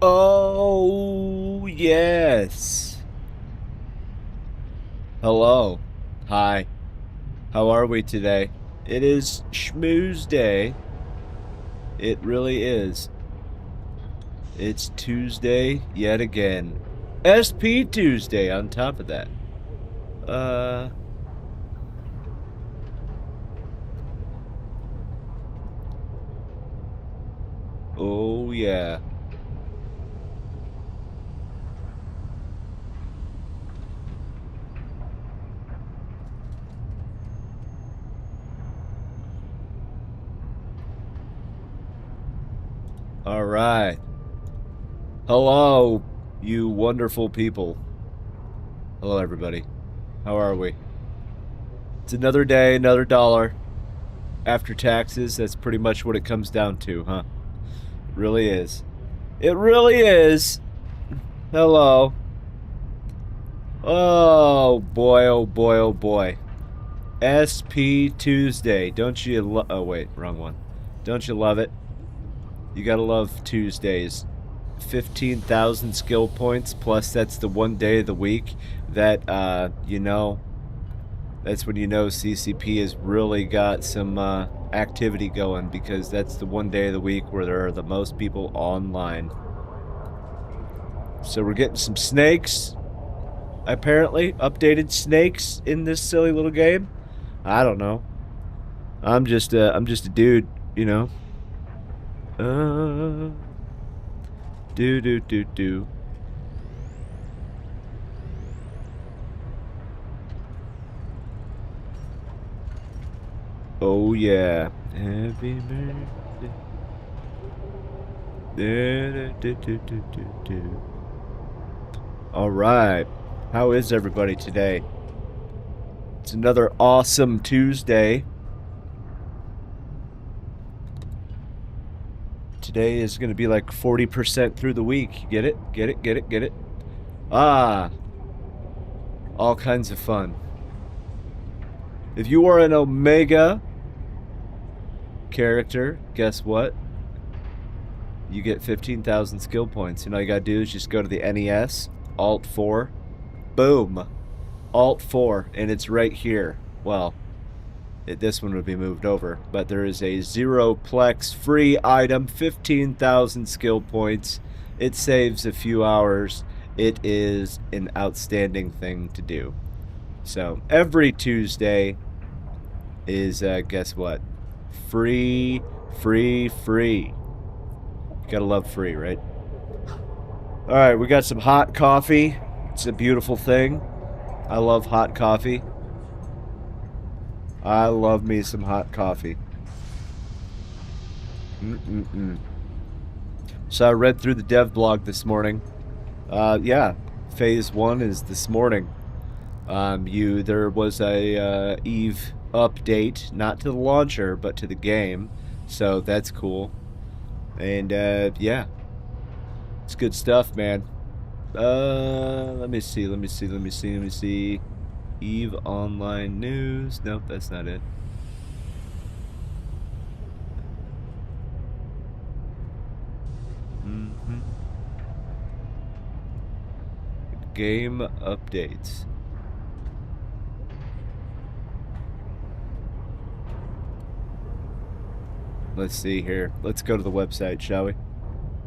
Oh, yes. Hello. Hi. How are we today? It is Schmooze Day. It really is. It's Tuesday yet again. SP Tuesday on top of that. Uh, oh yeah. All right. Hello, you wonderful people. Hello, everybody. How are we? It's another day, another dollar. After taxes, that's pretty much what it comes down to, huh? It really is. It really is. Hello. Oh boy, oh boy, oh boy. SP Tuesday. Don't you oh wait, wrong one. Don't you love it? You gotta love Tuesdays. 15,000 skill points, plus that's the one day of the week that, that's when you know CCP has really got some activity going, because that's the one day of the week where there are the most people online. So we're getting some snakes, apparently. Updated snakes in this silly little game. I don't know. I'm just a dude, you know. Uh, do do do do. Oh yeah. Happy birthday. Do, do, do, do, do, do. All right. How is everybody today? It's another awesome Tuesday. Today is going to be like 40% through the week. Get it? Get it? Get it? Get it? Ah, all kinds of fun. If you are an Omega character, guess what? You get 15,000 skill points. And all you gotta do is just go to the NES, Alt 4, boom, Alt 4, and it's right here. Well, this one would be moved over, but there is a Zeroplex free item, 15,000 skill points. It saves a few hours. It is an outstanding thing to do. So every Tuesday is, guess what? Free, free, free. You gotta love free, right? All right, we got some hot coffee. It's a beautiful thing. I love hot coffee. I love me some hot coffee. Mm-mm-mm. So I read through the dev blog this morning. Yeah, phase 1 is this morning. There was a Eve update, not to the launcher, but to the game. So that's cool. And yeah, it's good stuff, man. Let me see, let me see, let me see, let me see. Eve Online News. Nope, that's not it. Mm-hmm. Game updates. Let's see here. Let's go to the website, shall we?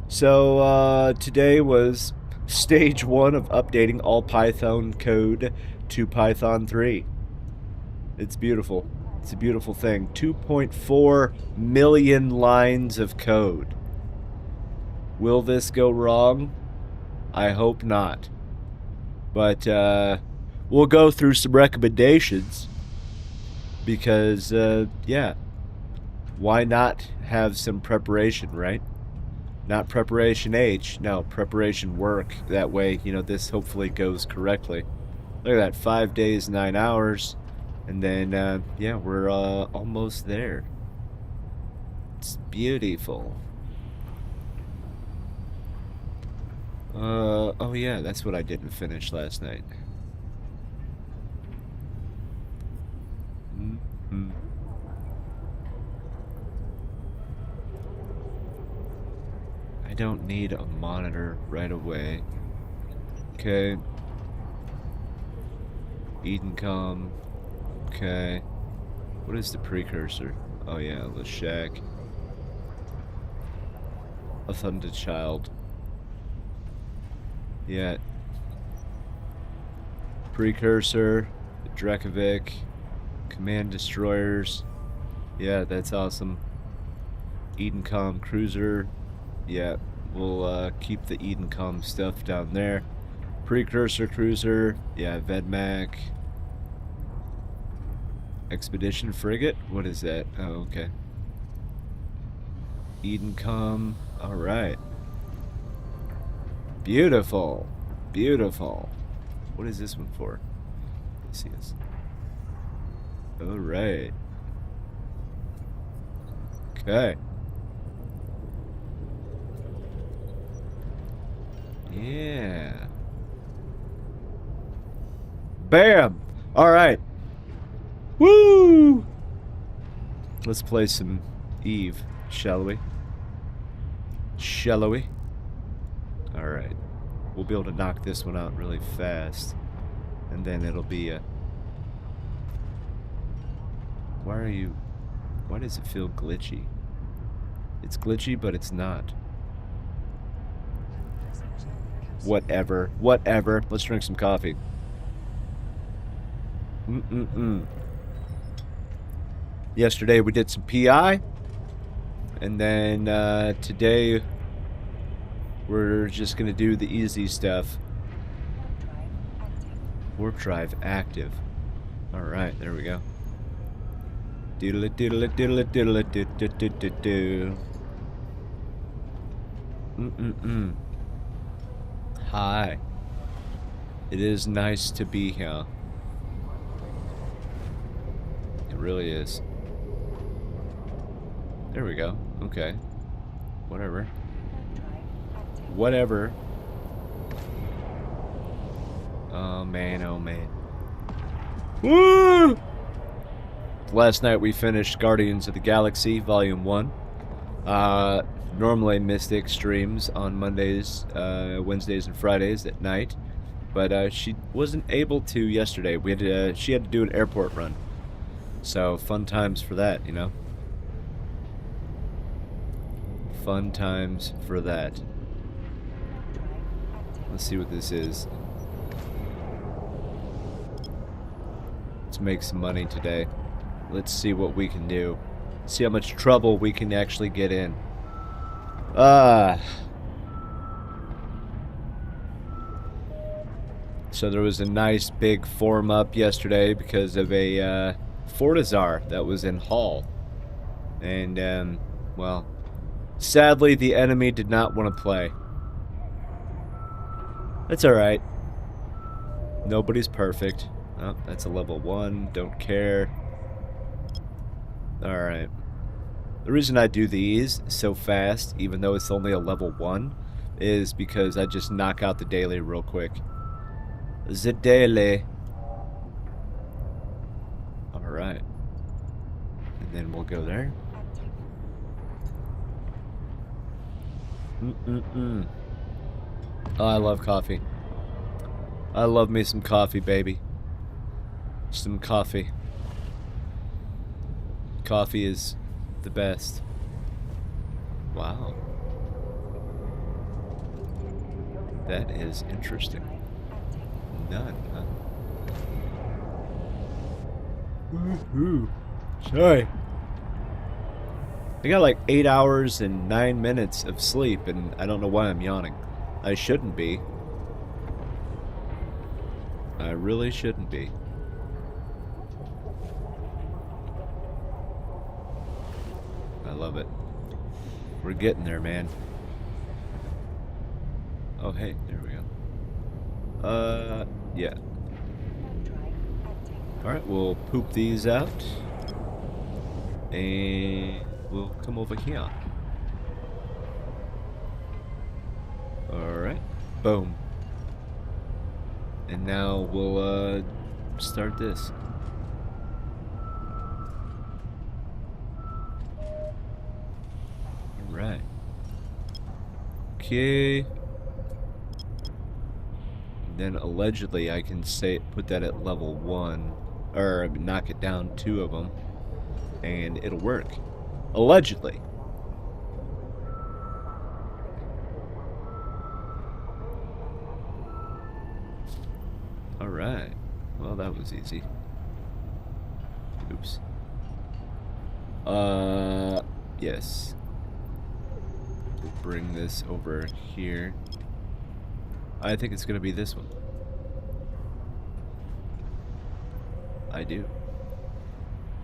So, today was stage 1 of updating all Python code to Python 3. It's beautiful. It's a beautiful thing. 2.4 million lines of code. Will this go wrong? I hope not. But we'll go through some recommendations because, yeah, why not have some preparation, right? Not preparation H, no, preparation work. That way, this hopefully goes correctly. Look at that, 5 days, 9 hours. And then, yeah, we're almost there. It's beautiful. Oh yeah, that's what I didn't finish last night. Mm-hmm. don't need a monitor right away. Okay. Edencom. Okay. What is the precursor? Oh yeah, the shack. A Thunder Child. Yeah. Precursor. Drakovic. Command Destroyers. Yeah, that's awesome. Edencom Cruiser. Yeah, we'll keep the Edencom stuff down there. Precursor Cruiser. Yeah, Vedmak. Expedition Frigate? What is that? Oh, okay. Edencom. Alright. Beautiful. Beautiful. What is this one for? Let's see this. Alright. Okay. Yeah. Bam! Alright. Woo! Let's play some Eve, shall we? Shall we? Alright. We'll be able to knock this one out really fast. And then it'll be a... Why does it feel glitchy? It's glitchy, but it's not. Whatever. Whatever. Let's drink some coffee. Yesterday we did some PI. And then today we're just going to do the easy stuff. Warp drive active. Alright, there we go. Doodle it, doodle it, doodle it, doodle it, do. Hi. It is nice to be here. It really is. There we go. Okay. Whatever. Whatever. Oh man, oh man. Woo! Last night we finished Guardians of the Galaxy Volume 1. Normally Mystic streams on Mondays, Wednesdays, and Fridays at night. But she wasn't able to yesterday. We had to, she had to do an airport run. So, fun times for that, you know? Fun times for that. Let's see what this is. Let's make some money today. Let's see what we can do. See how much trouble we can actually get in. So there was a nice big form up yesterday because of a Fortizar that was in Hall. And, well, sadly the enemy did not want to play. That's alright. Nobody's perfect. Oh, that's a level 1. Don't care. Alright. The reason I do these so fast, even though it's only a level 1, is because I just knock out the daily real quick. The daily. Alright. And then we'll go there. Oh, I love coffee. I love me some coffee, baby. Some coffee. Coffee is the best. Wow. That is interesting. None, huh? Woohoo. Sorry. I got like 8 hours and 9 minutes of sleep, and I don't know why I'm yawning. I shouldn't be. I really shouldn't be. I love it. We're getting there, man. Oh, hey, there we go. Yeah. Alright, we'll poop these out. And we'll come over here. Alright. Boom. And now we'll, start this. Alright. Okay. Then allegedly I can put that at level 1, or knock it down 2 of them, and it'll work. Allegedly. Alright. Well, that was easy. Oops. Yes. We'll bring this over here. I think it's gonna be this one. I do.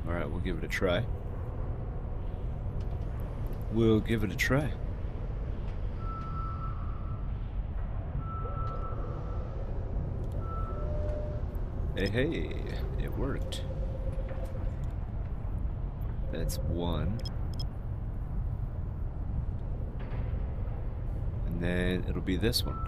Alright, we'll give it a try. We'll give it a try. Hey, it worked. That's 1. And then it'll be this one.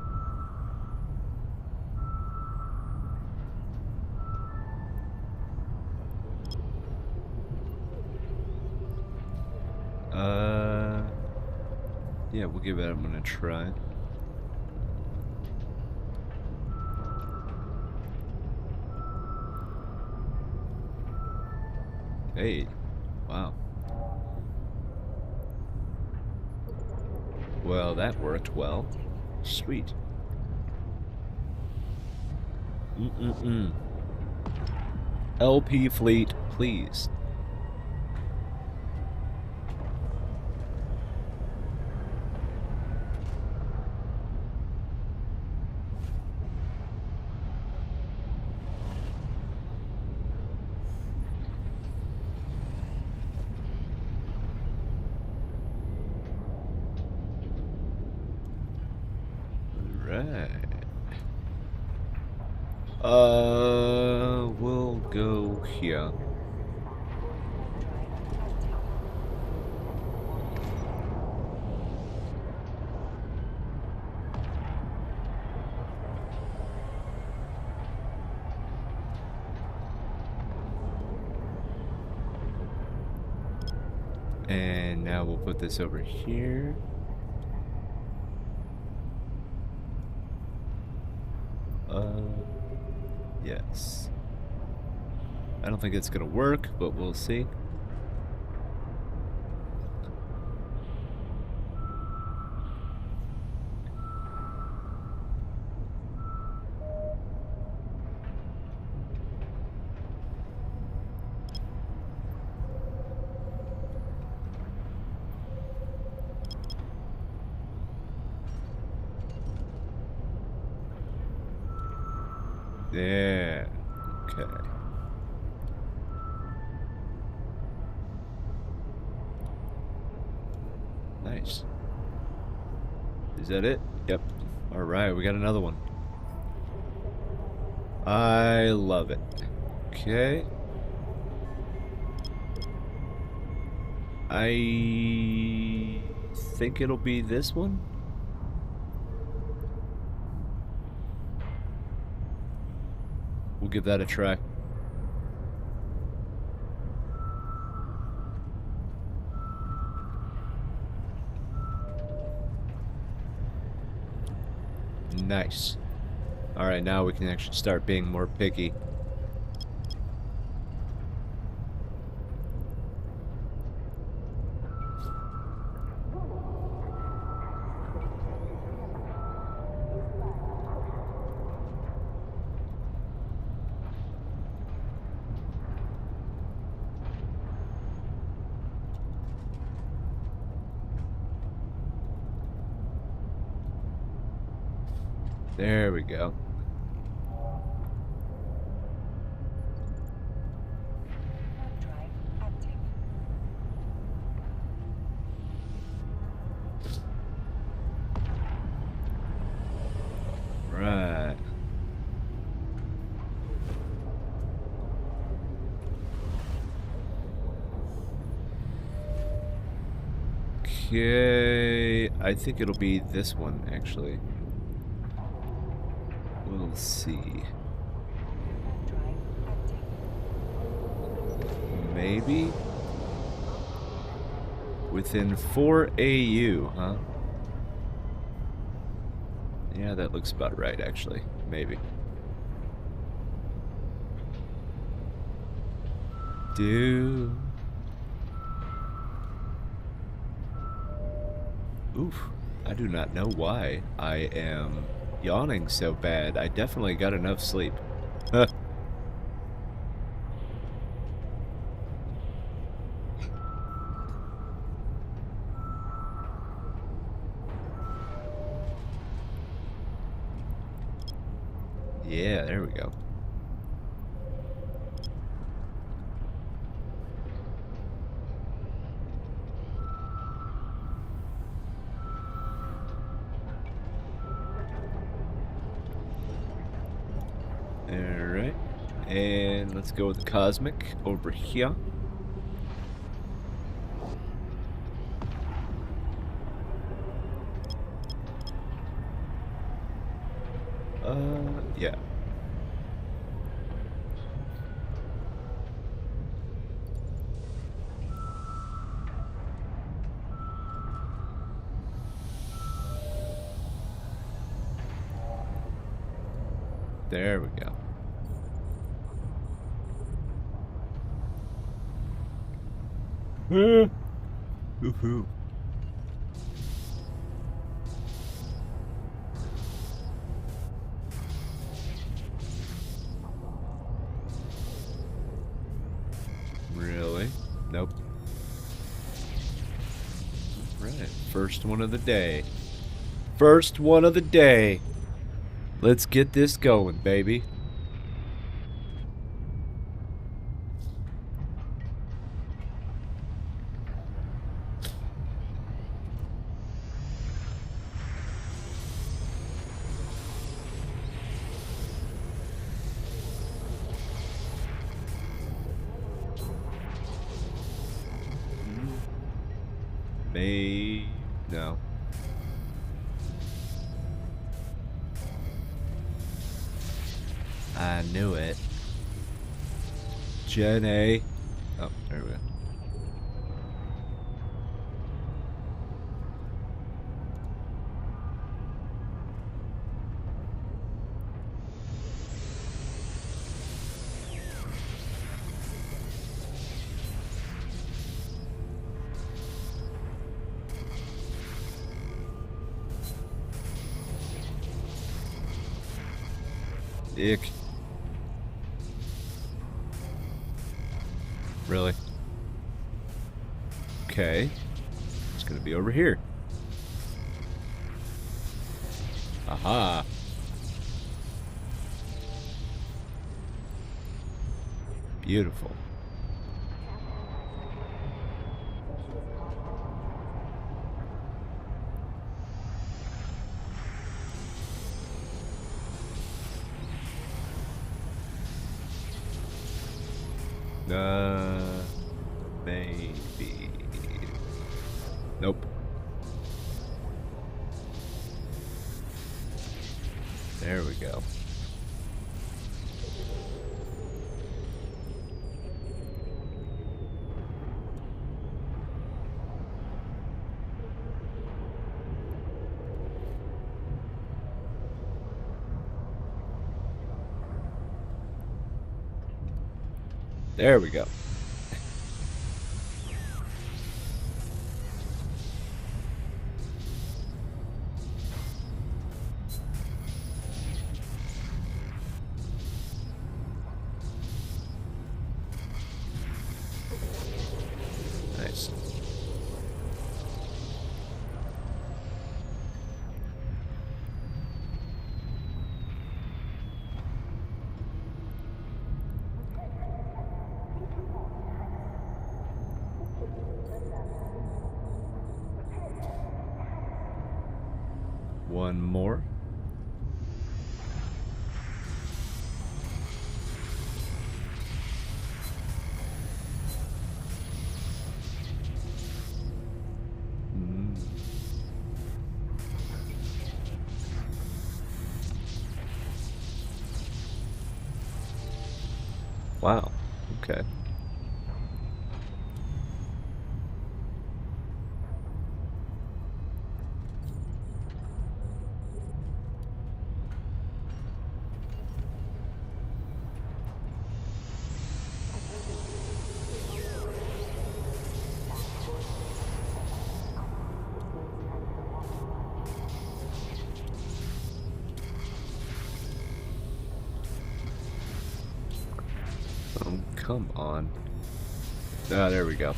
Yeah, we'll give that one a try. Hey, wow. Well, that worked well. Sweet. LP fleet, please. We'll go here. And now we'll put this over here. Yes. I don't think it's gonna work, but we'll see. Yeah. Okay. Nice. Is that it? Yep. Alright, we got another one. I love it. Okay. I think it'll be this one. We'll give that a try. Nice. Alright, now we can actually start being more picky. There we go. Right. Okay, I think it'll be this one, actually. We'll see. Maybe? Within 4 AU, huh? Yeah, that looks about right, actually. Maybe. Dude. Oof. I do not know why I am yawning so bad. I definitely got enough sleep. Huh. Yeah, there we go. Alright. And let's go with the Cosmic over here. Yeah. There we go. Woohoo. Really? Nope. Right. First one of the day. First one of the day. Let's get this going, baby. No. I knew it. Gen A. Oh, there we go. Dick. Really? Okay. It's gonna be over here. Aha. Beautiful. Maybe. Nope. There we go. There we go. Nice. One more. Wow. Okay. come on. Ah, there we go.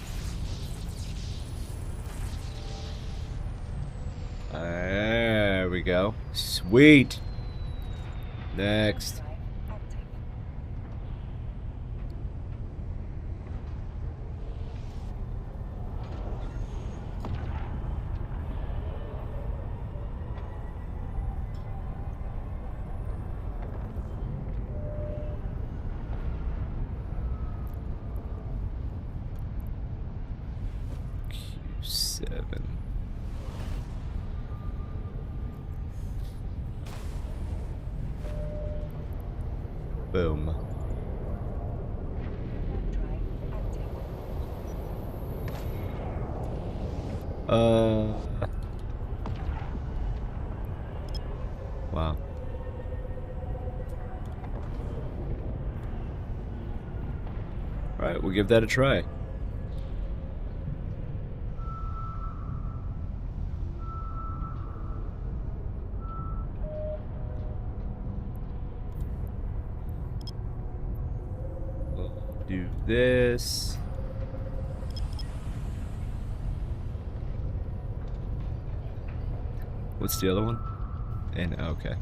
There we go. Sweet. Next. Q7. Boom. Wow. Alright, we'll give that a try. We'll do this. What's the other one? And okay.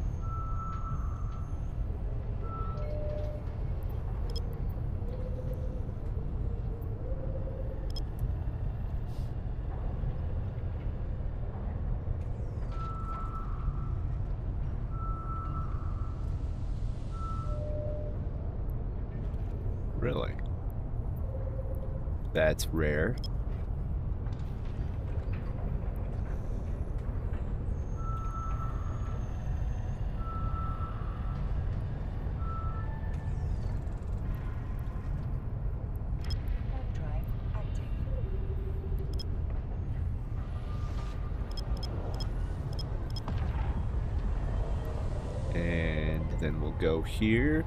Really? That's rare. And then we'll go here.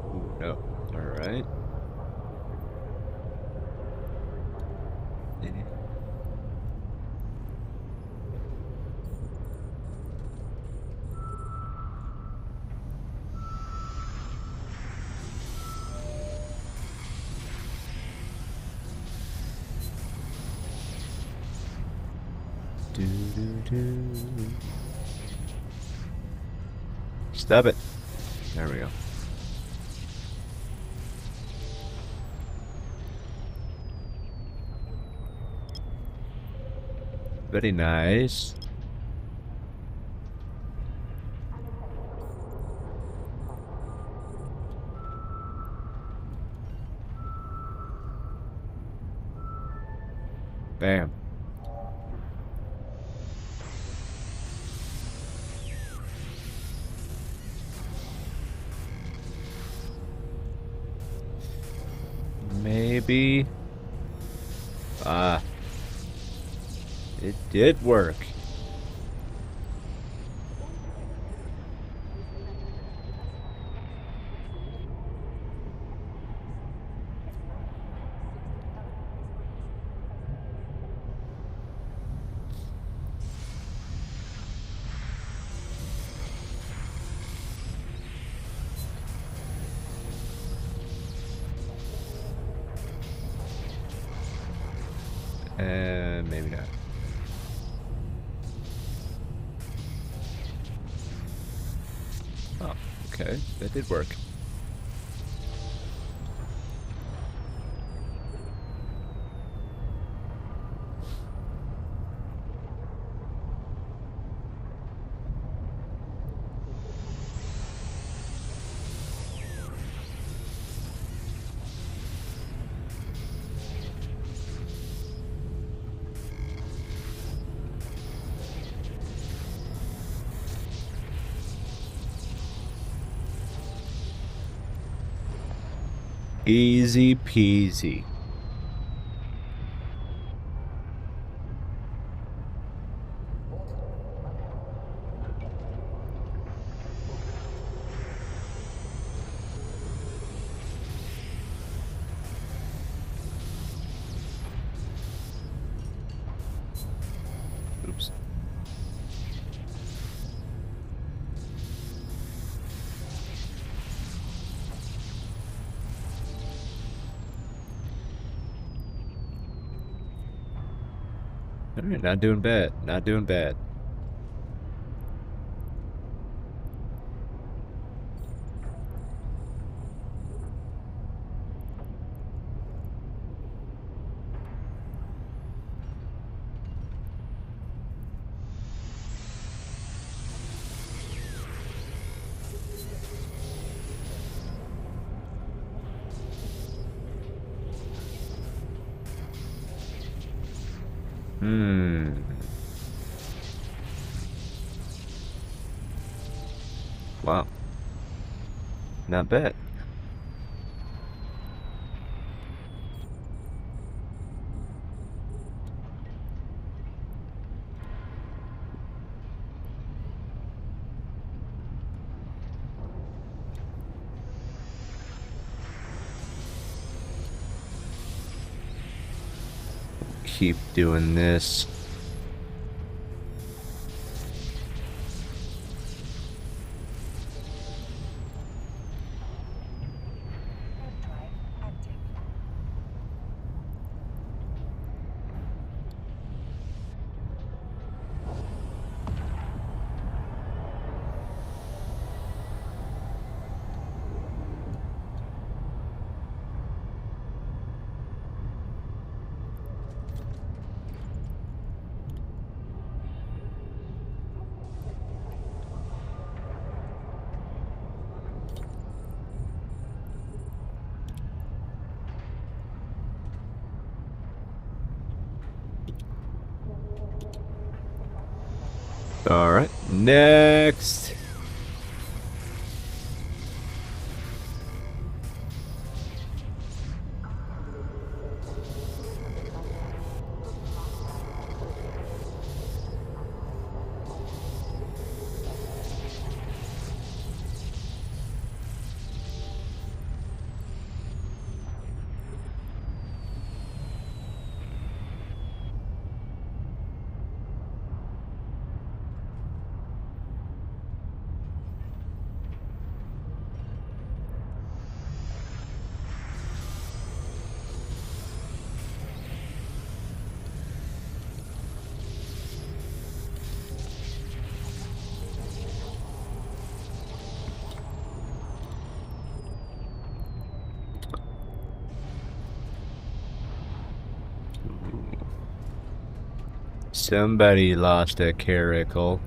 Ooh, no. All right. Stop it. There we go. Very nice. Bam. Maybe. Ah. It did work. And maybe not. Oh, okay. That did work. Easy peasy. Alright, not doing bad. Not doing bad. Wow. Not bad. Keep doing this. All right, next. Somebody lost a caracal.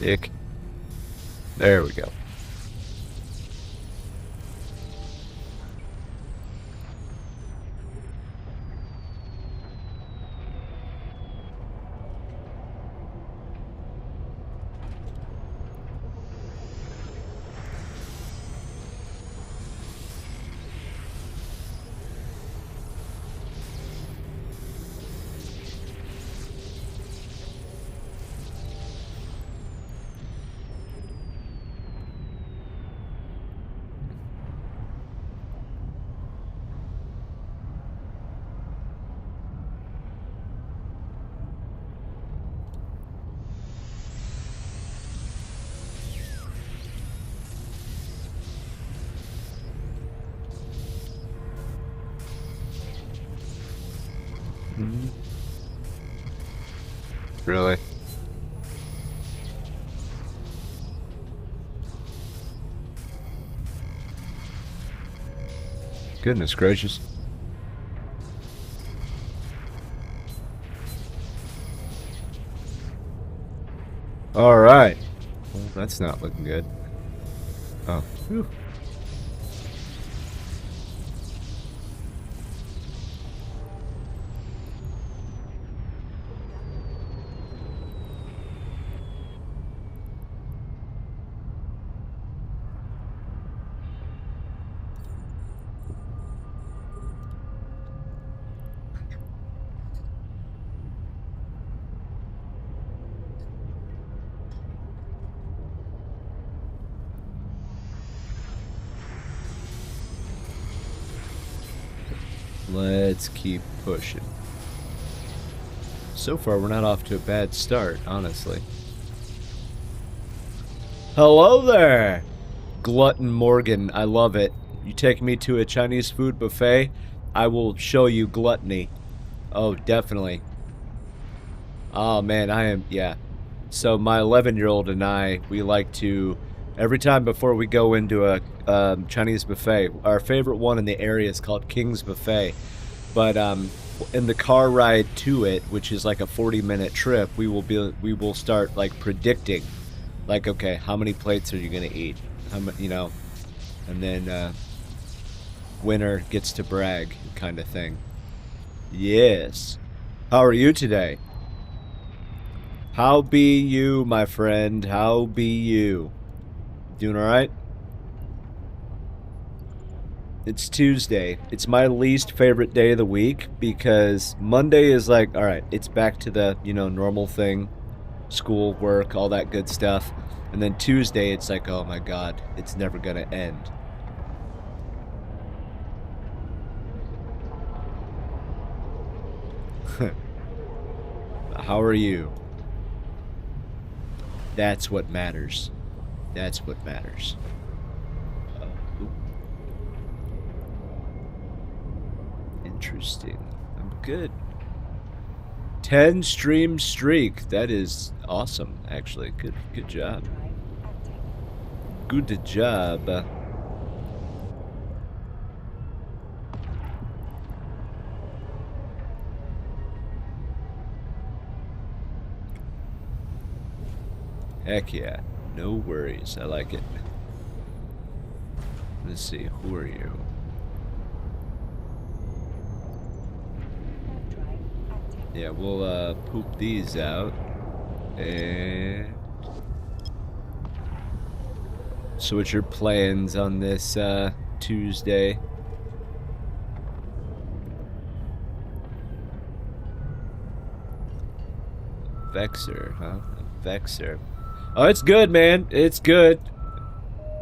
Ick. There we go. Really? Goodness gracious. All right. Well, that's not looking good. Oh. Whew. Let's keep pushing. So far, we're not off to a bad start, honestly. Hello there, Glutton Morgan. I love it. You take me to a Chinese food buffet, I will show you gluttony. Oh, definitely. Oh, man, yeah. So my 11-year-old and I, we like to, every time before we go into a Chinese buffet, our favorite one in the area is called King's Buffet. But in the car ride to it, which is like a 40-minute trip, we will start like predicting, like, okay, how many plates are you gonna eat? You know, and then winner gets to brag, kind of thing. Yes. How are you today? How be you, my friend? How be you? Doing alright? It's Tuesday. It's my least favorite day of the week because Monday is like, alright, it's back to the, you know, normal thing. School, work, all that good stuff. And then Tuesday, it's like, oh my god, it's never gonna end. How are you? That's what matters. That's what matters. Interesting. I'm good. 10 stream streak. That is awesome, actually. Good job. Good job. Heck yeah. No worries. I like it. Let's see. Who are you? Yeah, we'll poop these out. And so what's your plans on this Tuesday? Vexer, huh? Vexer. Oh, it's good, man. It's good.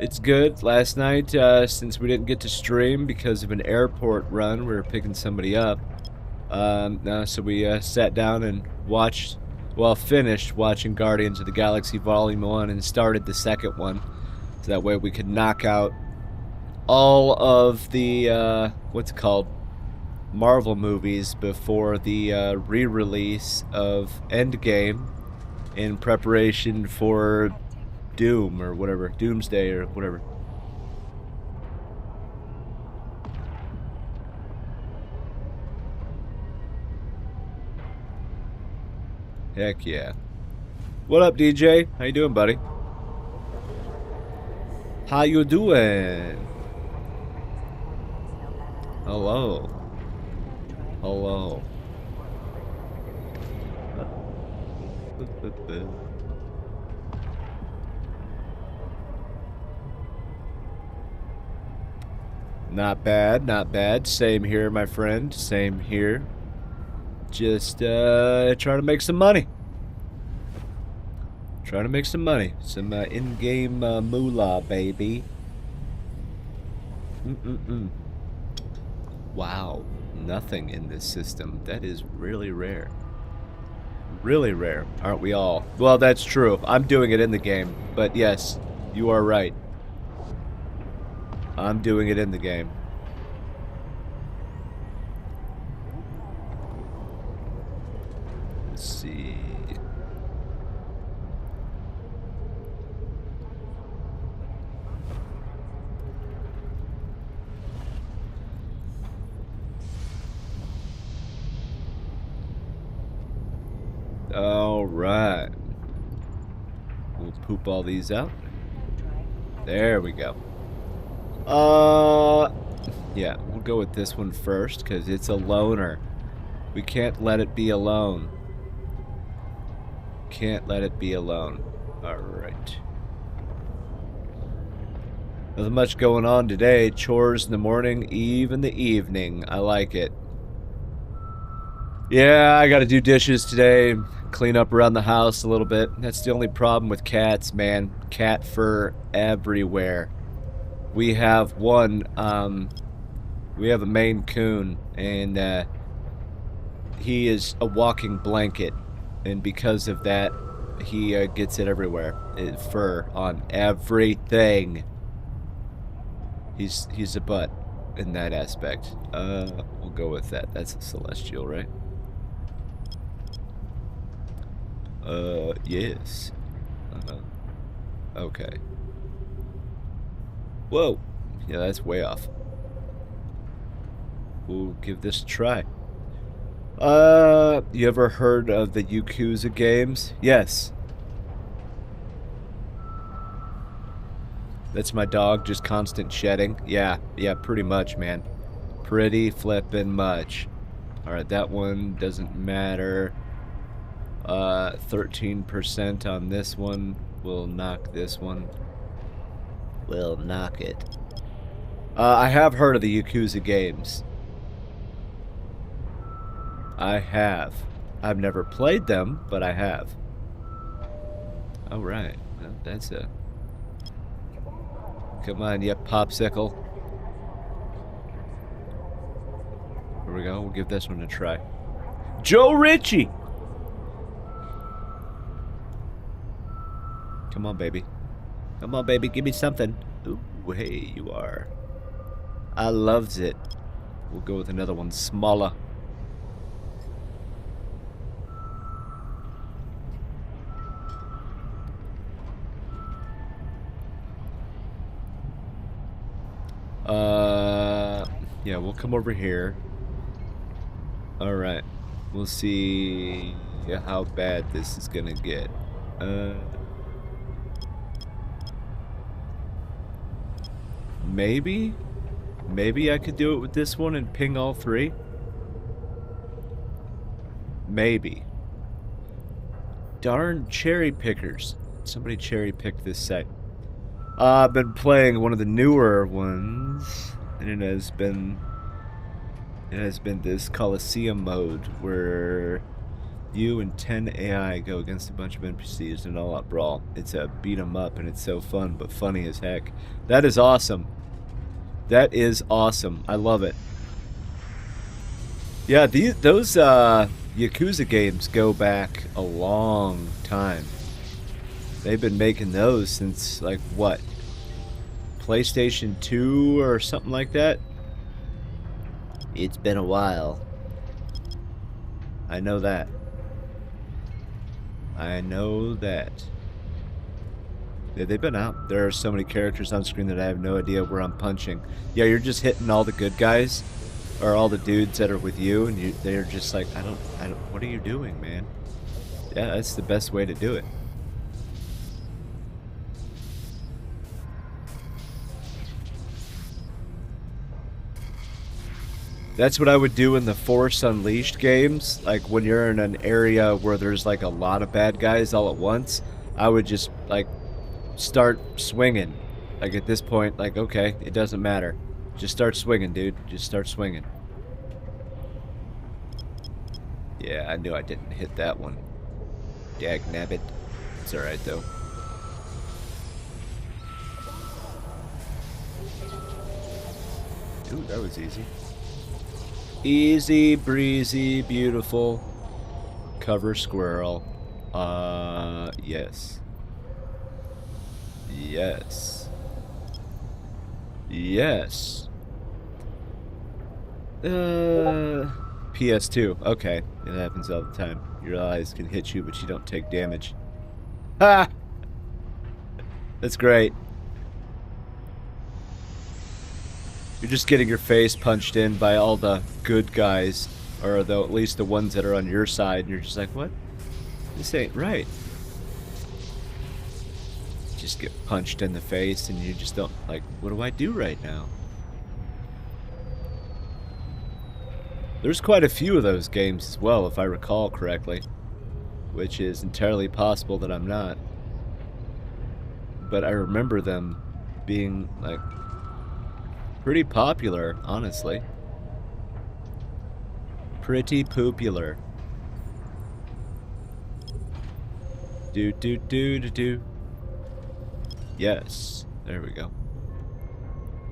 It's good. Last night, since we didn't get to stream because of an airport run, we were picking somebody up. So we sat down and watched, well, finished watching Guardians of the Galaxy Volume 1 and started the second one. So that way we could knock out all of the, what's it called? Marvel movies before the re-release of Endgame in preparation for Doom or whatever, Doomsday or whatever. Heck yeah. What up, DJ? How you doing, buddy? How you doing? Hello. Hello. Not bad, not bad. Same here, my friend. Same here. Just trying to make some money. Trying to make some money. Some in-game moolah, baby. Wow. Nothing in this system. That is really rare. Really rare, aren't we all? Well, that's true. I'm doing it in the game. But yes, you are right. I'm doing it in the game. Let's see. All right. We'll poop all these out. There we go. Yeah, we'll go with this one first because it's a loner. We can't let it be alone. Can't let it be alone. Alright. Nothing much going on today. Chores in the morning, Eve in the evening. I like it. Yeah, I gotta do dishes today. Clean up around the house a little bit. That's the only problem with cats, man. Cat fur everywhere. We have one We have a Maine Coon, and he is a walking blanket, and because of that, he gets it everywhere. Fur on everything. He's a butt in that aspect. We'll go with that. That's a celestial, right? Yes. Okay. Whoa. Yeah, that's way off. We'll give this a try. You ever heard of the Yakuza games? Yes. That's my dog, just constant shedding. Yeah, pretty much, man. Pretty flippin' much. Alright, that one doesn't matter. 13% on this one. We'll knock this one. We'll knock it. I have heard of the Yakuza games. I have. I've never played them, but I have. Alright. Well, that's a... Come on, yep, popsicle. Here we go. We'll give this one a try. Joe Ritchie! Come on, baby. Come on, baby. Give me something. Ooh, hey, you are. I loves it. We'll go with another one. Smaller. Yeah, we'll come over here. Alright. We'll see how bad this is gonna get. Maybe? Maybe I could do it with this one and ping all three? Maybe. Darn cherry pickers. Somebody cherry picked this site. I've been playing one of the newer ones, and it has been this Coliseum mode where you and 10 AI go against a bunch of NPCs in an all-out brawl. It's a beat 'em up, and it's so fun, but funny as heck. That is awesome. That is awesome. I love it. Yeah, those Yakuza games go back a long time. They've been making those since, like, what? PlayStation 2 or something like that? It's been a while. I know that. I know that. Yeah, they've been out. There are so many characters on screen that I have no idea where I'm punching. Yeah, you're just hitting all the good guys, or all the dudes that are with you, and they're just like, I don't, what are you doing, man? Yeah, that's the best way to do it. That's what I would do in the Force Unleashed games. Like, when you're in an area where there's, like, a lot of bad guys all at once, I would just, like, start swinging. Like, at this point, like, okay, it doesn't matter. Just start swinging, dude. Just start swinging. Yeah, I knew I didn't hit that one. Dagnabbit. It's alright, though. Ooh, that was easy. Easy breezy, beautiful. Cover squirrel. Yes. Yes. Yes. PS2. Okay. It happens all the time. Your eyes can hit you, but you don't take damage. Ha! That's great. You're just getting your face punched in by all the good guys, or at least the ones that are on your side, and you're just like, what? This ain't right. Just get punched in the face, and you just don't, like, what do I do right now? There's quite a few of those games as well, if I recall correctly, which is entirely possible that I'm not. But I remember them being, like, pretty popular, honestly. Pretty popular. Do do do do do. Yes, there we go.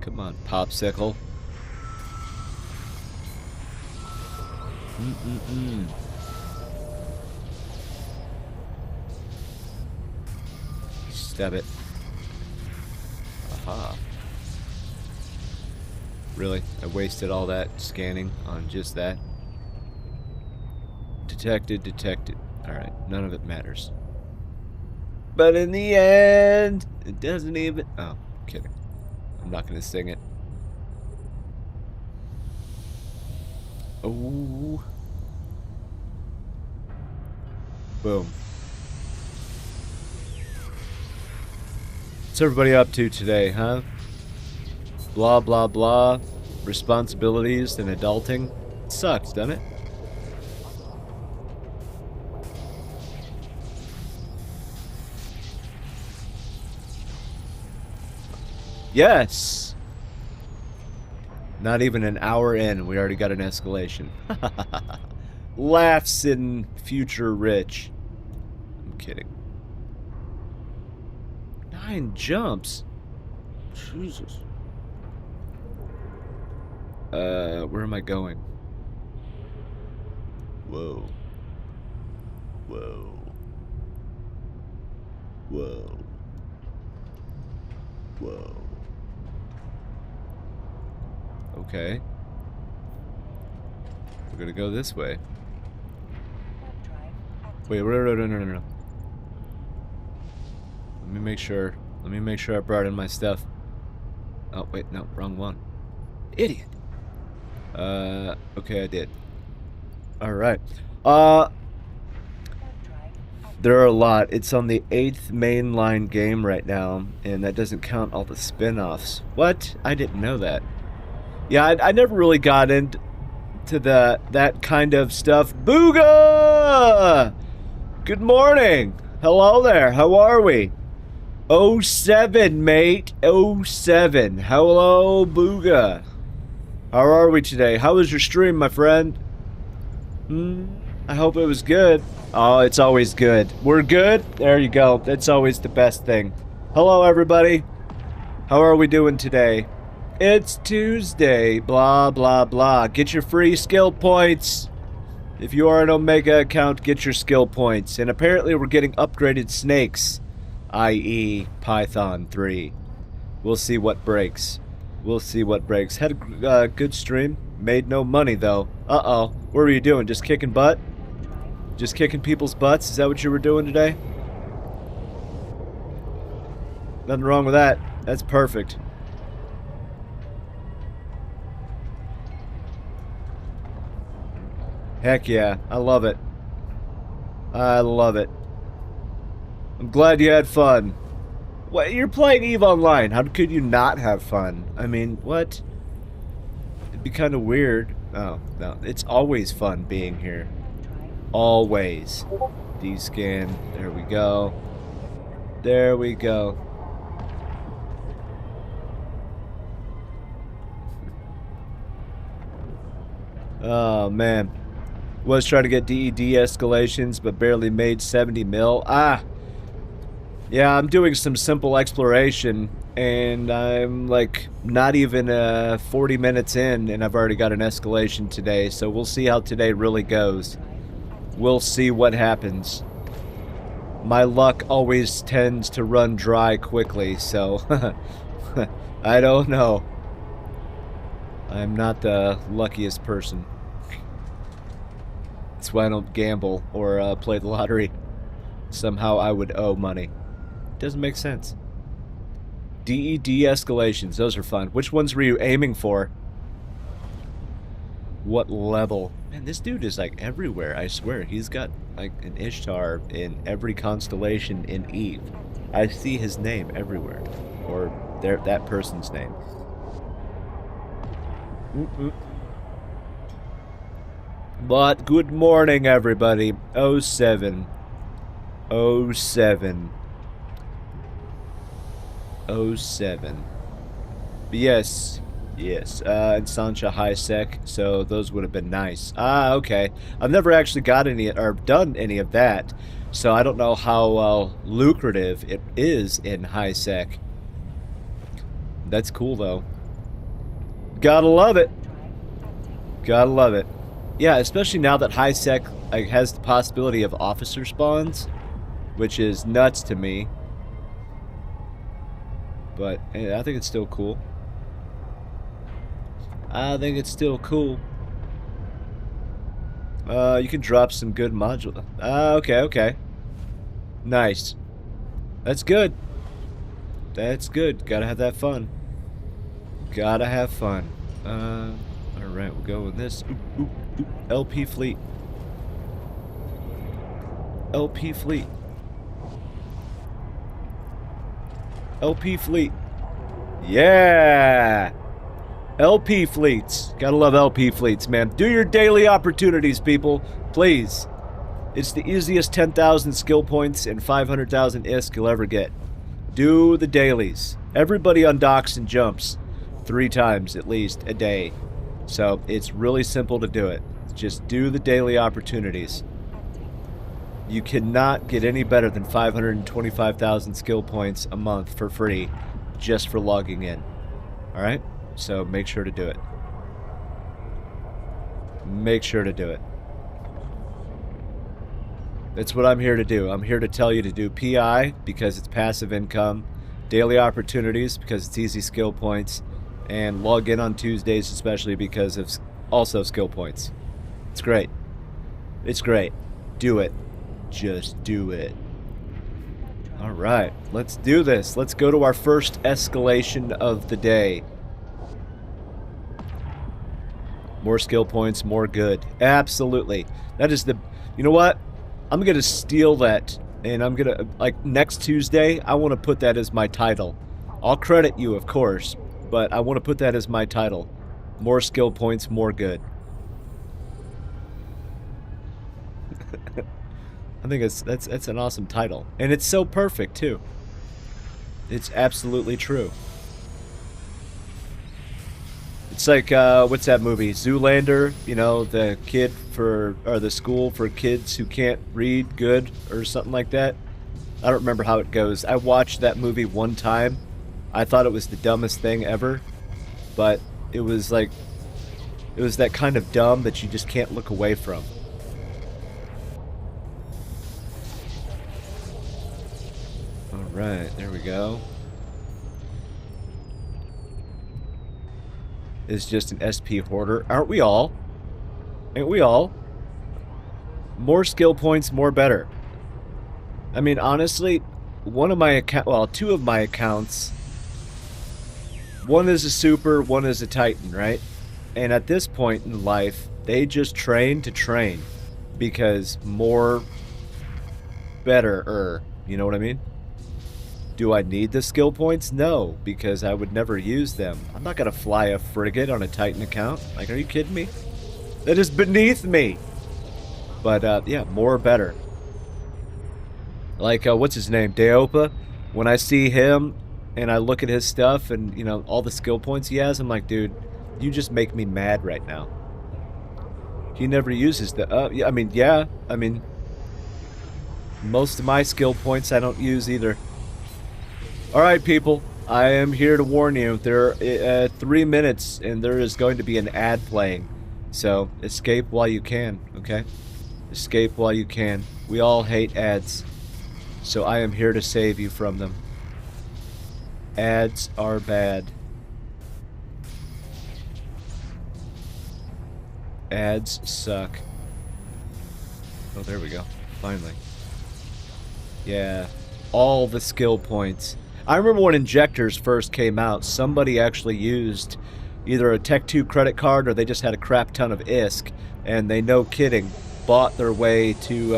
Come on, popsicle. Stab it. Aha. Really? I wasted all that scanning on just that? Detected, detected. Alright, none of it matters. But in the end, it doesn't even... Oh, kidding. I'm not gonna sing it. Oh. Boom. What's everybody up to today, huh? Blah, blah, blah. Responsibilities and adulting. It sucks, doesn't it? Yes! Not even an hour in, we already got an escalation. Laughs in future rich. I'm kidding. 9 jumps? Jesus. Where am I going? Whoa. Whoa. Whoa. Whoa. Okay. We're gonna go this way. Wait, no. Let me make sure. Let me make sure I brought in my stuff. Oh, wait, no, wrong one. Idiot. Okay, I did. Alright. There are a lot. It's on the 8th mainline game right now, and that doesn't count all the spin-offs. What? I didn't know that. Yeah, I never really got into that kind of stuff. Booga! Good morning. Hello there. How are we? 07, mate. 07. Hello, Booga. How are we today? How was your stream, my friend? I hope it was good. Oh, it's always good. We're good? There you go. That's always the best thing. Hello, everybody. How are we doing today? It's Tuesday. Blah, blah, blah. Get your free skill points. If you are an Omega account, get your skill points. And apparently we're getting upgraded snakes, i.e. Python 3. We'll see what breaks. We'll see what breaks. Had a good stream. Made no money, though. Uh-oh. What were you doing? Just kicking butt? Just kicking people's butts? Is that what you were doing today? Nothing wrong with that. That's perfect. Heck yeah. I love it. I love it. I'm glad you had fun. What? You're playing EVE Online. How could you not have fun? I mean, what? It'd be kind of weird. Oh, no. It's always fun being here. Always. D-scan. There we go. There we go. Oh, man. Was trying to get DED escalations, but barely made 70 mil. Ah! Yeah, I'm doing some simple exploration, and I'm, like, not even 40 minutes in, and I've already got an escalation today, so we'll see how today really goes. We'll see what happens. My luck always tends to run dry quickly, so I don't know. I'm not the luckiest person. That's why I don't gamble or play the lottery. Somehow I would owe money. Doesn't make sense. DED escalations, those are fun. Which ones were you aiming for? What level? Man, this dude is like everywhere, I swear. He's got like an Ishtar in every constellation in EVE. I see his name everywhere. Or that person's name. But good morning, everybody. 07. 07. 07. But yes. Yes. And Sancha High Sec, so those would have been nice. Ah, okay. I've never actually got any, or done any of that, so I don't know how lucrative it is in High Sec. That's cool, though. Gotta love it. Gotta love it. Yeah, especially now that high sec like, has the possibility of officer spawns, which is nuts to me. But I think it's still cool. I think it's still cool. You can drop some good module. Okay, okay. Nice. That's good. That's good. Gotta have that fun. Gotta have fun. Alright, we'll go with this. Oop, oop, oop. LP fleet. LP fleet. LP fleet. Yeah! LP fleets. Gotta love LP fleets, man. Do your daily opportunities, people. Please. It's the easiest 10,000 skill points and 500,000 ISK you'll ever get. Do the dailies. Everybody undocks and jumps 3 times at least a day. So it's really simple to do it. Just do the daily opportunities. You cannot get any better than 525,000 skill points a month for free just for logging in. Alright? So make sure to do it. Make sure to do it. That's what I'm here to do. I'm here to tell you to do PI because it's passive income, daily opportunities because it's easy skill points, and log in on Tuesdays especially because of also skill points. It's great. It's great. Do it. Just do it. Alright, let's do this. Let's go to our first escalation of the day. More skill points, more good. Absolutely. That is the... You know what? I'm going to steal that, and I'm going to... Like, next Tuesday, I want to put that as my title. I'll credit you, of course, but I want to put that as my title. More skill points, more good. I think that's an awesome title. And it's so perfect, too. It's absolutely true. It's like, what's that movie? Zoolander, you know, the school for kids who can't read good or something like that. I don't remember how it goes. I watched that movie one time. I thought it was the dumbest thing ever. But it was like, it was that kind of dumb that you just can't look away from. Alright, there we go. Is just an SP hoarder. Aren't we all? Ain't we all? More skill points, more better. I mean, honestly, two of my accounts, one is a super, one is a titan, right? And at this point in life, they just train to train because more better, you know what I mean? Do I need the skill points? No, because I would never use them. I'm not going to fly a frigate on a Titan account. Like, are you kidding me? That is beneath me. But, yeah, more better. Like, what's his name? Deopa? When I see him and I look at his stuff and, you know, all the skill points he has, I'm like, dude, you just make me mad right now. He never uses the... yeah, I mean, most of my skill points I don't use either. Alright, people, I am here to warn you. There are 3 minutes, and there is going to be an ad playing. So, escape while you can, okay? Escape while you can. We all hate ads. So I am here to save you from them. Ads are bad. Ads suck. Oh, there we go. Finally. Yeah. All the skill points. I remember when injectors first came out, somebody actually used either a Tech 2 credit card or they just had a crap ton of ISK, and they, no kidding, bought their way to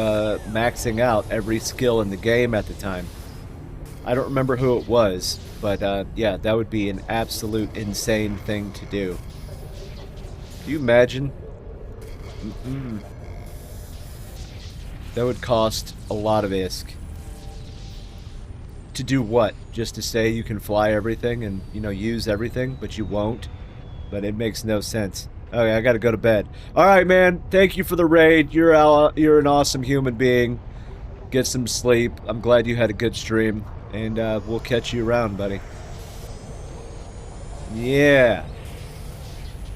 maxing out every skill in the game at the time. I don't remember who it was, but yeah, that would be an absolute insane thing to do. Can you imagine? That would cost a lot of ISK. To do what? Just to say you can fly everything and, you know, use everything, but you won't? But it makes no sense. Okay, I gotta go to bed. Alright, man, thank you for the raid. You're an awesome human being. Get some sleep. I'm glad you had a good stream. And we'll catch you around, buddy. Yeah.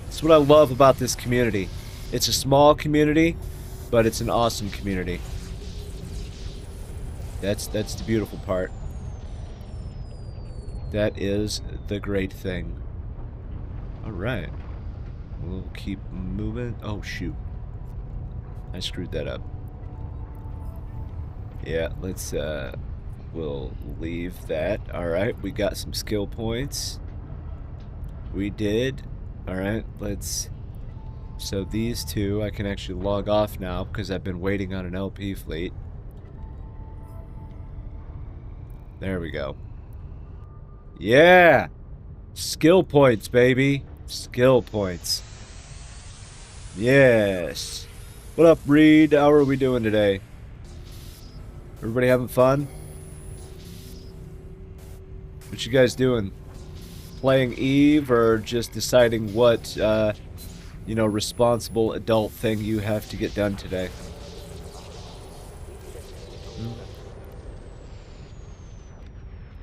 That's what I love about this community. It's a small community, but it's an awesome community. That's the beautiful part. That is the great thing. Alright. We'll keep moving. Oh, shoot. I screwed that up. Yeah, let's, we'll leave that. Alright, we got some skill points. We did. Alright, let's... So these two, I can actually log off now because I've been waiting on an LP fleet. There we go. Yeah! Skill points, baby. Skill points. Yes. What up, Reed? How are we doing today? Everybody having fun? What you guys doing? Playing Eve or just deciding what, you know, responsible adult thing you have to get done today?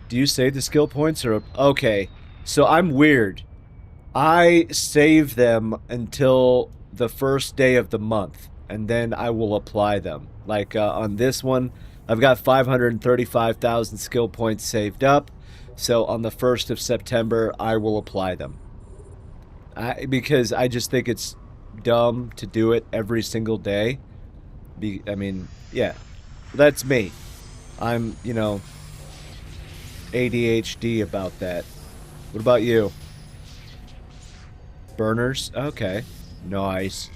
Do you save the skill points or... Okay, so I'm weird. I save them until the first day of the month, and then I will apply them. Like, on this one, I've got 535,000 skill points saved up, so on the 1st of September, I will apply them. Because I just think it's dumb to do it every single day. I mean, yeah, that's me. I'm, you know, ADHD about that. What about you? Burners? Okay. Nice.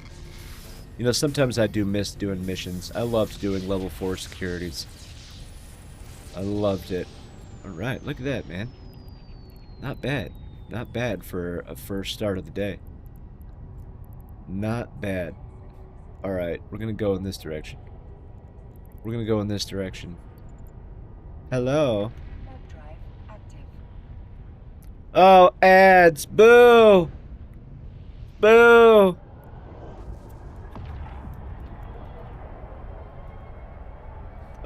You know, sometimes I do miss doing missions. I loved doing level 4 securities. I loved it. Alright, look at that, man. Not bad. Not bad for a first start of the day. Not bad. Alright, we're gonna go in this direction. We're gonna go in this direction. Hello? Oh, ads! Boo! Boo!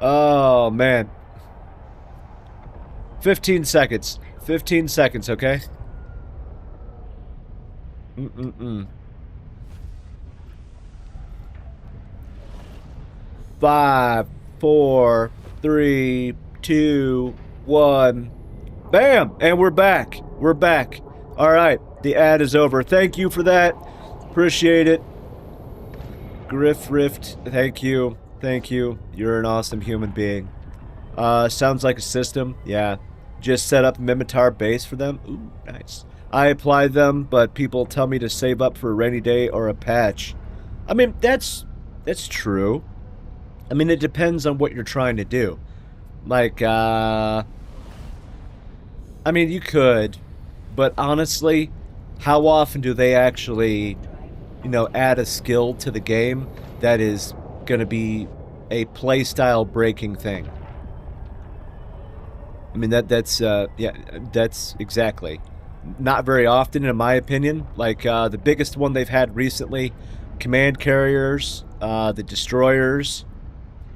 Oh, man. 15 seconds. 15 seconds, okay? Mm-mm-mm. 5, 4, 3, 2, 1. Bam! And we're back. We're back. Alright, the ad is over. Thank you for that. Appreciate it. Griff Rift, thank you. Thank you. You're an awesome human being. Sounds like a system. Yeah. Just set up a Mimitar base for them. Ooh, nice. I applied them, but people tell me to save up for a rainy day or a patch. I mean, that's true. I mean, it depends on what you're trying to do. Like, I mean, you could, but honestly, how often do they actually, you know, add a skill to the game that is gonna be a playstyle breaking thing? I mean, that's yeah, that's exactly. Not very often, in my opinion. Like, the biggest one they've had recently, command carriers, the destroyers,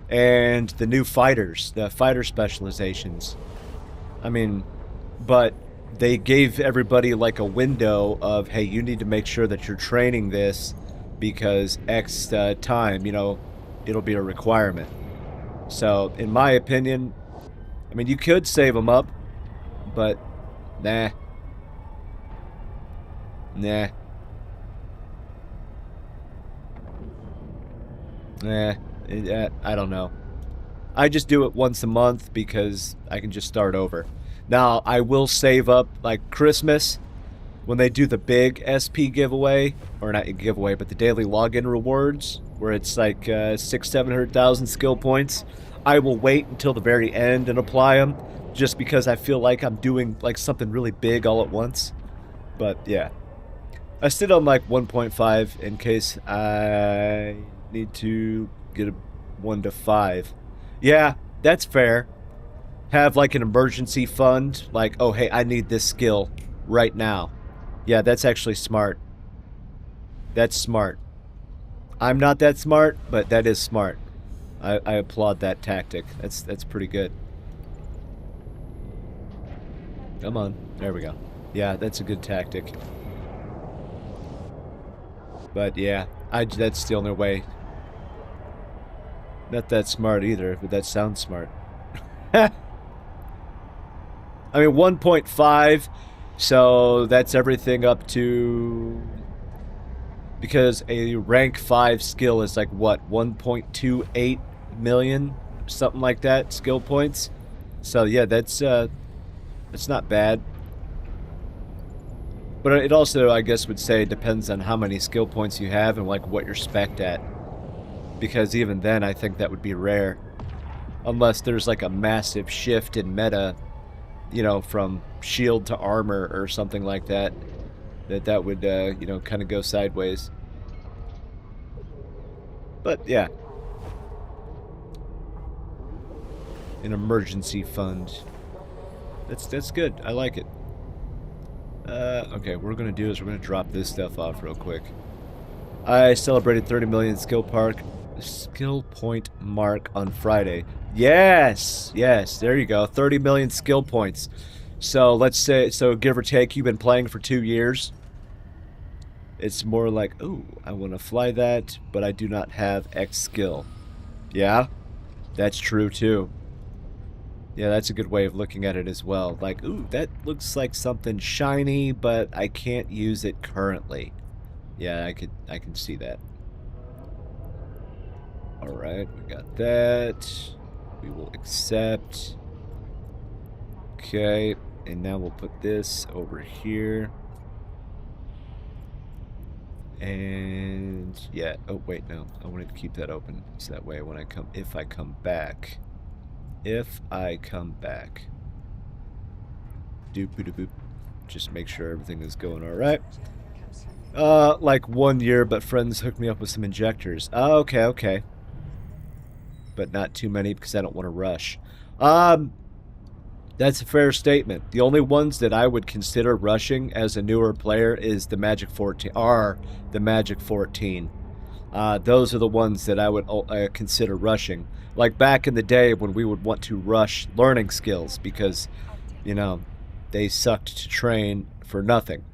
and the new fighters, the fighter specializations. I mean, but they gave everybody like a window of, hey, you need to make sure that you're training this because X time, you know, it'll be a requirement. So, in my opinion, I mean, you could save them up, but nah. Nah. Nah. I don't know. I just do it once a month because I can just start over. Now, I will save up, like, Christmas, when they do the big SP giveaway, or not a giveaway, but the daily login rewards, where it's like 600,000-700,000 skill points. I will wait until the very end and apply them, just because I feel like I'm doing, like, something really big all at once. But, yeah. I sit on, like, 1.5 in case I need to get a 1 to 5. Yeah, that's fair. Have, like, an emergency fund, like, oh, hey, I need this skill right now. Yeah, that's actually smart. That's smart. I'm not that smart, but that is smart. I applaud that tactic. That's pretty good. Come on. There we go. Yeah, that's a good tactic. But yeah, That's the only way. Not that smart either, but that sounds smart. I mean, 1.5, so that's everything up to... Because a rank 5 skill is like, what, 1.28 million? Something like that, skill points. So, yeah, that's not bad. But it also, I guess, would say depends on how many skill points you have and, like, what you're spec'd at. Because even then, I think that would be rare. Unless there's, like, a massive shift in meta, you know, from shield to armor or something like that. That would, you know, kind of go sideways. But, yeah. An emergency fund. That's good. I like it. Okay, what we're going to do is we're going to drop this stuff off real quick. I celebrated 30 million skill point mark on Friday. Yes! Yes, there you go. 30 million skill points. So, let's say, so give or take, you've been playing for 2 years. It's more like, ooh, I want to fly that, but I do not have X skill. Yeah? That's true, too. Yeah, that's a good way of looking at it as well. Like, ooh, that looks like something shiny, but I can't use it currently. Yeah, I can see that. Alright, we got that. We will accept. Okay, and now we'll put this over here. And yeah, oh wait, no, I wanted to keep that open so that way when if I come back, doop-a-doop, just make sure everything is going all right. Like 1 year, but friends hooked me up with some injectors. Oh, okay. But not too many because I don't want to rush. That's a fair statement. The only ones that I would consider rushing as a newer player is the Magic 14. Those are the ones that I would consider rushing. Like back in the day when we would want to rush learning skills because, you know, they sucked to train for nothing.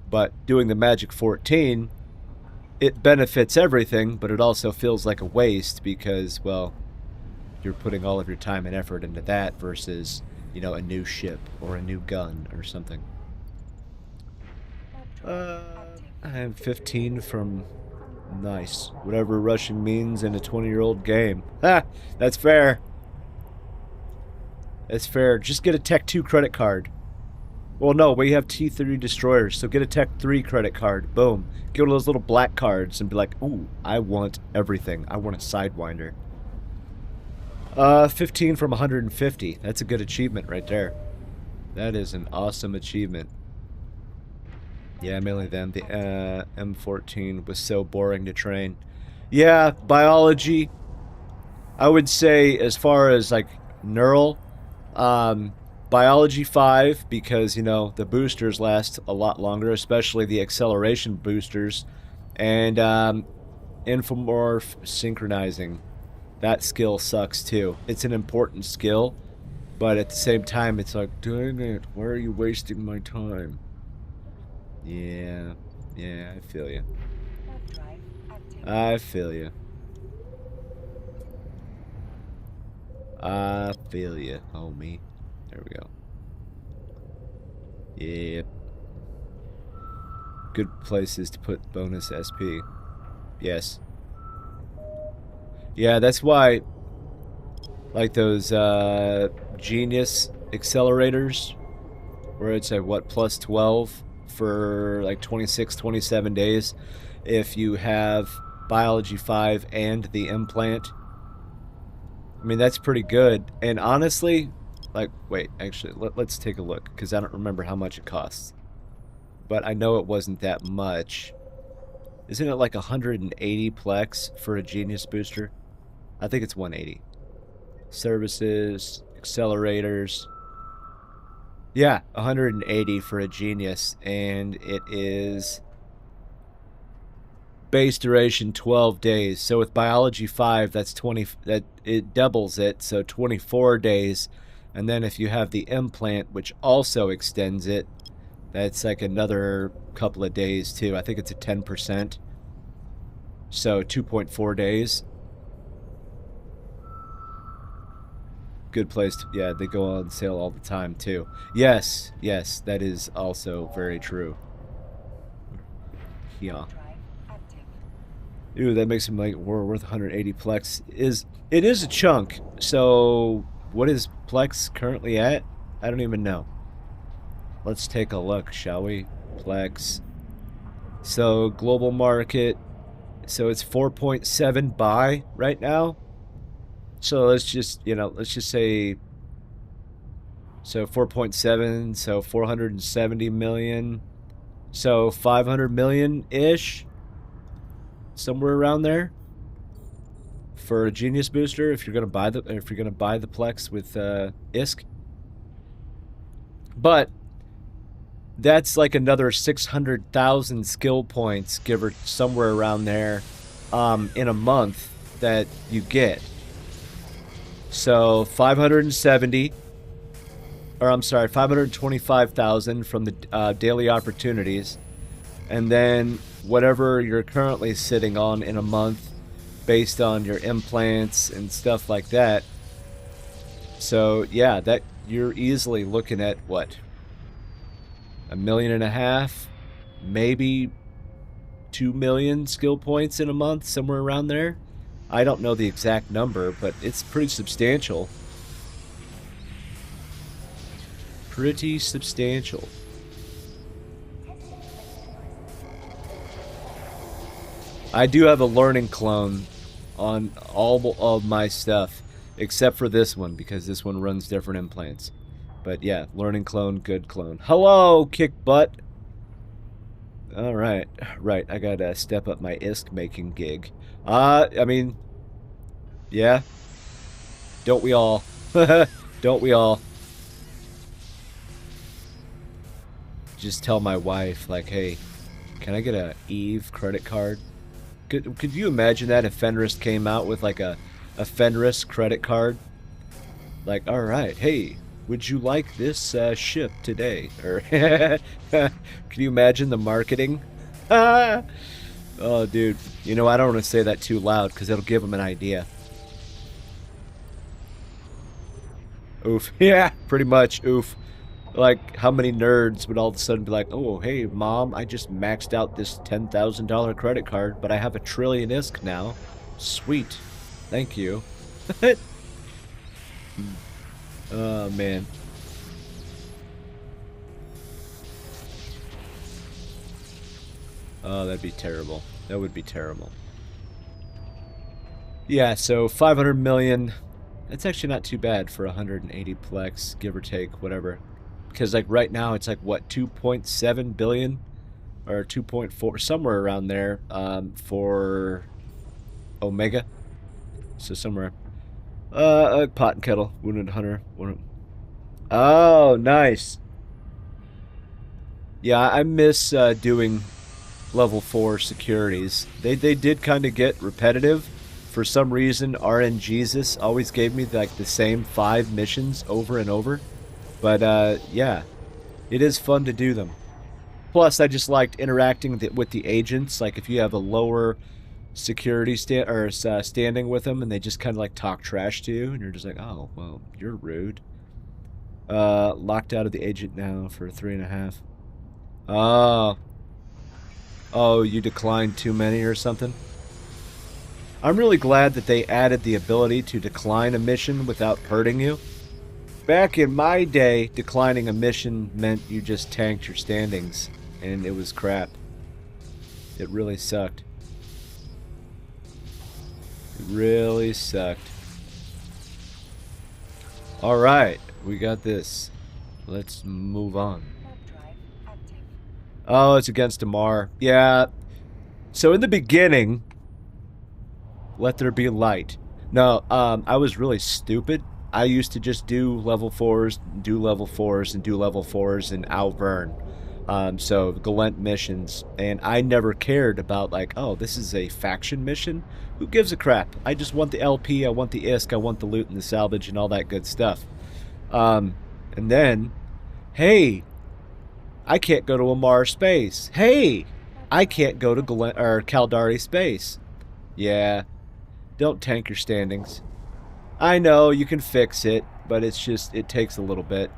But doing the Magic 14, it benefits everything, but it also feels like a waste because, well, you're putting all of your time and effort into that versus, you know, a new ship or a new gun or something. I have 15 from... Nice. Whatever rushing means in a 20-year-old game. Ha! That's fair. That's fair. Just get a Tech 2 credit card. Well, no, we have T3 destroyers, so get a Tech 3 credit card. Boom. Get one of those little black cards and be like, ooh, I want everything. I want a Sidewinder. 15 from 150. That's a good achievement right there. That is an awesome achievement. Yeah, mainly them. The M14 was so boring to train. Yeah, biology. I would say as far as like neural, biology 5 because, you know, the boosters last a lot longer, especially the acceleration boosters. And infomorph synchronizing. That skill sucks too. It's an important skill, but at the same time it's like, dang it, why are you wasting my time? Yeah, I feel you. I feel you. I feel you, homie. There we go. Yep. Good places to put bonus SP. Yes. Yeah, that's why, like those genius accelerators, where it's at what, plus 12 for like 26, 27 days, if you have biology 5 and the implant. I mean, that's pretty good. And honestly, like, wait, actually, let's take a look, because I don't remember how much it costs. But I know it wasn't that much. Isn't it like 180 plex for a genius booster? I think it's 180. Services, accelerators. Yeah, 180 for a genius, and it is base duration 12 days. So with biology 5, that's 20, that it doubles it, so 24 days. And then if you have the implant, which also extends it, that's like another couple of days too. I think it's a 10%. So 2.4 days. Good place to, yeah, they go on sale all the time too. Yes, yes, that is also very true. Yeah. Ooh, that makes him like we're worth 180 Plex. It is a chunk. So what is Plex currently at? I don't even know. Let's take a look, shall we? Plex. So global market. So it's 4.7 buy right now. So let's just, let's just say, so 4.7, so 470 million. So 500 million-ish. Somewhere around there. For a Genius Booster, if you're gonna buy the Plex with ISK. But that's like another 600,000 skill points, give or somewhere around there, in a month that you get. So 570, or I'm sorry, 525,000 from the daily opportunities, and then whatever you're currently sitting on in a month, based on your implants and stuff like that. So yeah, that you're easily looking at what, 1.5 million, maybe 2 million skill points in a month, somewhere around there. I don't know the exact number, but it's pretty substantial. Pretty substantial. I do have a learning clone on all of my stuff, except for this one, because this one runs different implants. But yeah, learning clone, good clone. Hello, kick butt. All right, right. I gotta step up my ISK making gig. I mean, yeah. Don't we all? Don't we all? Just tell my wife, like, hey, can I get a Eve credit card? Could you imagine that if Fenris came out with like a Fenris credit card? Like, all right, hey, would you like this ship today? Or can you imagine the marketing? Oh, dude, I don't want to say that too loud because it'll give them an idea. Oof. Yeah, pretty much. Oof. Like, how many nerds would all of a sudden be like, oh, hey, Mom, I just maxed out this $10,000 credit card, but I have 1 trillion ISK now. Sweet. Thank you. Oh, man. Oh, that'd be terrible. That would be terrible. Yeah, so 500 million. That's actually not too bad for 180 Plex, give or take, whatever. Because, like, right now, it's like, what, 2.7 billion? Or 2.4, somewhere around there, for Omega. So, somewhere. Pot and kettle, wounded hunter. Oh, nice. Yeah, I miss doing level 4 securities. They did kind of get repetitive. For some reason, RNGesus always gave me, like, the same 5 missions over and over. But, yeah, it is fun to do them. Plus, I just liked interacting with the agents. Like, if you have a lower security standing with them, and they just kind of, like, talk trash to you, and you're just like, oh, well, you're rude. Locked out of the agent now for 3.5. Oh. Oh, you declined too many or something? I'm really glad that they added the ability to decline a mission without hurting you. Back in my day, declining a mission meant you just tanked your standings, and it was crap. It really sucked. It really sucked. Alright, we got this. Let's move on. Oh, it's against Damar. Yeah. So in the beginning, let there be light. No, I was really stupid. I used to just do level 4s, do level 4s, and do level 4s in Alvern. So Galent missions. And I never cared about, like, oh, this is a faction mission? Who gives a crap? I just want the LP, I want the ISK, I want the loot and the salvage and all that good stuff. And then, hey, I can't go to Amar space. Hey, I can't go to Caldari space. Yeah, don't tank your standings. I know you can fix it, but it's just, it takes a little bit.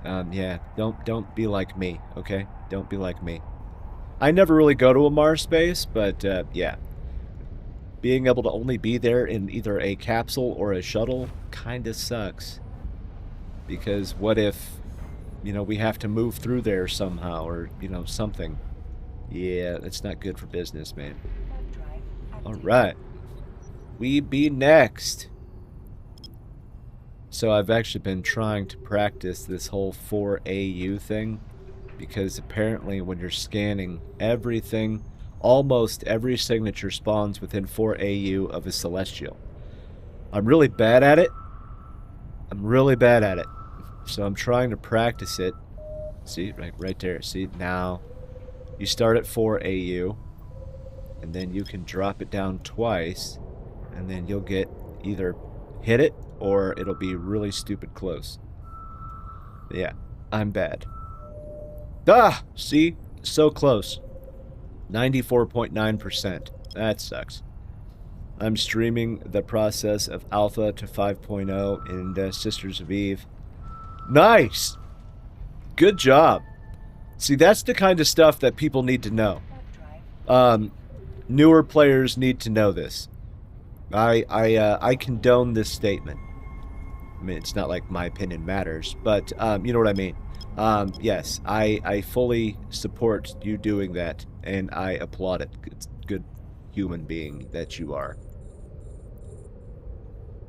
Yeah, don't be like me, okay? Don't be like me. I never really go to a Mars base, but yeah. Being able to only be there in either a capsule or a shuttle kinda sucks. Because what if, you know, we have to move through there somehow, or, you know, something. Yeah, that's not good for business, man. Alright. We be next. So I've actually been trying to practice this whole 4AU thing, because apparently when you're scanning everything, almost every signature spawns within 4AU of a celestial. I'm really bad at it. I'm really bad at it. So I'm trying to practice it. See, right there. See, now you start at 4AU, and then you can drop it down twice, and then you'll get either hit it or it'll be really stupid close. Yeah, I'm bad. Ah, see? So close. 94.9%. That sucks. I'm streaming the process of Alpha to 5.0 in Sisters of Eve. Nice! Good job. See, that's the kind of stuff that people need to know. Newer players need to know this. I condone this statement. I mean, it's not like my opinion matters, but you know what I mean. Yes, I fully support you doing that, and I applaud it. It's a good human being that you are.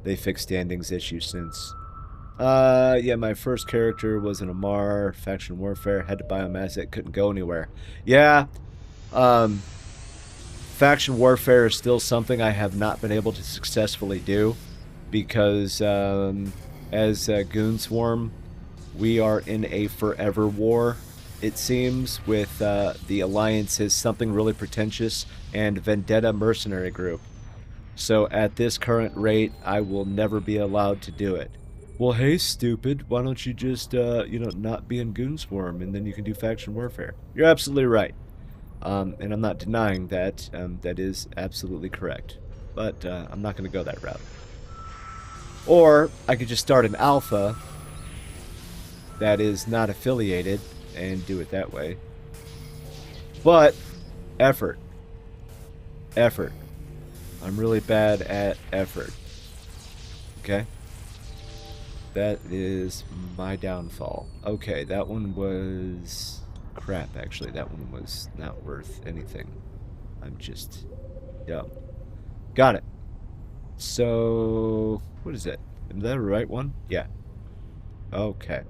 They fixed standings issues since. Yeah, my first character was an Amar, faction warfare, had to biomass it, couldn't go anywhere. Yeah, faction warfare is still something I have not been able to successfully do, because as Goon Swarm, we are in a forever war, it seems, with the Alliance's something really pretentious and Vendetta mercenary group. So at this current rate, I will never be allowed to do it. Well, hey, stupid, why don't you just, you know, not be in Goon Swarm, and then you can do faction warfare? You're absolutely right. And I'm not denying that. That is absolutely correct. But I'm not going to go that route. Or I could just start an alpha that is not affiliated and do it that way. But effort. Effort. I'm really bad at effort. Okay? That is my downfall. Okay, that one was crap, actually. That one was not worth anything. I'm just dumb. Got it. So, what is it? Is that the right one? Yeah. Okay.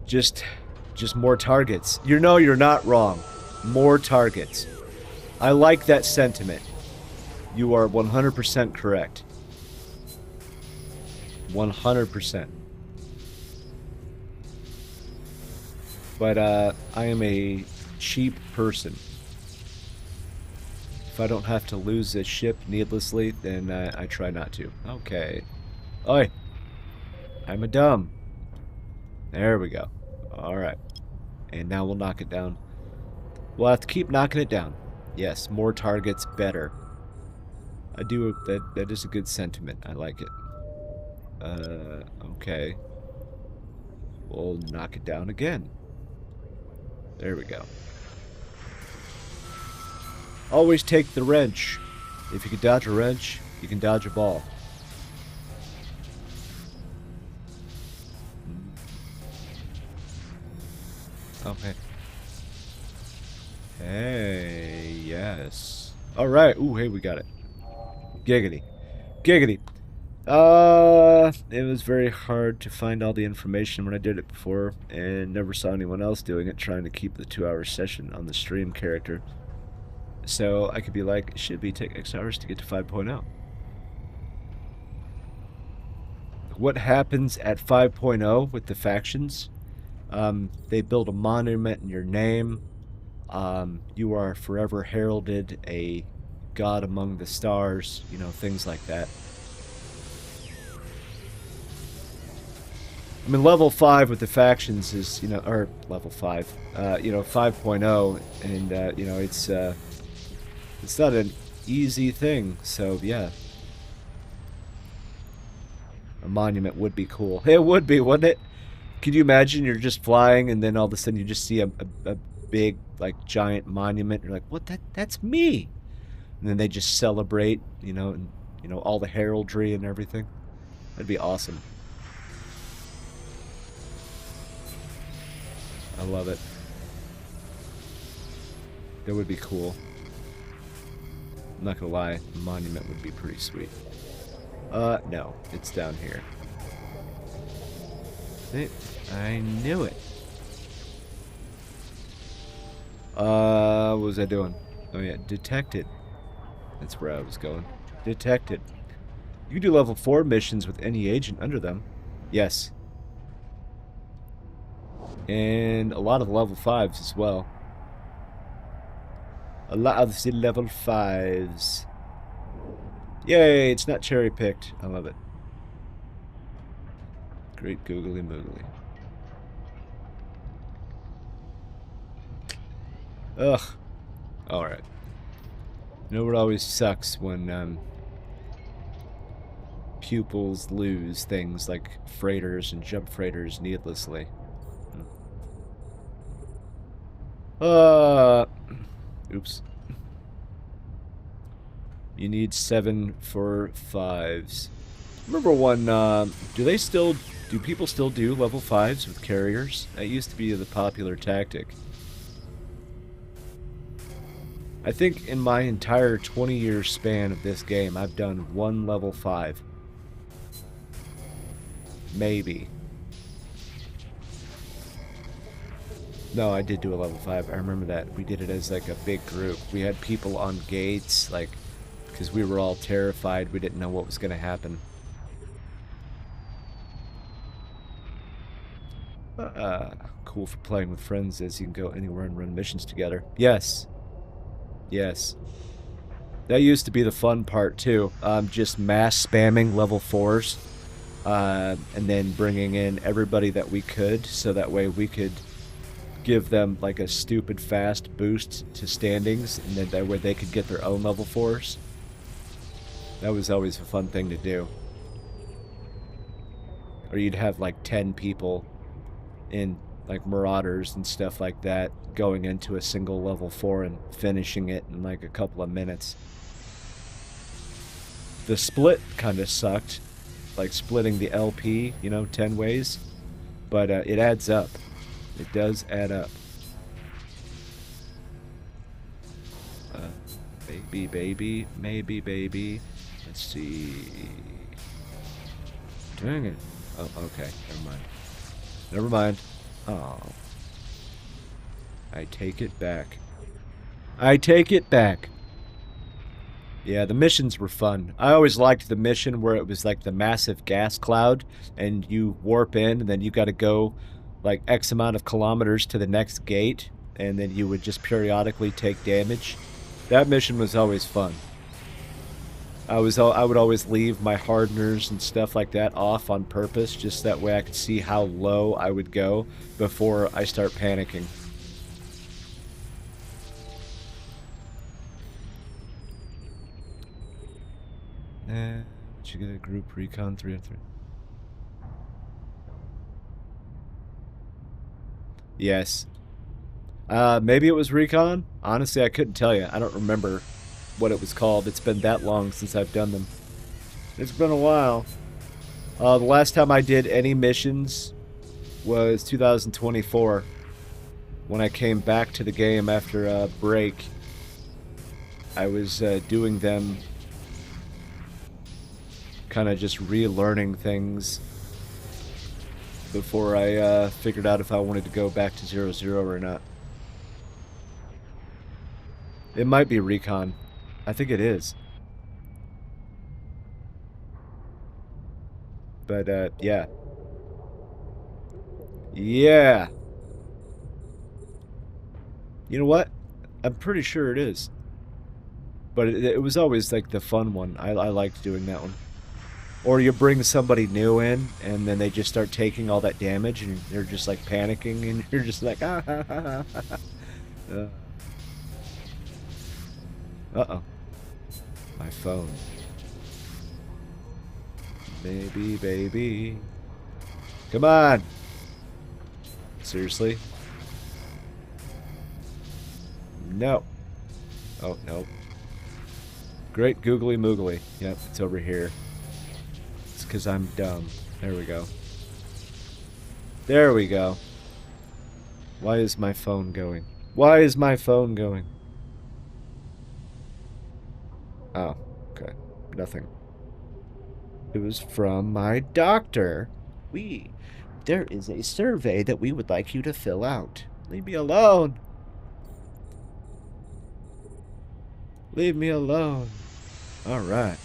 Just more targets. You know you're not wrong. More targets. I like that sentiment. You are 100% correct. 100%. But I am a cheap person. If I don't have to lose a ship needlessly, then I try not to. Okay. Oi! I'm a dumb. There we go. Alright. And now we'll knock it down. We'll have to keep knocking it down. Yes, more targets, better. I do, that is a good sentiment. I like it. Okay. We'll knock it down again. There we go. Always take the wrench. If you can dodge a wrench, you can dodge a ball. Okay. Hey, yes. Alright. Ooh, hey, we got it. Giggity. Giggity. It was very hard to find all the information when I did it before, and never saw anyone else doing it, trying to keep the 2-hour session on the stream character. So I could be like, it should be take X hours to get to 5.0. What happens at 5.0 with the factions? They build a monument in your name. You are forever heralded a god among the stars, you know, things like that. I mean, level 5 with the factions is, you know, or level 5, you know, 5.0, and, you know, it's not easy thing. So, yeah. A monument would be cool. It would be, wouldn't it? Could you imagine you're just flying and then all of a sudden you just see a big, like, giant monument. You're like, what? That's me. And then they just celebrate, you know, and, you know, all the heraldry and everything. That'd be awesome. I love it. That would be cool. I'm not gonna lie, the monument would be pretty sweet. No, it's down here. I knew it. What was I doing? Oh yeah, detected. That's where I was going. Detected. You can do level 4 missions with any agent under them. Yes. And a lot of level 5s as well. A lot of the level 5s. Yay, it's not cherry picked. I love it. Great googly moogly. Ugh. Alright. You know what always sucks when pupils lose things like freighters and jump freighters needlessly. Oops. You need 7 for 5s. Remember when, do people still do level 5s with carriers? That used to be the popular tactic. I think in my entire 20-year span of this game, I've done 1 level 5. Maybe. No, I did do a level 5. I remember that. We did it as like a big group. We had people on gates, like, because we were all terrified. We didn't know what was going to happen. Cool for playing with friends as you can go anywhere and run missions together. Yes. Yes. That used to be the fun part, too. Just mass spamming level 4s. And then bringing in everybody that we could, so that way we could give them like a stupid fast boost to standings, and then that way they could get their own level 4s. That was always a fun thing to do. Or you'd have like 10 people in like Marauders and stuff like that going into a single level 4 and finishing it in like a couple of minutes. The split kind of sucked, like splitting the LP, you know, 10 ways, but it adds up. It does add up. Baby, maybe baby. Let's see. Dang it. Oh, okay. Never mind. Never mind. Oh. I take it back. I take it back. Yeah, the missions were fun. I always liked the mission where it was like the massive gas cloud, and you warp in, and then you got to go like X amount of kilometers to the next gate, and then you would just periodically take damage. That mission was always fun. I would always leave my hardeners and stuff like that off on purpose, just that way I could see how low I would go before I start panicking. Did you get a group recon 3 and 3? Yes. Maybe it was recon? Honestly, I couldn't tell you. I don't remember what it was called. It's been that long since I've done them. It's been a while. The last time I did any missions was 2024, when I came back to the game after a break. I was doing them, kind of just relearning things before I figured out if I wanted to go back to 0-0 or not. It might be recon. I think it is. But, yeah. Yeah. You know what? I'm pretty sure it is. But it was always, like, the fun one. I liked doing that one. Or you bring somebody new in, and then they just start taking all that damage, and they're just, like, panicking, and you're just like, ah, ha, ha, ha, ha. Uh-oh. My phone. Maybe, baby. Come on! Seriously? No. Oh, no. Great googly moogly. Yep, it's over here. It's because I'm dumb. There we go. There we go. Why is my phone going? Why is my phone going? Oh, okay. Nothing. It was from my doctor. There is a survey that we would like you to fill out. Leave me alone. Leave me alone. All right.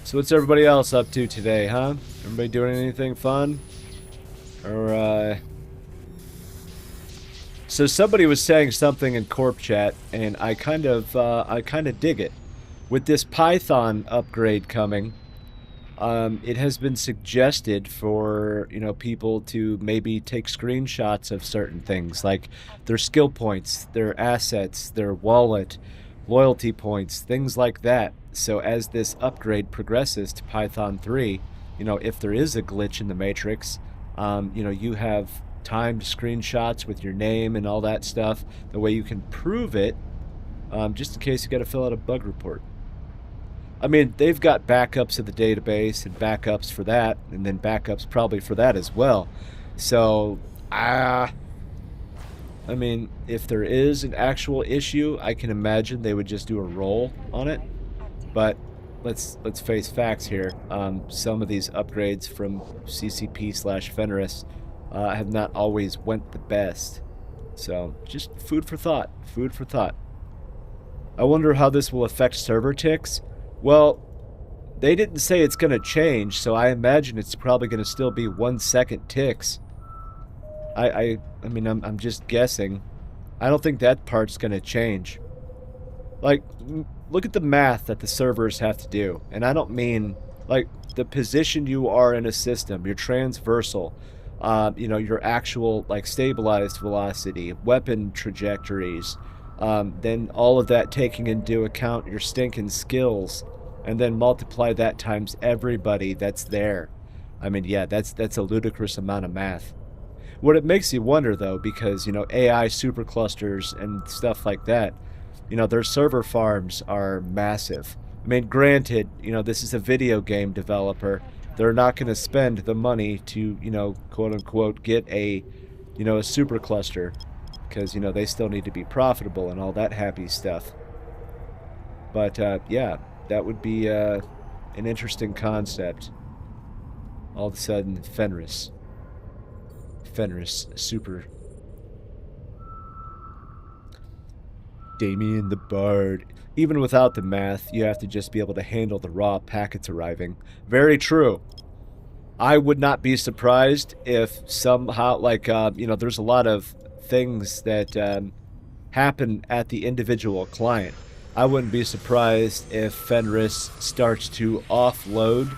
So what's everybody else up to today, huh? Everybody doing anything fun? Or, So somebody was saying something in Corp Chat, and I kind of dig it. With this Python upgrade coming, it has been suggested for, people to maybe take screenshots of certain things, like their skill points, their assets, their wallet, loyalty points, things like that. So as this upgrade progresses to Python 3, if there is a glitch in the matrix, you have timed screenshots with your name and all that stuff. The way you can prove it, just in case you got to fill out a bug report. I mean, they've got backups of the database and backups for that, and then backups probably for that as well. So, I mean, if there is an actual issue, I can imagine they would just do a roll on it. But let's face facts here. Some of these upgrades from CCP/Fenris have not always went the best. So, just food for thought. Food for thought. I wonder how this will affect server ticks. Well, they didn't say it's going to change, so I imagine it's probably going to still be 1 second ticks. I mean, I'm just guessing. I don't think that part's going to change. Like, look at the math that the servers have to do. And I don't mean, like, the position you are in a system, your transversal, your actual, like, stabilized velocity, weapon trajectories, then all of that taking into account your stinking skills, and then multiply that times everybody that's there. I mean, yeah, that's a ludicrous amount of math. What it makes you wonder, though, because, AI superclusters and stuff like that, their server farms are massive. I mean, granted, this is a video game developer. They're not going to spend the money to, quote-unquote, get a supercluster, because, they still need to be profitable and all that happy stuff. But, yeah, that would be an interesting concept. All of a sudden, Fenris super. Damien the Bard. Even without the math, you have to just be able to handle the raw packets arriving. Very true. I would not be surprised if somehow, like, there's a lot of things that happen at the individual client. I wouldn't be surprised if Fenris starts to offload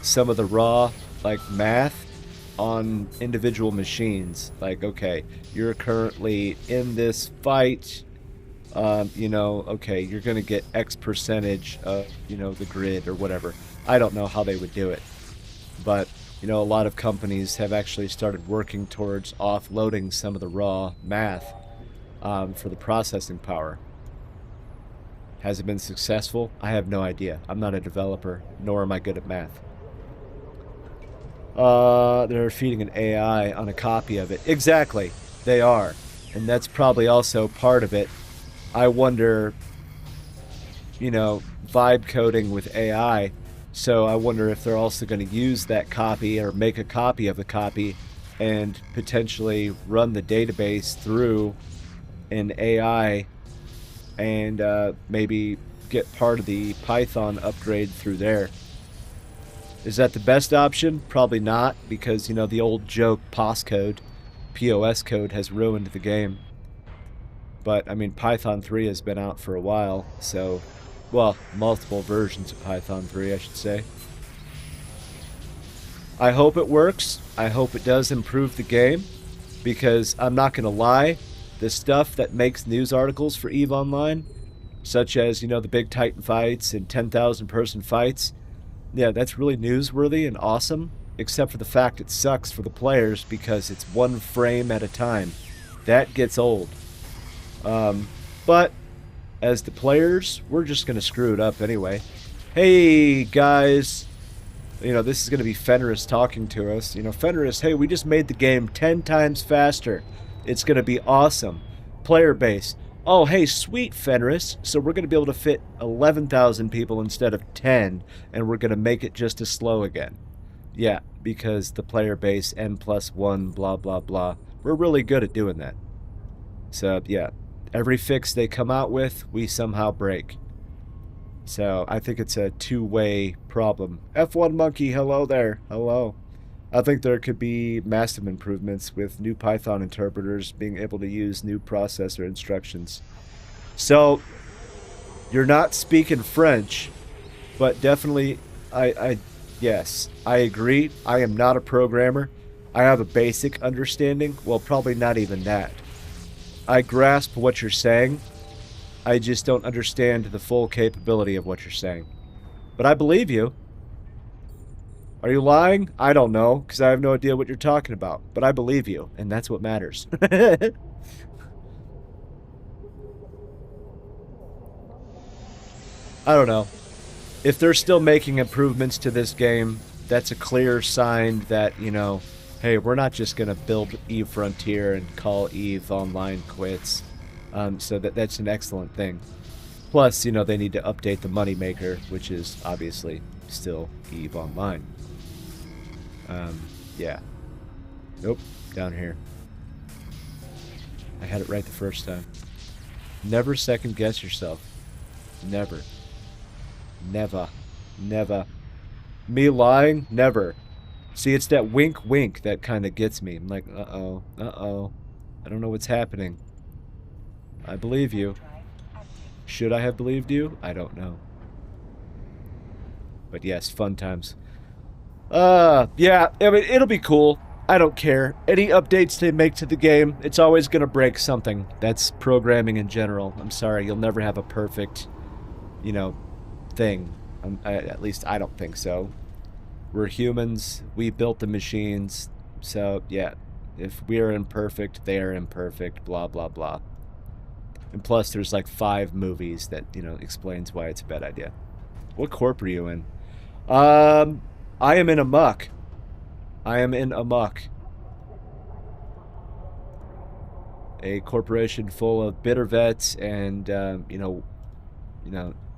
some of the raw, like, math on individual machines. Like, okay, you're currently in this fight, okay, you're going to get X percentage of, the grid or whatever. I don't know how they would do it. But, a lot of companies have actually started working towards offloading some of the raw math for the processing power. Has it been successful? I have no idea. I'm not a developer, nor am I good at math. They're feeding an AI on a copy of it. Exactly, they are. And that's probably also part of it. I wonder, vibe coding with AI. So I wonder if they're also going to use that copy or make a copy of the copy and potentially run the database through an AI and maybe get part of the Python upgrade through there. Is that the best option? Probably not, because, the old joke POS code has ruined the game. But, I mean, Python 3 has been out for a while, so, well, multiple versions of Python 3, I should say. I hope it works. I hope it does improve the game, because I'm not going to lie, the stuff that makes news articles for EVE Online, such as, the big Titan fights and 10,000 person fights, yeah, that's really newsworthy and awesome, except for the fact it sucks for the players because it's one frame at a time. That gets old. But as the players, we're just going to screw it up anyway. Hey, guys. This is going to be Fenris talking to us. Fenris, hey, we just made the game 10 times faster. It's going to be awesome. Player base. Oh, hey, sweet, Fenris. So we're going to be able to fit 11,000 people instead of 10, and we're going to make it just as slow again. Yeah, because the player base, N+1, blah, blah, blah. We're really good at doing that. So, yeah. Every fix they come out with, we somehow break. So, I think it's a two-way problem. F1 Monkey, hello there. Hello. I think there could be massive improvements with new Python interpreters being able to use new processor instructions. So, you're not speaking French, but definitely, yes, I agree. I am not a programmer. I have a basic understanding. Well, probably not even that. I grasp what you're saying. I just don't understand the full capability of what you're saying. But I believe you. Are you lying? I don't know, because I have no idea what you're talking about. But I believe you, and that's what matters. I don't know. If they're still making improvements to this game, that's a clear sign that, hey, we're not just going to build EVE Frontier and call EVE Online quits. So that's an excellent thing. Plus, they need to update the moneymaker, which is obviously still EVE Online. Yeah. Nope, down here. I had it right the first time. Never second guess yourself. Never. Never. Never. Me lying? Never. See, it's that wink wink that kind of gets me. I'm like, uh-oh, uh-oh. I don't know what's happening. I believe you. Should I have believed you? I don't know. But yes, fun times. Yeah, I mean, it'll be cool. I don't care. Any updates they make to the game, it's always going to break something. That's programming in general. I'm sorry, you'll never have a perfect, thing. At least I don't think so. We're humans. We built the machines. So, yeah, if we are imperfect, they are imperfect, blah, blah, blah. And plus, there's like 5 movies that, explains why it's a bad idea. What corp are you in? I am in Amok. I am in Amok. A corporation full of bitter vets and,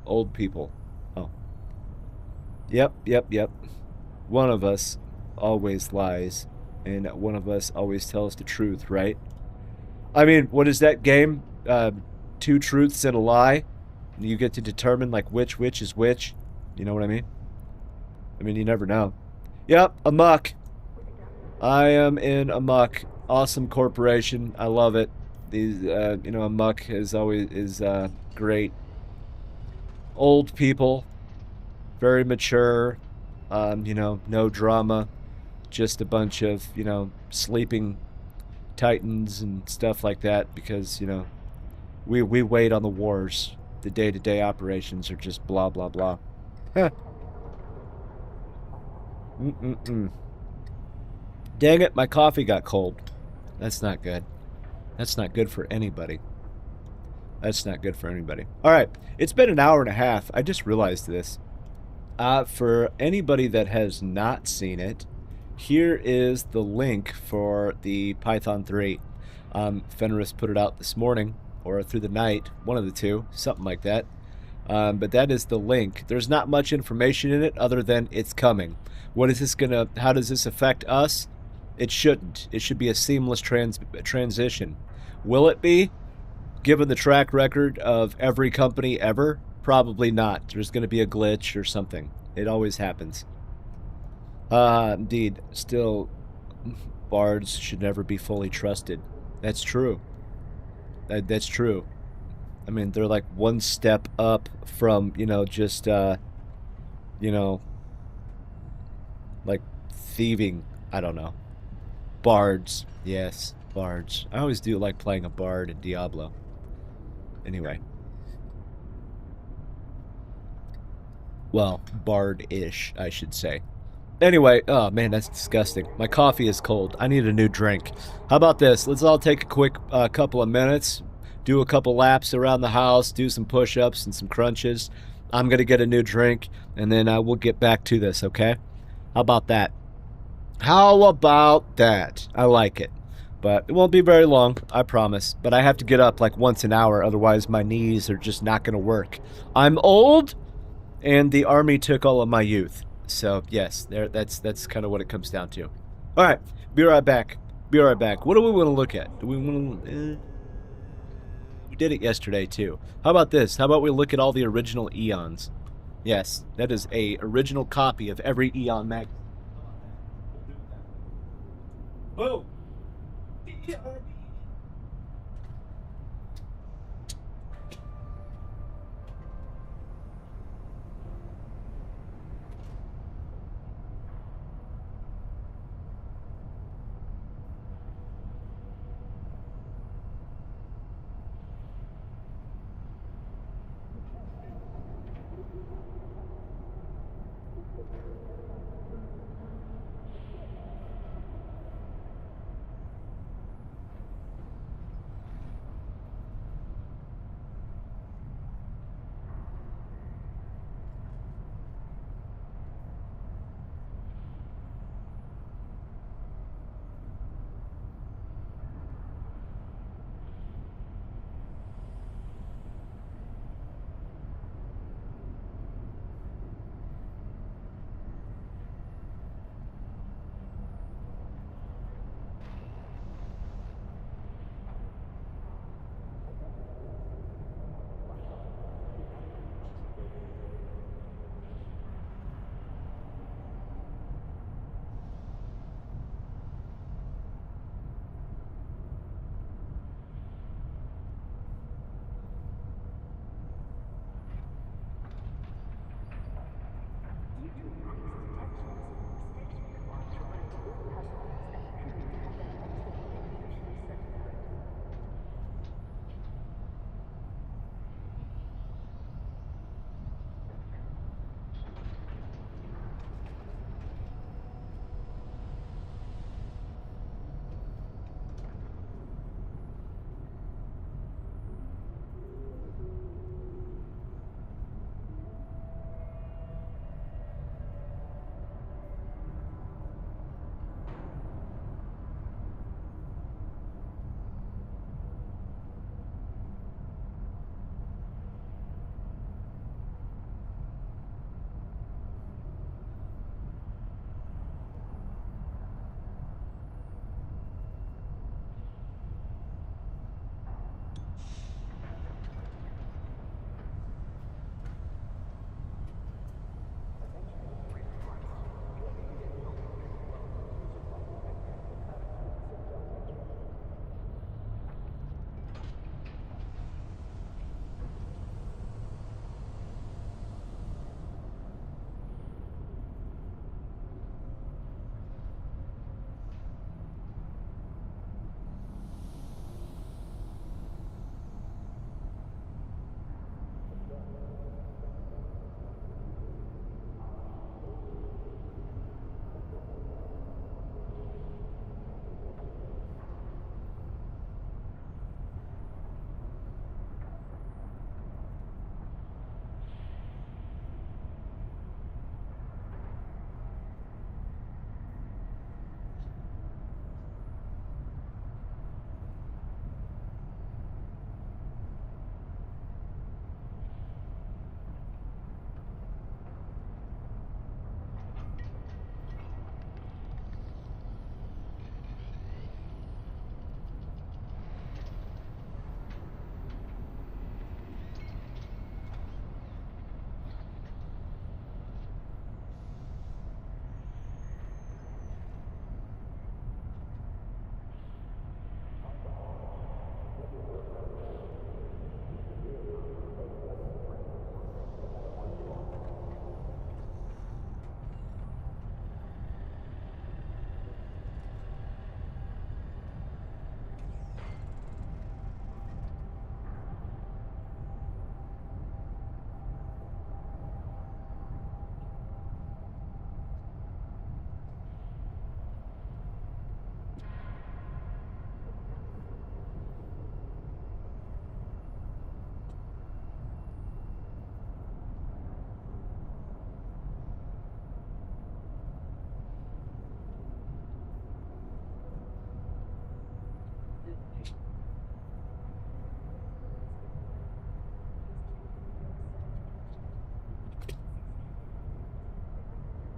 old people. Oh. Yep. One of us always lies, and one of us always tells the truth, right? I mean, what is that game? 2 truths and a lie? You get to determine, like, which is which. You know what I mean? I mean, you never know. Yep, Amok. I am in Amok. Awesome corporation. I love it. These, Amok is great. Old people. Very mature. No drama. Just a bunch of, sleeping titans and stuff like that because, we wait on the wars. The day-to-day operations are just blah, blah, blah. Huh. Dang it, my coffee got cold. That's not good. That's not good for anybody. That's not good for anybody. Alright, it's been an hour and a half. I just realized this. For anybody that has not seen it, here is the link for the Python 3. Fenris put it out this morning, or through the night, one of the two, something like that. But that is the link. There's not much information in it other than it's coming. How does this affect us? It shouldn't. It should be a seamless transition. Will it be? Given the track record of every company ever? Probably not. There's going to be a glitch or something. It always happens. Indeed. Still, bards should never be fully trusted. That's true. That's true. I mean, they're like one step up from, just, like thieving. I don't know. Bards. Yes. Bards. I always do like playing a bard in Diablo. Anyway. Well, bard-ish, I should say. Anyway, oh man, that's disgusting. My coffee is cold. I need a new drink. How about this? Let's all take a quick couple of minutes, do a couple laps around the house, do some push-ups and some crunches. I'm going to get a new drink, and then we'll get back to this, okay? How about that? How about that? I like it. But it won't be very long, I promise. But I have to get up like once an hour, otherwise my knees are just not going to work. I'm old, and the army took all of my youth. So yes, that's kind of what it comes down to. All right, be right back. Be right back. What do we want to look at? Do we want to? We did it yesterday too. How about this? How about we look at all the original Eons? Yes, that is a original copy of every Eon mag. Boom.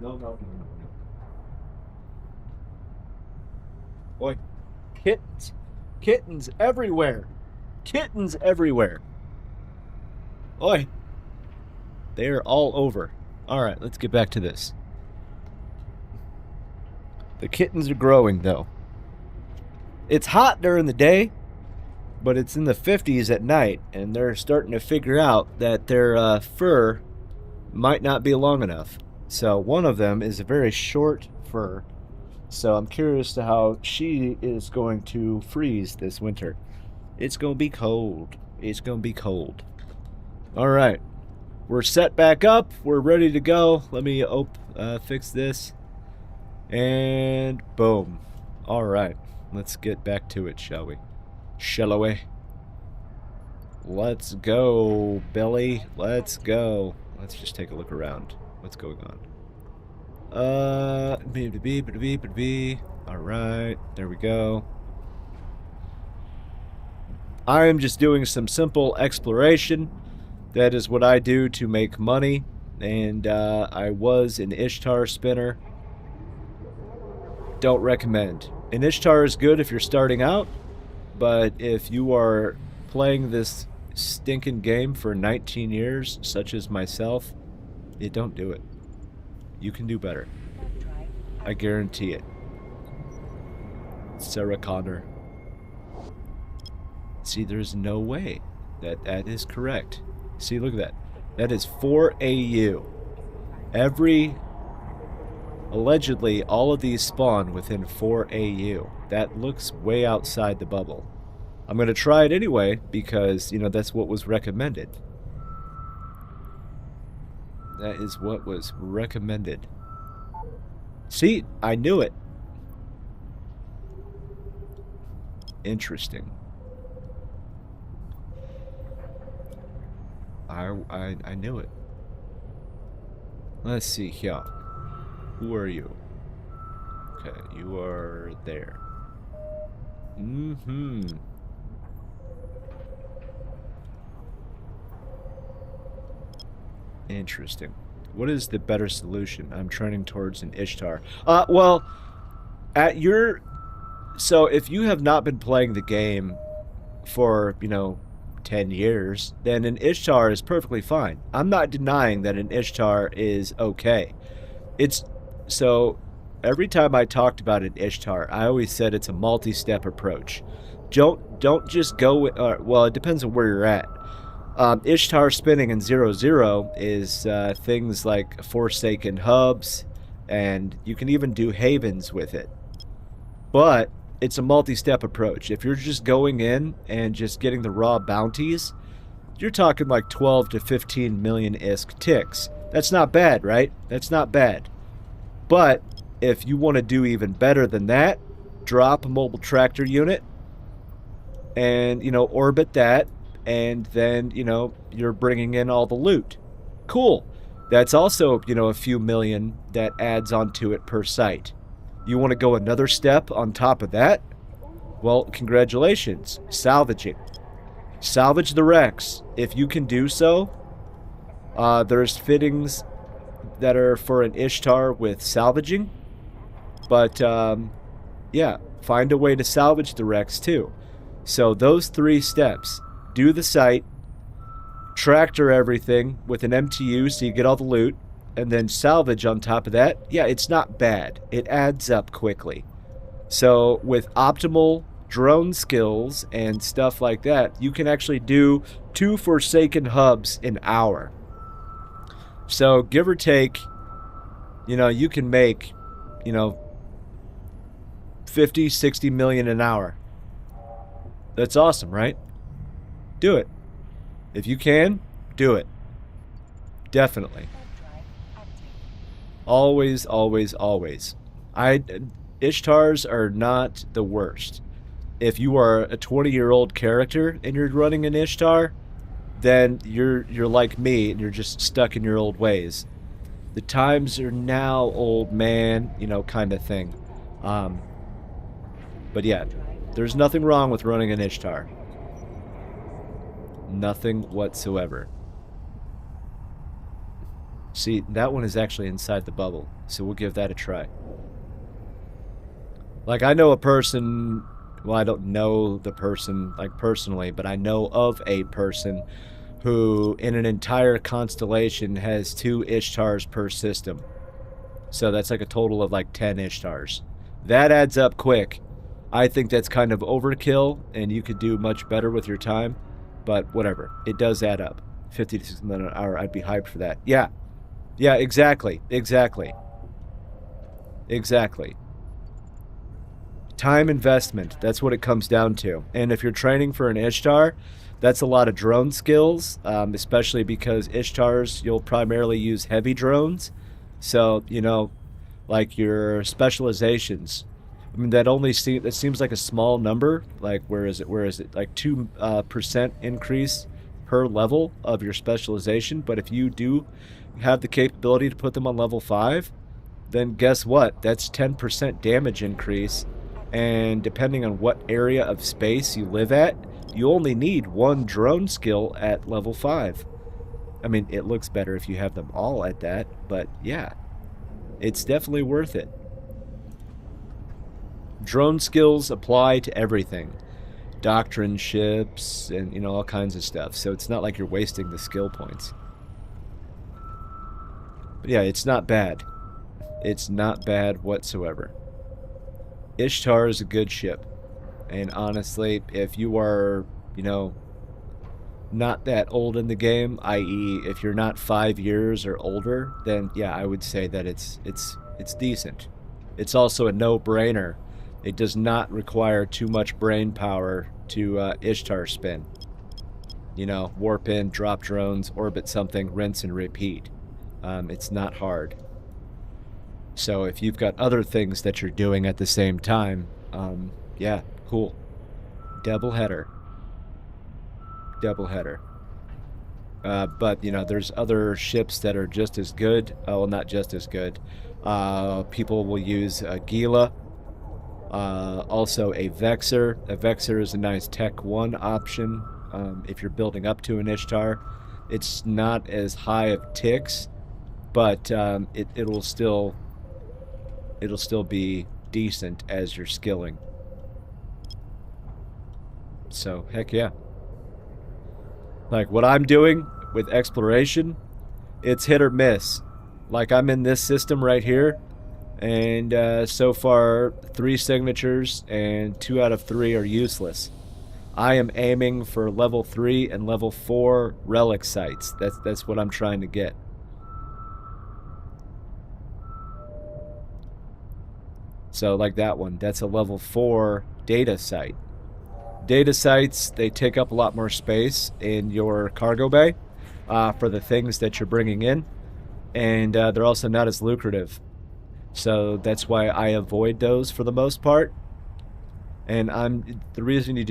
No, no, no, no, no. Boy, kittens. Kittens everywhere. Kittens everywhere. Oi. They're all over. Alright, let's get back to this. The kittens are growing, though. It's hot during the day, but it's in the 50s at night, and they're starting to figure out that their fur might not be long enough. So one of them is a very short fur. So I'm curious to how she is going to freeze this winter. It's going to be cold. It's going to be cold. All right. We're set back up. We're ready to go. Let me fix this. And boom. All right. Let's get back to it, shall we? Shall we? Let's go, Billy. Let's go. Let's just take a look around. What's going on? Alright, there we go. I am just doing some simple exploration. That is what I do to make money. And I was an Ishtar spinner. Don't recommend. An Ishtar is good if you're starting out, but if you are playing this stinking game for 19 years, such as myself, you don't do it. You can do better. I guarantee it. Sarah Connor. See, there's no way that is correct. See, look at that. That is 4 AU. Allegedly, all of these spawn within 4 AU. That looks way outside the bubble. I'm going to try it anyway because, you know, that's what was recommended. That is what was recommended. See, I knew it. Interesting. I knew it. Let's see here. Who are you? Okay, you are there. Mm-hmm. Interesting. What is the better solution? I'm trending towards an Ishtar. Well, so if you have not been playing the game for, 10 years, then an Ishtar is perfectly fine. I'm not denying that an Ishtar is okay. So every time I talked about an Ishtar, I always said it's a multi-step approach. Don't just go with, well, it depends on where you're at. Ishtar spinning in 0-0 is things like Forsaken hubs, and you can even do havens with it. But it's a multi-step approach. If you're just going in and just getting the raw bounties, you're talking like 12 to 15 million ISK ticks. That's not bad, right? That's not bad. But if you want to do even better than that, drop a mobile tractor unit and, orbit that, and then, you're bringing in all the loot. Cool. That's also, a few million that adds onto it per site. You want to go another step on top of that? Well, congratulations. Salvaging. Salvage the wrecks. If you can do so, there's fittings that are for an Ishtar with salvaging. But, yeah, find a way to salvage the wrecks too. So those 3 steps. Do the site, tractor everything with an MTU so you get all the loot, and then salvage on top of that. Yeah, it's not bad. It adds up quickly. So with optimal drone skills and stuff like that, you can actually do 2 Forsaken hubs an hour. So give or take, you can make, 50, 60 million an hour. That's awesome, right? Do it. If you can, do it. Definitely. Always, always, always. Ishtars are not the worst. If you are a 20-year-old character and you're running an Ishtar, then you're like me and you're just stuck in your old ways. The times are now, old man, kind of thing. But yeah, there's nothing wrong with running an Ishtar. Nothing whatsoever. See, that one is actually inside the bubble, so we'll give that a try. Like, I know a person, well, I don't know the person, like, personally, but I know of a person who, in an entire constellation, has 2 Ishtars per system. So that's like a total of like 10 Ishtars. That adds up quick. I think that's kind of overkill, and you could do much better with your time, but whatever. It does add up. 50 to 60 minutes an hour, I'd be hyped for that. Yeah. Yeah, exactly. Exactly. Exactly. Time investment. That's what it comes down to. And if you're training for an Ishtar, that's a lot of drone skills, especially because Ishtars, you'll primarily use heavy drones. So, you know, like your specializations. I mean, that seems like a small number. Like, where is it? Where is it? Like 2% increase per level of your specialization. But if you do have the capability to put them on level 5, then guess what? That's 10% damage increase. And depending on what area of space you live at, you only need 1 drone skill at level 5. I mean, it looks better if you have them all at that, but yeah, it's definitely worth it. Drone skills apply to everything. Doctrine ships and, you know, all kinds of stuff. So it's not like you're wasting the skill points. But yeah, it's not bad. It's not bad whatsoever. Ishtar is a good ship. And honestly, if you are, you know, not that old in the game, i.e. if you're not 5 years or older, then yeah, I would say that it's decent. It's also a no-brainer. It does not require too much brain power to Ishtar spin. You know, warp in, drop drones, orbit something, rinse and repeat. It's not hard. So if you've got other things that you're doing at the same time, yeah, cool. Doubleheader. Doubleheader. But, you know, there's other ships that are just as good. Well, not just as good. People will use a Gila. Also a Vexor. A Vexor is a nice Tech 1 option if you're building up to an Ishtar. It's not as high of ticks, but it'll still be decent as you're skilling. So, heck yeah. Like, what I'm doing with exploration, it's hit or miss. Like, I'm in this system right here, and so far, 3 signatures, and 2 out of 3 are useless. I am aiming for level 3 and level 4 relic sites. That's what I'm trying to get. So, like that one, that's a level 4 data site. Data sites, they take up a lot more space in your cargo bay for the things that you're bringing in, and they're also not as lucrative. So that's why I avoid those for the most part. And the reason you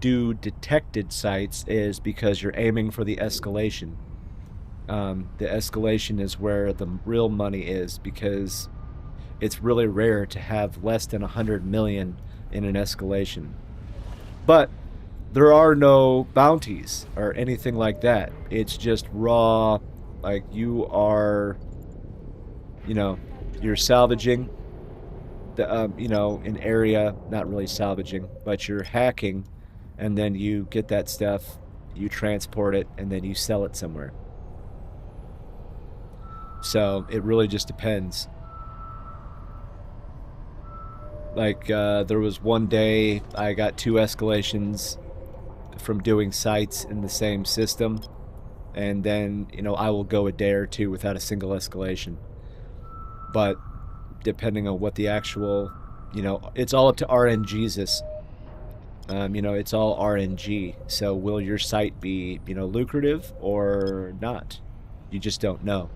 do detected sites is because you're aiming for the escalation. The escalation is where the real money is, because it's really rare to have less than 100 million in an escalation. But there are no bounties or anything like that. It's just raw, like you are, you know, you're salvaging the, you know, an area, not really salvaging, but you're hacking, and then you get that stuff, you transport it, and then you sell it somewhere. So it really just depends. Like, there was one day I got 2 escalations from doing sites in the same system, and then, you know, I will go a day or 2 without a single escalation. But depending on what the actual, you know, it's all up to RNGesus. You know, it's all RNG. So will your site be, you know, lucrative or not? You just don't know.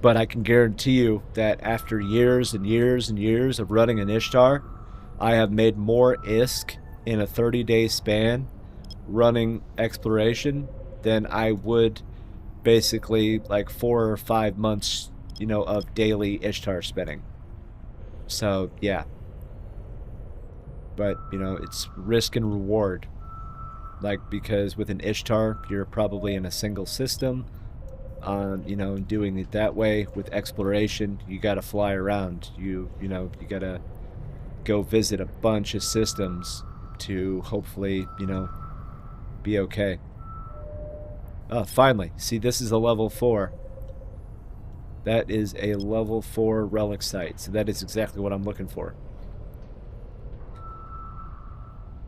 But I can guarantee you that after years and years and years of running an Ishtar, I have made more ISK in a 30-day span running exploration than I would basically like 4 or 5 months, you know, of daily Ishtar spinning. So, yeah. But, you know, it's risk and reward. Like, because with an Ishtar, you're probably in a single system. on, you know, doing it that way. With exploration, you got to fly around. You know, you got to go visit a bunch of systems to hopefully, you know, be okay. Oh, finally. See, this is a level 4. That is a level 4 relic site. So that is exactly what I'm looking for.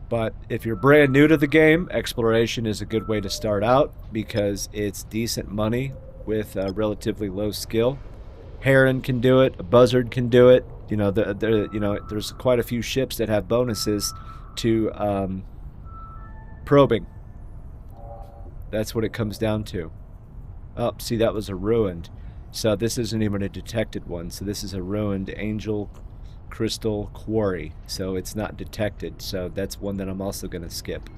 But if you're brand new to the game, exploration is a good way to start out because it's decent money with a relatively low skill. Heron can do it. A buzzard can do it. You know, you know, there's quite a few ships that have bonuses to probing. That's what it comes down to. Oh, see, that was a ruined. So this isn't even a detected one. So this is a ruined angel crystal quarry. So it's not detected. So that's one that I'm also going to skip.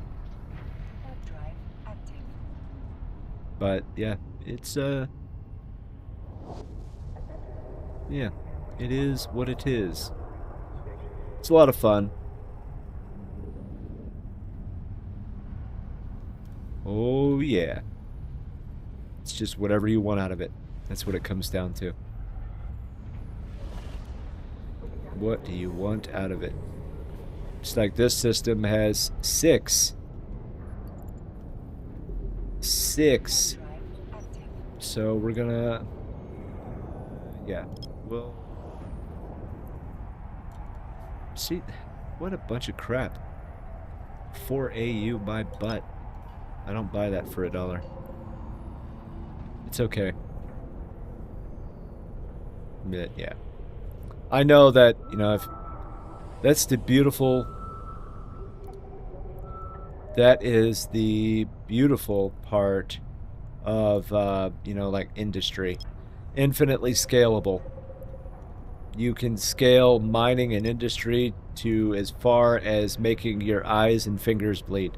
But yeah, it's yeah, it is what it is. It's a lot of fun. Oh yeah. It's just whatever you want out of it. That's what it comes down to. What do you want out of it? It's like this system has 6. 6. So we're gonna... yeah, well... see, what a bunch of crap. 4 AU my butt. I don't buy that for $1. It's okay. But yeah. I know that, you know, if that's the beautiful... that is the beautiful part of, you know, like industry. Infinitely scalable. You can scale mining and industry to as far as making your eyes and fingers bleed.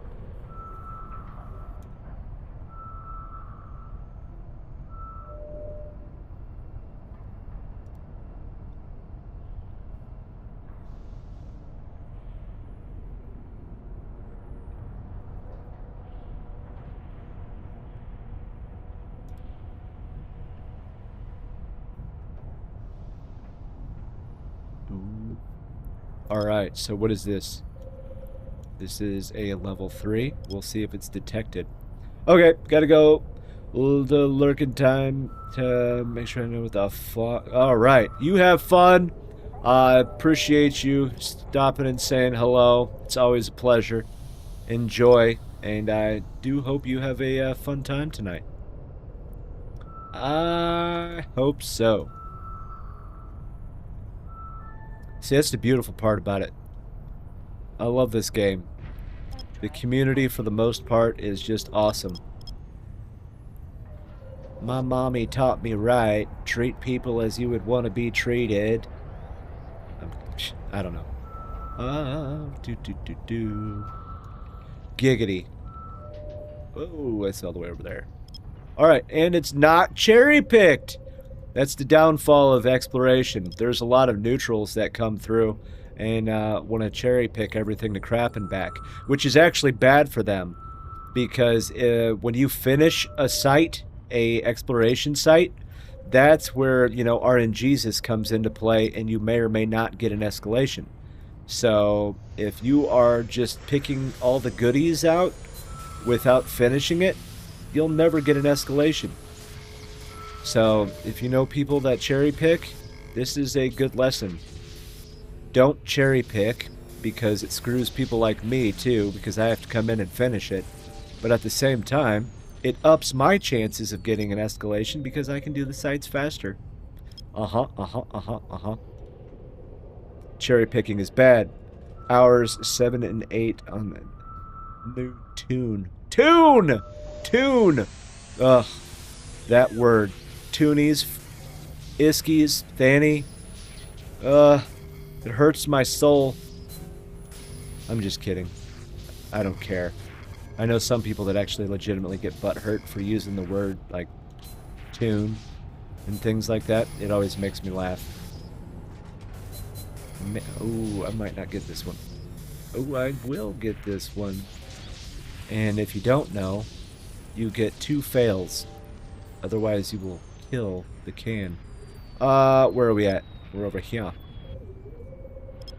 Alright, so what is this? This is a level 3. We'll see if it's detected. Okay, gotta go. The lurking time to make sure I know what the fuck. Alright, you have fun. I appreciate you stopping and saying hello. It's always a pleasure. Enjoy, and I do hope you have a fun time tonight. I hope so. See, that's the beautiful part about it. I love this game. The community, for the most part, is just awesome. My mommy taught me right. Treat people as you would want to be treated. I don't know. Giggity. Oh, it's all the way over there. Alright, and it's not cherry-picked! That's the downfall of exploration. There's a lot of neutrals that come through and want to cherry pick everything to crap and back, which is actually bad for them because when you finish a site, a exploration site, that's where, you know, RNGesus comes into play and you may or may not get an escalation. So if you are just picking all the goodies out without finishing it, you'll never get an escalation. So, if you know people that cherry pick, this is a good lesson. Don't cherry pick, because it screws people like me too, because I have to come in and finish it. But at the same time, it ups my chances of getting an escalation because I can do the sites faster. Cherry picking is bad. Hours 7 and 8 on the new tune. Tune! Ugh, that word. Toonies, Iskies, Fanny. It hurts my soul. I'm just kidding. I don't care. I know some people that actually legitimately get butthurt for using the word, like, tune and things like that. It always makes me laugh. Ooh, I might not get this one. Oh, I will get this one. And if you don't know, you get 2 fails. Otherwise, you will kill the can. Where are we at? We're over here.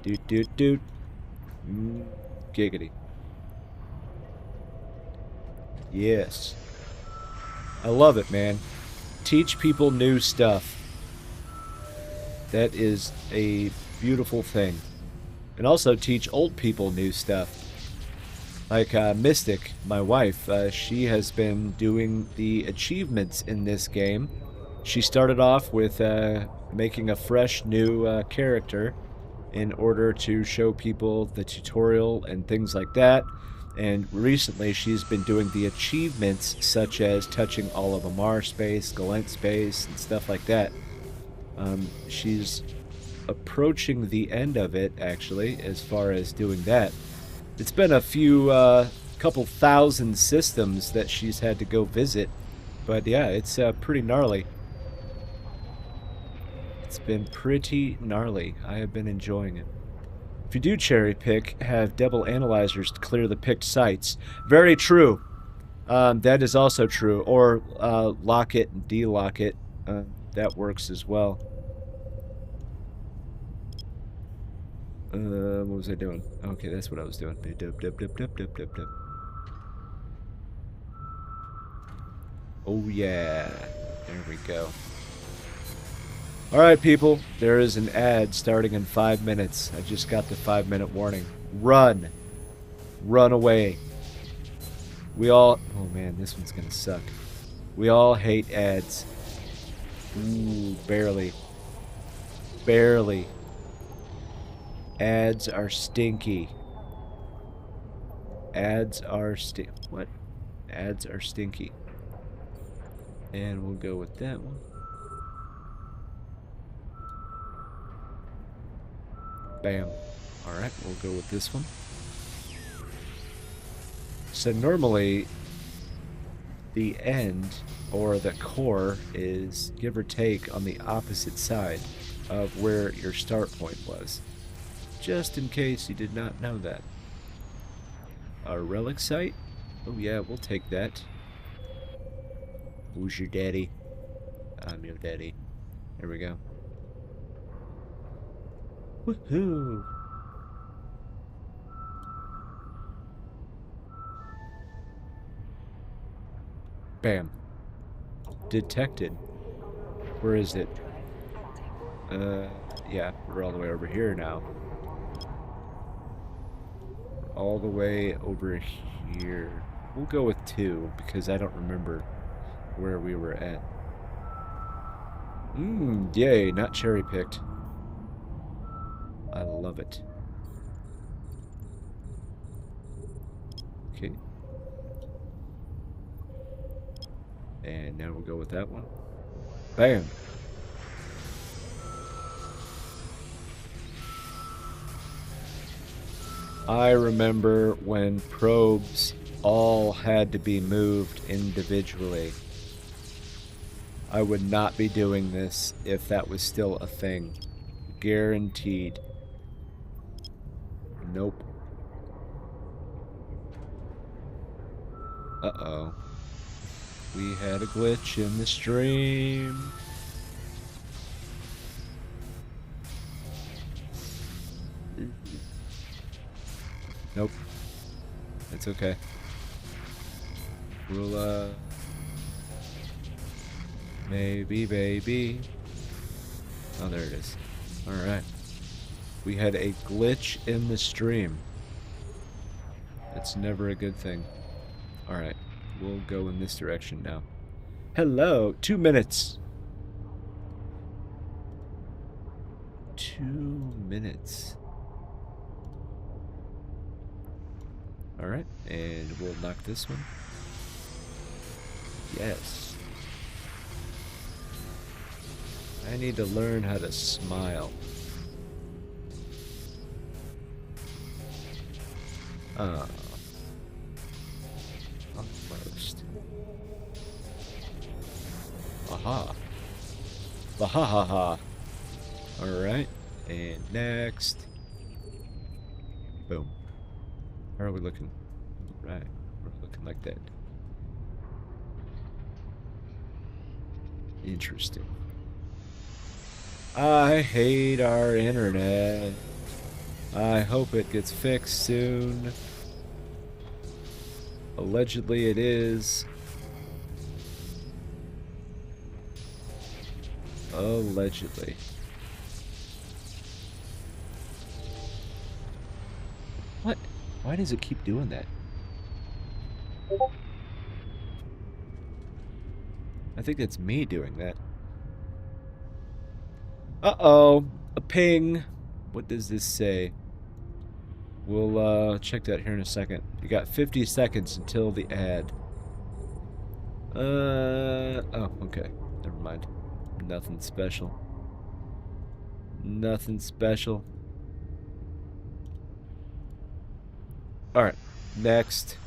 Doot, doot, doot. Giggity. Yes. I love it, man. Teach people new stuff. That is a beautiful thing. And also teach old people new stuff. Like Mystic, my wife, she has been doing the achievements in this game. She started off with making a fresh new character in order to show people the tutorial and things like that. And recently she's been doing the achievements such as touching all of Amar space, Galent space, and stuff like that. She's approaching the end of it, actually, as far as doing that. It's been a few, couple thousand systems that she's had to go visit. But yeah, it's pretty gnarly. It's been pretty gnarly. I have been enjoying it. If you do cherry pick, have double analyzers to clear the picked sites. Very true. That is also true. Or lock it and de-lock it. That works as well. What was I doing? Okay, that's what I was doing. Oh yeah. There we go. Alright, people. There is an ad starting in 5 minutes. I just got the 5-minute warning. Run. Run away. We all... Oh man, this one's gonna suck. We all hate ads. Ooh, barely. Barely. Ads are stinky. Ads are what? Ads are stinky. And we'll go with that one. Bam. Alright, we'll go with this one. So normally, the end, or the core, is give or take on the opposite side of where your start point was. Just in case you did not know that. A relic site? Oh yeah, we'll take that. Who's your daddy? I'm your daddy. There we go. Woohoo! Bam. Detected. Where is it? Yeah, we're all the way over here now. All the way over here. We'll go with 2, because I don't remember where we were at. Yay, not cherry-picked. I love it. Okay. And now we'll go with that one. Bam! I remember when probes all had to be moved individually. I would not be doing this if that was still a thing. Guaranteed. Nope. Uh-oh. We had a glitch in the stream. Nope. It's okay. We'll, maybe, baby. Oh, there it is. Alright. We had a glitch in the stream. It's never a good thing. Alright. We'll go in this direction now. Hello! 2 minutes! 2 minutes. Alright, and we'll knock this one. Yes. I need to learn how to smile. Almost. Aha. Bahahaha. Alright, and next. Boom. How are we looking? Right, we're looking like that. Interesting. I hate our internet. I hope it gets fixed soon. Allegedly it is. Allegedly. What? Why does it keep doing that? I think it's me doing that. Uh-oh. A ping. What does this say? We'll check that here in a second. You got 50 seconds until the ad. Oh, okay. Never mind. Nothing special. Nothing special. Alright. Next.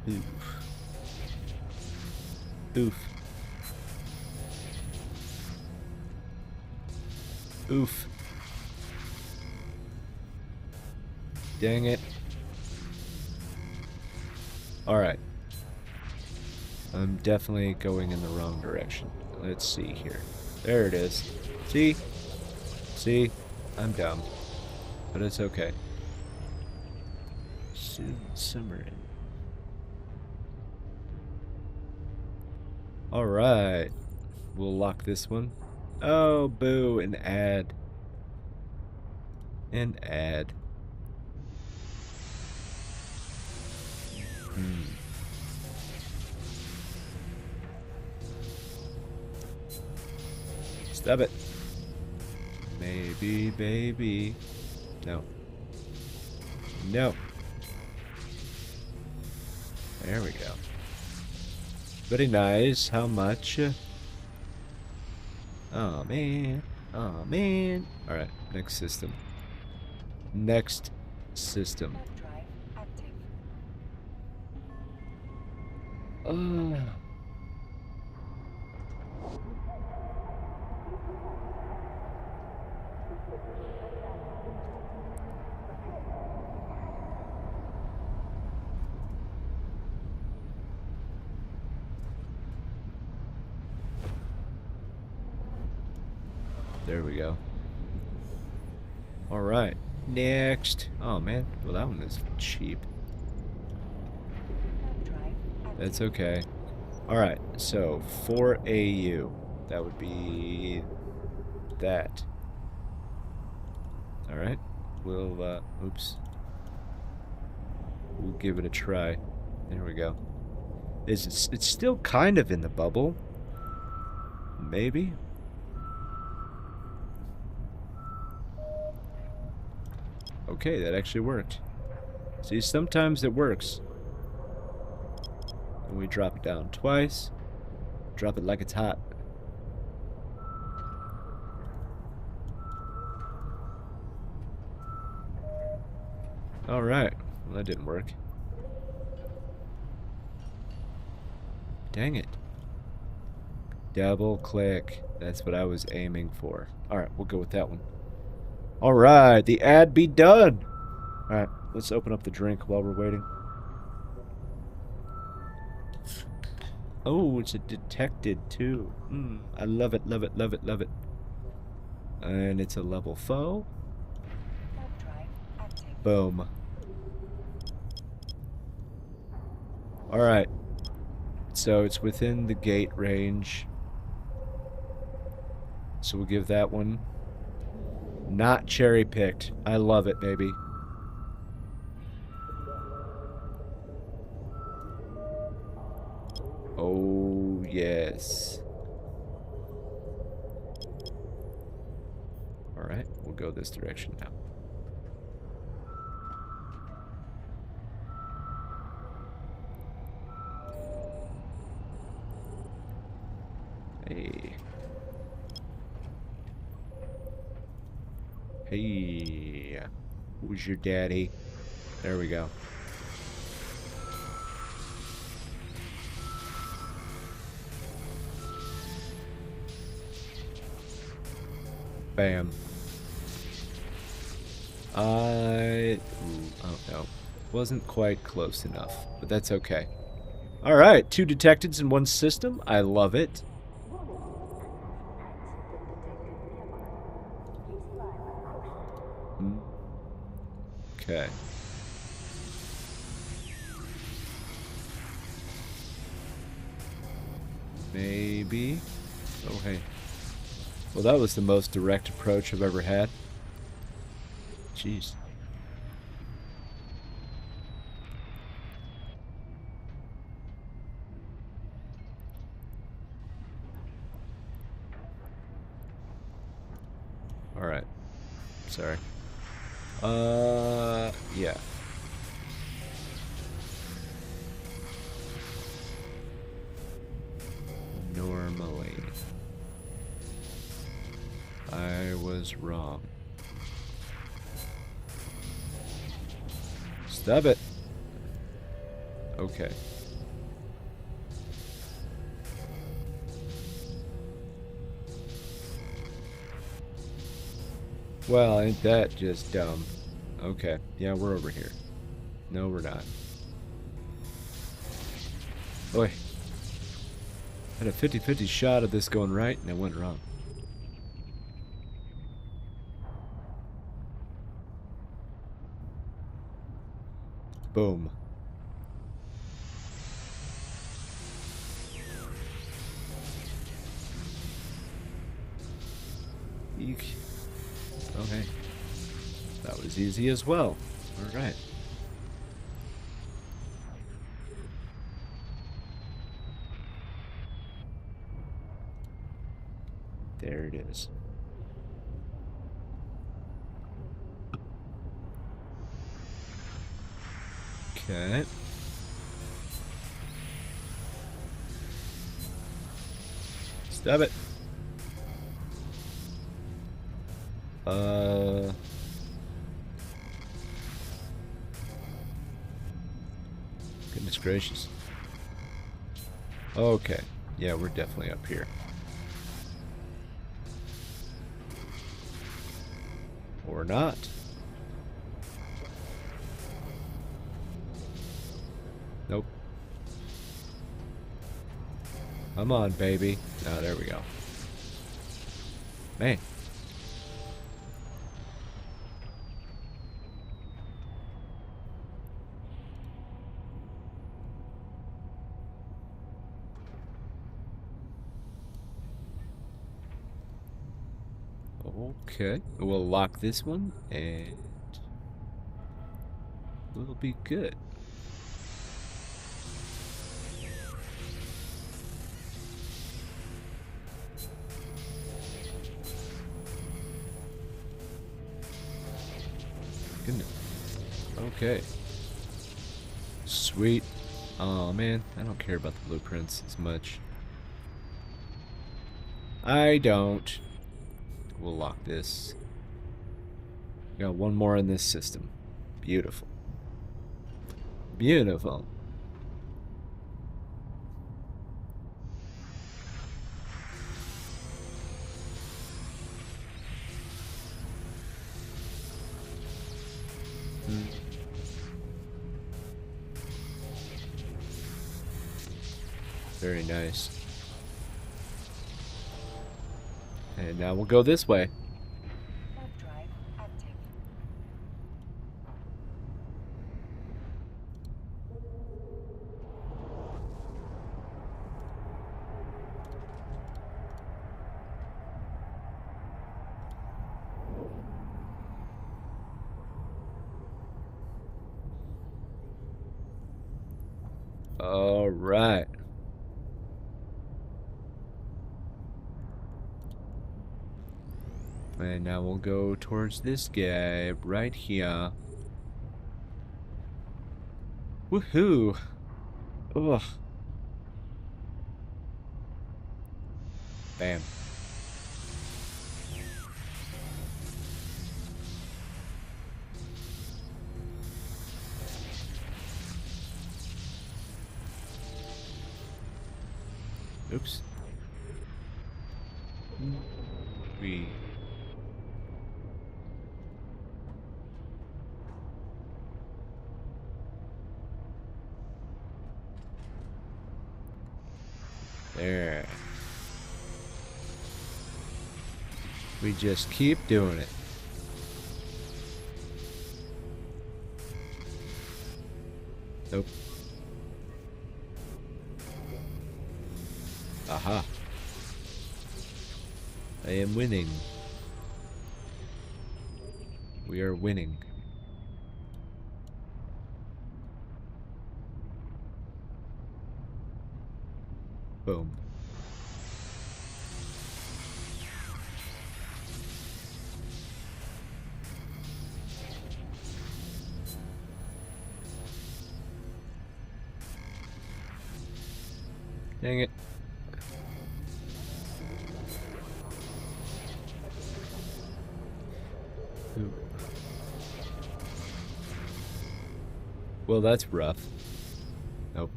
Oof. Oof. Oof. Dang it. Alright. I'm definitely going in the wrong direction. Let's see here. There it is. See? See? I'm dumb. But it's okay. Soon summer in. Alright. We'll lock this one. Oh, boo. An ad. An ad. Stop it. Maybe, baby. No. No. There we go. Very nice. How much? Oh, man. Oh, man. Alright, next system. Next system. There we go. Alright, next. Oh man, well that one is cheap. That's okay. Alright, so 4 AU. That would be that. Alright, we'll, oops. We'll give it a try. There we go. It's still kind of in the bubble. Maybe? Okay, that actually worked. See, sometimes it works. And we drop it down twice. Drop it like it's hot. Alright. Well, that didn't work. Dang it. Double click. That's what I was aiming for. Alright, we'll go with that one. Alright, the ad be done. Alright, let's open up the drink while we're waiting. Oh, it's a detected too. I love it, love it, love it, love it. And it's a level foe. Boom. Alright. So it's within the gate range. So we'll give that one. Not cherry picked. I love it, baby. Oh, yes. Alright, we'll go this direction now. Hey. Hey. Who's your daddy? There we go. Bam. Oh no. Wasn't quite close enough, but that's okay. All right, 2 detectives in 1 system. I love it. Okay. Maybe. Oh, hey. Well, that was the most direct approach I've ever had. Jeez. All right. Sorry. Yeah. Normally. I was wrong. Stop it. Okay. Well, ain't that just dumb? Okay. Yeah, we're over here. No, we're not. Boy. Had a 50-50 shot of this going right, and it went wrong. Boom. Eek. Okay. That was easy as well. Alright. There it is. Okay. Stop it. Goodness gracious. Okay. Yeah, we're definitely up here. Or not. Nope. Come on, baby. Oh, there we go. Man. Okay. We'll lock this one, and we'll be good. Goodness. Okay. Sweet. Oh man, I don't care about the blueprints as much. I don't. We'll lock this. Got one more in this system. Beautiful. Beautiful. Very nice. And now we'll go this way. All right. And now we'll go towards this guy right here. Woohoo! Ugh. Bam. Oops. We. There. We just keep doing it. Nope. Aha. I am winning. We are winning. Boom. Dang it. Ooh. Well, that's rough. Nope.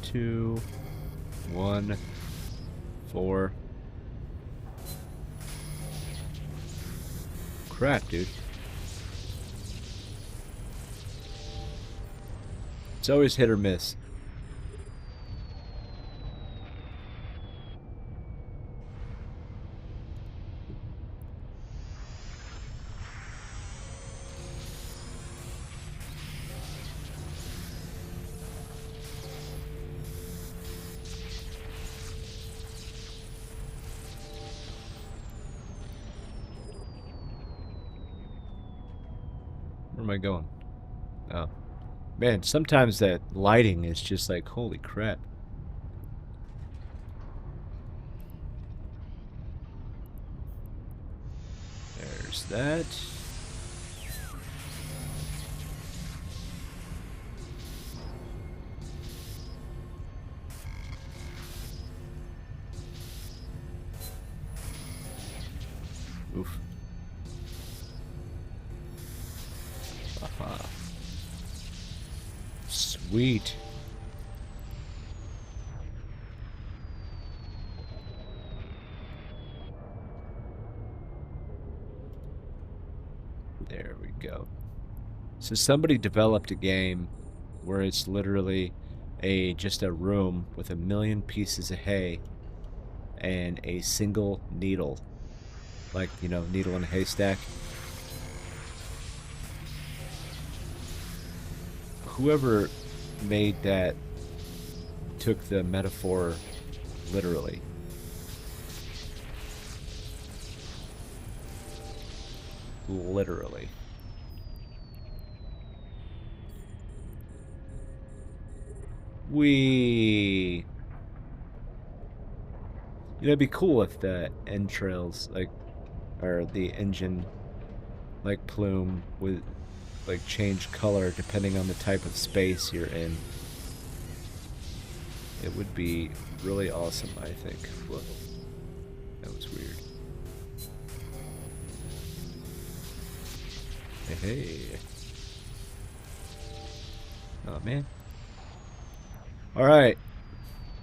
2, 1, 4. Crap, dude. It's always hit or miss. Where am I going? Oh. Man, sometimes that lighting is just like, holy crap. There's that. Oof. Aha. Sweet. There we go. So somebody developed a game where it's literally just a room with a million pieces of hay and a single needle. Like, you know, needle in a haystack. Whoever made that took the metaphor literally. Literally. You know, it'd be cool if the entrails, like, or the engine, like, plume would, like, change color depending on the type of space you're in. It would be really awesome, I think. Whoa. That was weird. Hey. Oh, man. Alright.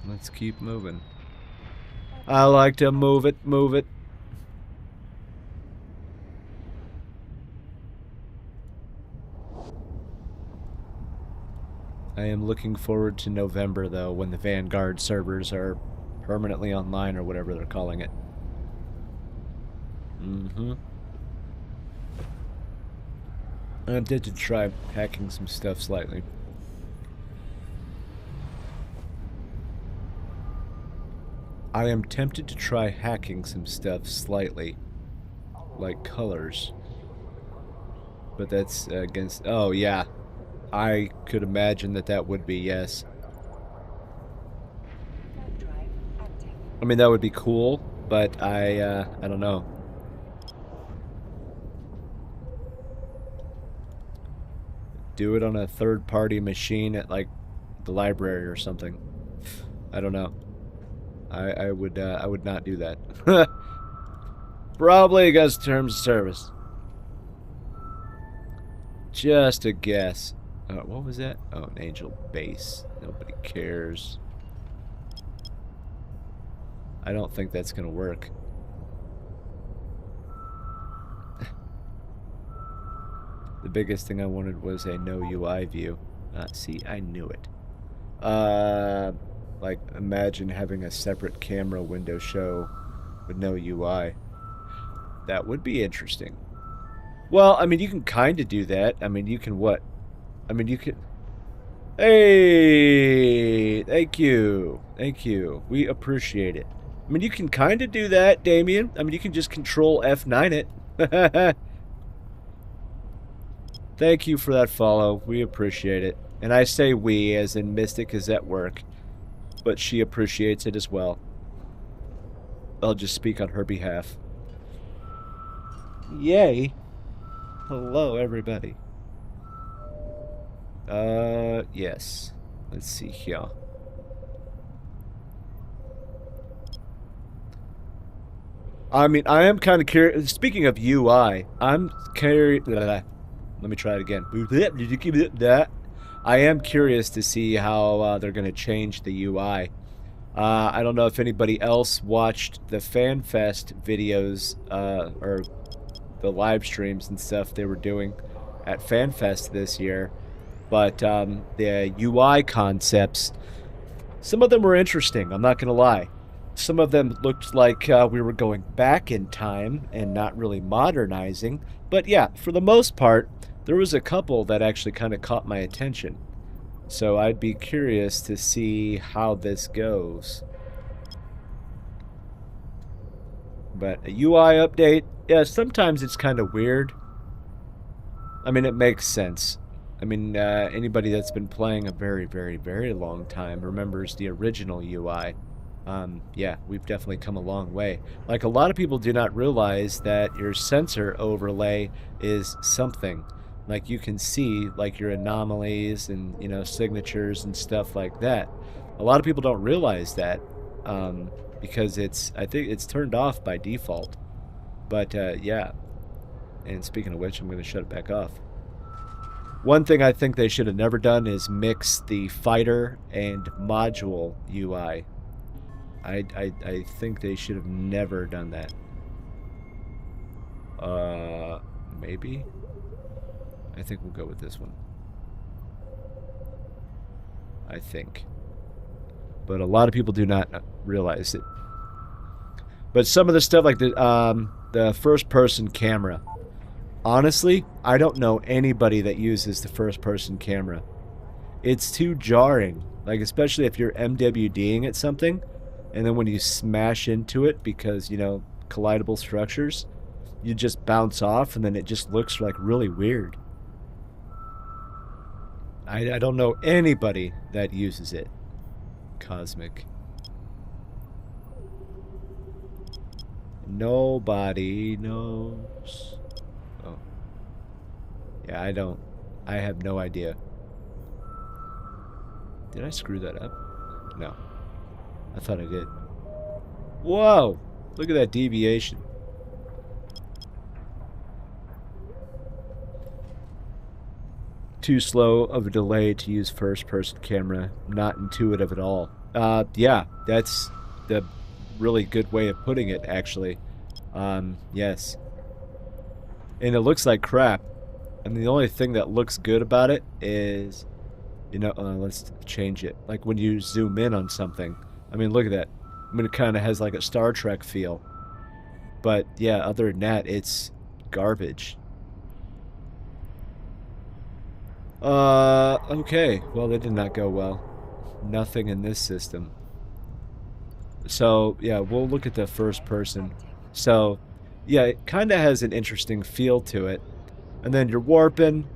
Let's keep moving. I like to move it, move it. I am looking forward to November, though, when the Vanguard servers are permanently online, or whatever they're calling it. Mm-hmm. I'm tempted to try hacking some stuff slightly. I am tempted to try hacking some stuff slightly. Like colors. But that's against... Oh, yeah. I could imagine that that would be, yes. I mean, that would be cool, but I don't know. Do it on a third-party machine at, like, the library or something. I don't know. I would not do that. Probably against terms of service. Just a guess. What was that? Oh, an angel base. Nobody cares. I don't think that's gonna work. The biggest thing I wanted was a no UI view. See, I knew it. Like, imagine having a separate camera window show with no UI. That would be interesting. Well, I mean, you can kind of do that. I mean, you can what? I mean, you can... Hey! Thank you. Thank you. We appreciate it. I mean, you can kind of do that, Damien. I mean, you can just control F9 it. Thank you for that follow. We appreciate it. And I say we, as in Mystic is at work. But she appreciates it as well. I'll just speak on her behalf. Yay. Hello, everybody. Yes. Let's see here. I mean, I am kind of curious. Speaking of UI, I'm curious. Let me try it again. I am curious to see how they're going to change the UI. I don't know if anybody else watched the FanFest videos or the live streams and stuff they were doing at FanFest this year, but the UI concepts, some of them were interesting, I'm not going to lie. Some of them looked like we were going back in time and not really modernizing, but yeah, for the most part, there was a couple that actually kind of caught my attention. So I'd be curious to see how this goes. But a UI update, yeah, sometimes it's kind of weird. I mean, it makes sense. I mean, anybody that's been playing a very, very, very long time remembers the original UI. Yeah, we've definitely come a long way. Like, a lot of people do not realize that your sensor overlay is something. Like, you can see, like, your anomalies and, you know, signatures and stuff like that. A lot of people don't realize that, because I think it's turned off by default. But, yeah. And speaking of which, I'm going to shut it back off. One thing I think they should have never done is mix the fighter and module UI. I think they should have never done that. Maybe? I think we'll go with this one. I think. But a lot of people do not realize it. But some of the stuff like the first-person camera. Honestly, I don't know anybody that uses the first-person camera. It's too jarring. Like, especially if you're MWDing at something, and then when you smash into it because, you know, collidable structures, you just bounce off, and then it just looks, like, really weird. I don't know anybody that uses it. Cosmic. Nobody knows. Oh. Yeah, I don't. I have no idea. Did I screw that up? No. I thought I did. Whoa! Look at that deviation. Too slow of a delay to use first-person camera. Not intuitive at all. Yeah, that's the really good way of putting it, actually. Yes. And it looks like crap. I mean, the only thing that looks good about it is, you know, let's change it. Like when you zoom in on something. I mean, look at that. I mean, it kind of has like a Star Trek feel. But yeah, other than that, it's garbage. Okay. Well, that did not go well. Nothing in this system. So, yeah, we'll look at the first person. So, yeah, it kind of has an interesting feel to it. And then you're warping.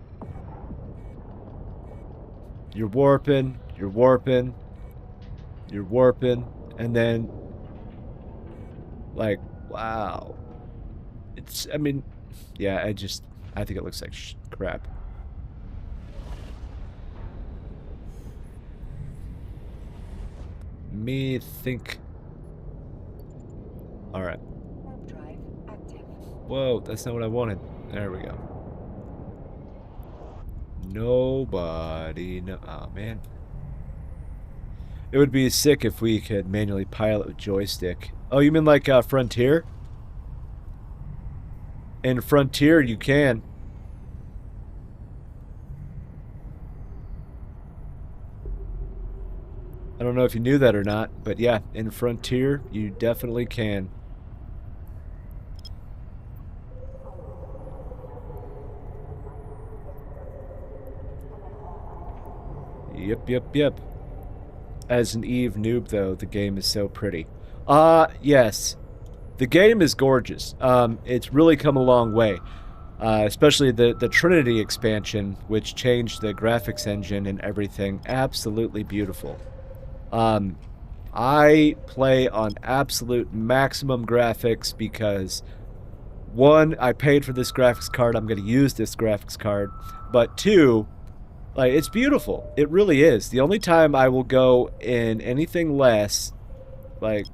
You're warping. You're warping. You're warping. And then, like, wow. It's, I mean, yeah, I think it looks like crap. Me think. Alright. Whoa, that's not what I wanted. There we go. Nobody. No. Oh, man. It would be sick if we could manually pilot with joystick. Oh, you mean like Frontier? In Frontier, you can. don't know if you knew that or not, but yeah, in Frontier, you definitely can. Yep. As an Eve noob, though, the game is so pretty. Yes. The game is gorgeous. It's really come a long way. Especially the Trinity expansion, which changed the graphics engine and everything. Absolutely beautiful. I play on absolute maximum graphics because, one, I paid for this graphics card. I'm going to use this graphics card. But two, like, it's beautiful. It really is. The only time I will go in anything less, like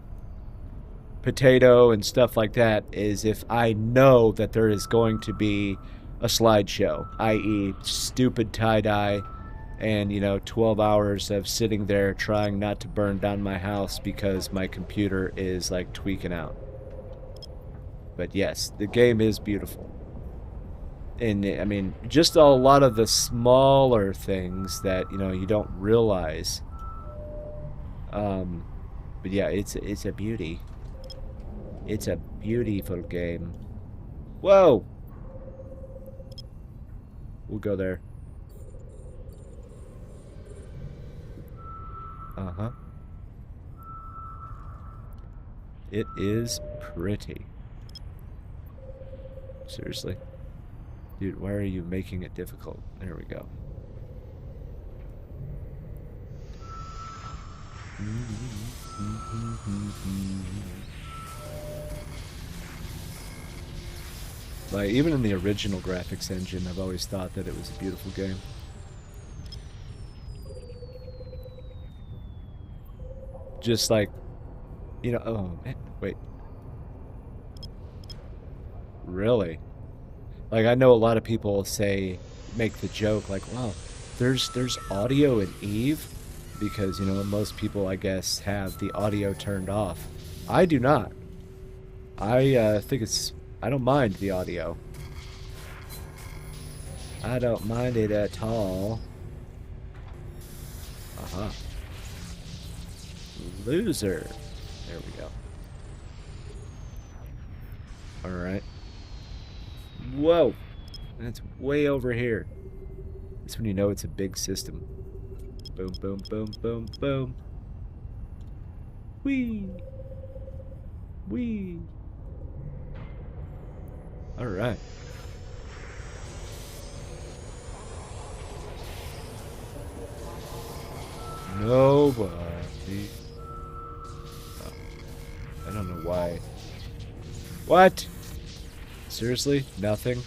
potato and stuff like that, is if I know that there is going to be a slideshow, i.e. stupid tie-dye and, 12 hours of sitting there trying not to burn down my house because my computer is, like, tweaking out. But yes, the game is beautiful. And, I mean, just a lot of the smaller things that, you don't realize. But yeah, it's a beauty. It's a beautiful game. Whoa! We'll go there. Uh-huh. It is pretty. Seriously. Dude, why are you making it difficult? There we go. Like, even in the original graphics engine, I've always thought that it was a beautiful game. Just like, oh, man, wait. Really? Like, I know a lot of people make the joke, like, wow, there's audio in Eve? Because, most people, I guess, have the audio turned off. I do not. I I don't mind the audio. I don't mind it at all. Uh-huh. Loser. There we go. Alright. Whoa! That's way over here. That's when you know it's a big system. Boom, boom, boom, boom, boom. Whee! Whee! Alright. Nobody. Oh, I don't know why. What? Seriously? Nothing?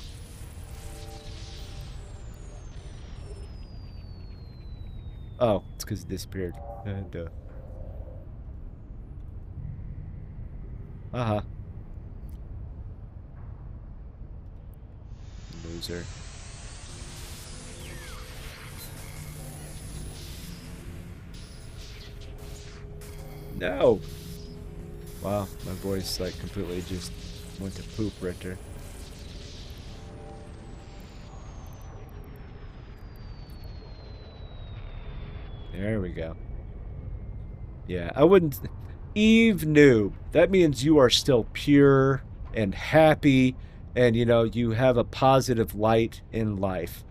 Oh, it's because it disappeared. Duh. Uh-huh. Loser. No! Wow, my voice, like, completely just went to poop right there. There we go. Yeah, I wouldn't... Eve noob. That means you are still pure and happy and, you have a positive light in life.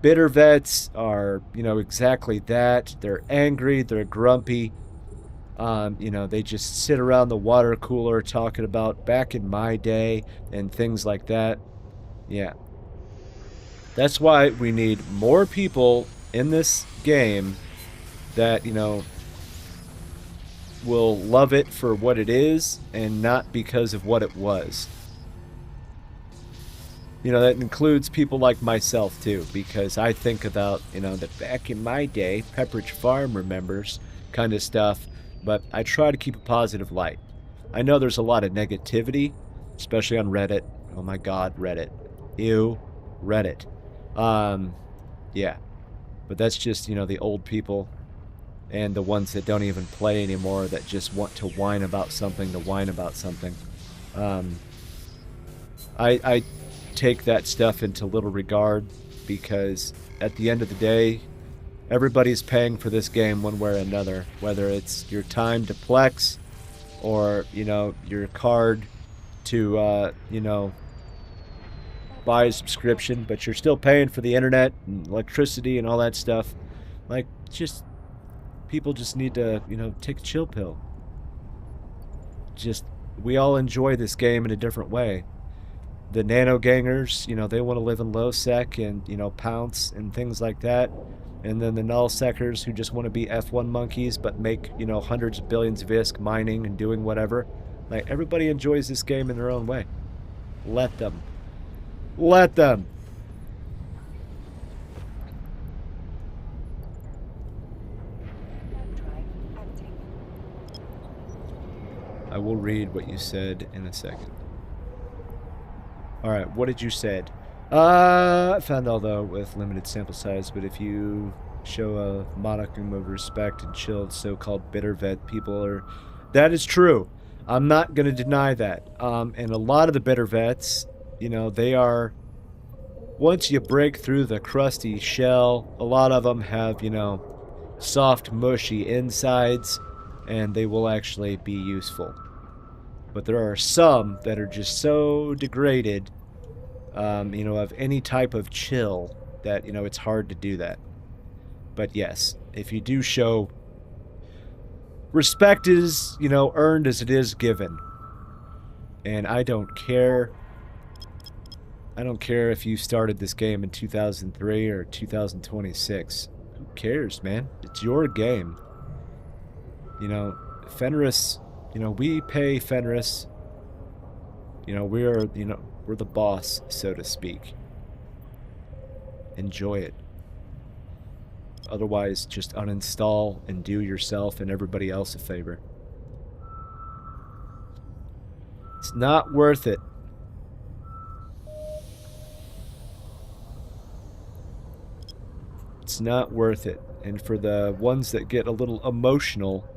Bitter vets are, exactly that. They're angry, they're grumpy. They just sit around the water cooler talking about back in my day and things like that. Yeah. That's why we need more people in this game that, will love it for what it is and not because of what it was. That includes people like myself, too, because I think about, the back in my day, Pepperidge Farm remembers kind of stuff, but I try to keep a positive light. I know there's a lot of negativity, especially on Reddit. Oh my god, Reddit. Ew, Reddit. Yeah. But that's just, the old people and the ones that don't even play anymore that just want to whine about something to whine about something. I take that stuff into little regard because at the end of the day, Everybody's paying for this game one way or another, whether it's your time to Plex or, you know, your card to, you know, buy a subscription, but you're still paying for the internet and electricity and all that stuff. Like, just, people just need to, you know, take a chill pill. Just, we all enjoy this game in a different way. The nano gangers, you know, they want to live in low sec and, you know, pounce and things like that. And then the null secers who just want to be F1 monkeys but make, you know, hundreds of billions of ISK mining and doing whatever. Like, everybody enjoys this game in their own way. Let them. Let them. I will read what you said in a second. Alright, what did you said? I found although with limited sample size, but if you show a modicum of respect and chill, so-called bitter vet people are... That is true. I'm not going to deny that. And a lot of the bitter vets, you know, they are... Once you break through the crusty shell, a lot of them have, you know, soft, mushy insides, and they will actually be useful. But there are some that are just so degraded, you know, of any type of chill that, you know, it's hard to do that. But yes, if you do show... Respect is, you know, earned as it is given. And I don't care... I don't care if you started this game in 2003 or 2026. Who cares, man? It's your game. You know, Fenris, you know, we pay Fenris. You know, we're the boss, so to speak. Enjoy it. Otherwise, just uninstall and do yourself and everybody else a favor. It's not worth it. It's not worth it. And for the ones that get a little emotional,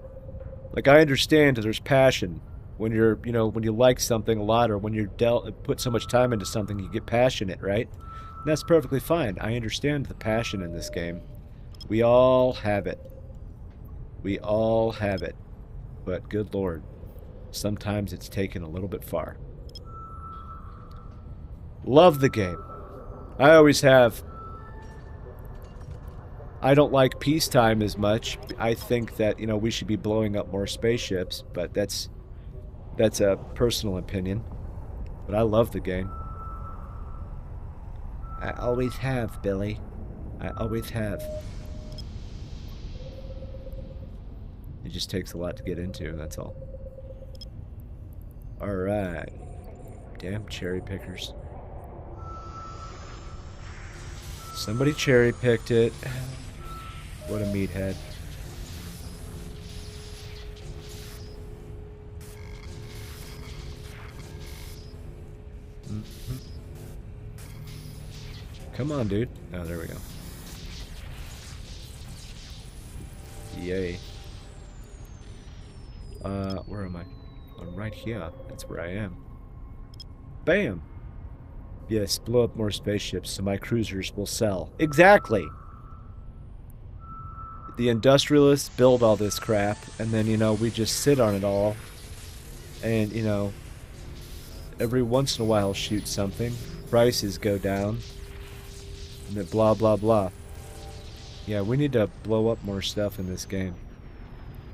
like, I understand there's passion when you're, you know, when you like something a lot, or when you're put so much time into something, you get passionate, right? And that's perfectly fine. I understand the passion in this game. We all have it. We all have it. But good Lord, sometimes it's taken a little bit far. Love the game. I always have. I don't like peacetime as much. I think that, you know, we should be blowing up more spaceships, but that's a personal opinion. But I love the game. I always have, Billy. I always have. It just takes a lot to get into, that's all. Alright. Damn cherry pickers. Somebody cherry picked it. What a meathead. Come on, dude. Oh, there we go. Yay. Where am I? I'm right here. That's where I am. Bam! Yes, blow up more spaceships so my cruisers will sell. Exactly! The industrialists build all this crap, and then, you know, we just sit on it all. And, you know, every once in a while shoot something. Prices go down. And then blah, blah, blah. Yeah, we need to blow up more stuff in this game.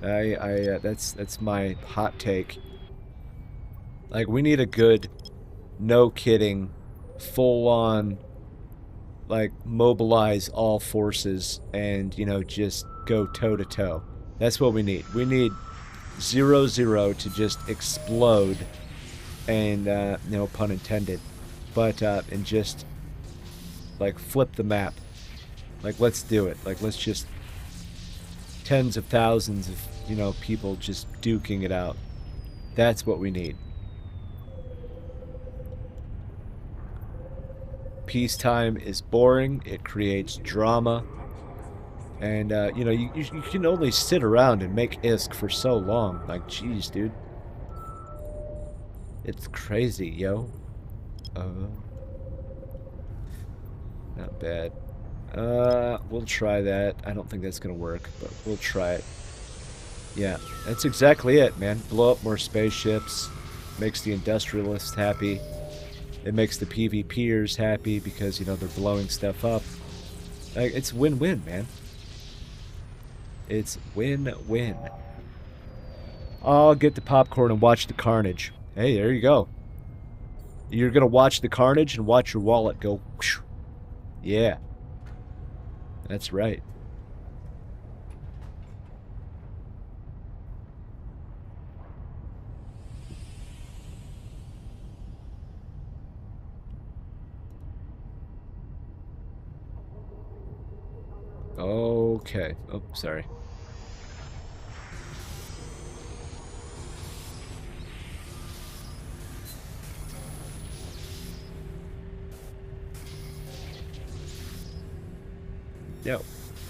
That's my hot take. Like, we need a good, no kidding, full-on, like, mobilize all forces and, you know, just go toe-to-toe. That's what we need. We need 0-0 to just explode and, no pun intended, but, and just, like, flip the map. Like, let's do it. Like, let's just tens of thousands of, you know, people just duking it out. That's what we need. Peacetime is boring. It creates drama. And, you know, you can only sit around and make ISK for so long. Like, jeez, dude. It's crazy, yo. Not bad. We'll try that. I don't think that's gonna work, but we'll try it. Yeah, that's exactly it, man. Blow up more spaceships. Makes the industrialists happy. It makes the PvPers happy because, you know, they're blowing stuff up. It's win-win, man. It's win-win. I'll get the popcorn and watch the carnage. Hey, there you go. You're gonna watch the carnage and watch your wallet go whoosh. Yeah. That's right. Okay. Oh, sorry. Yo.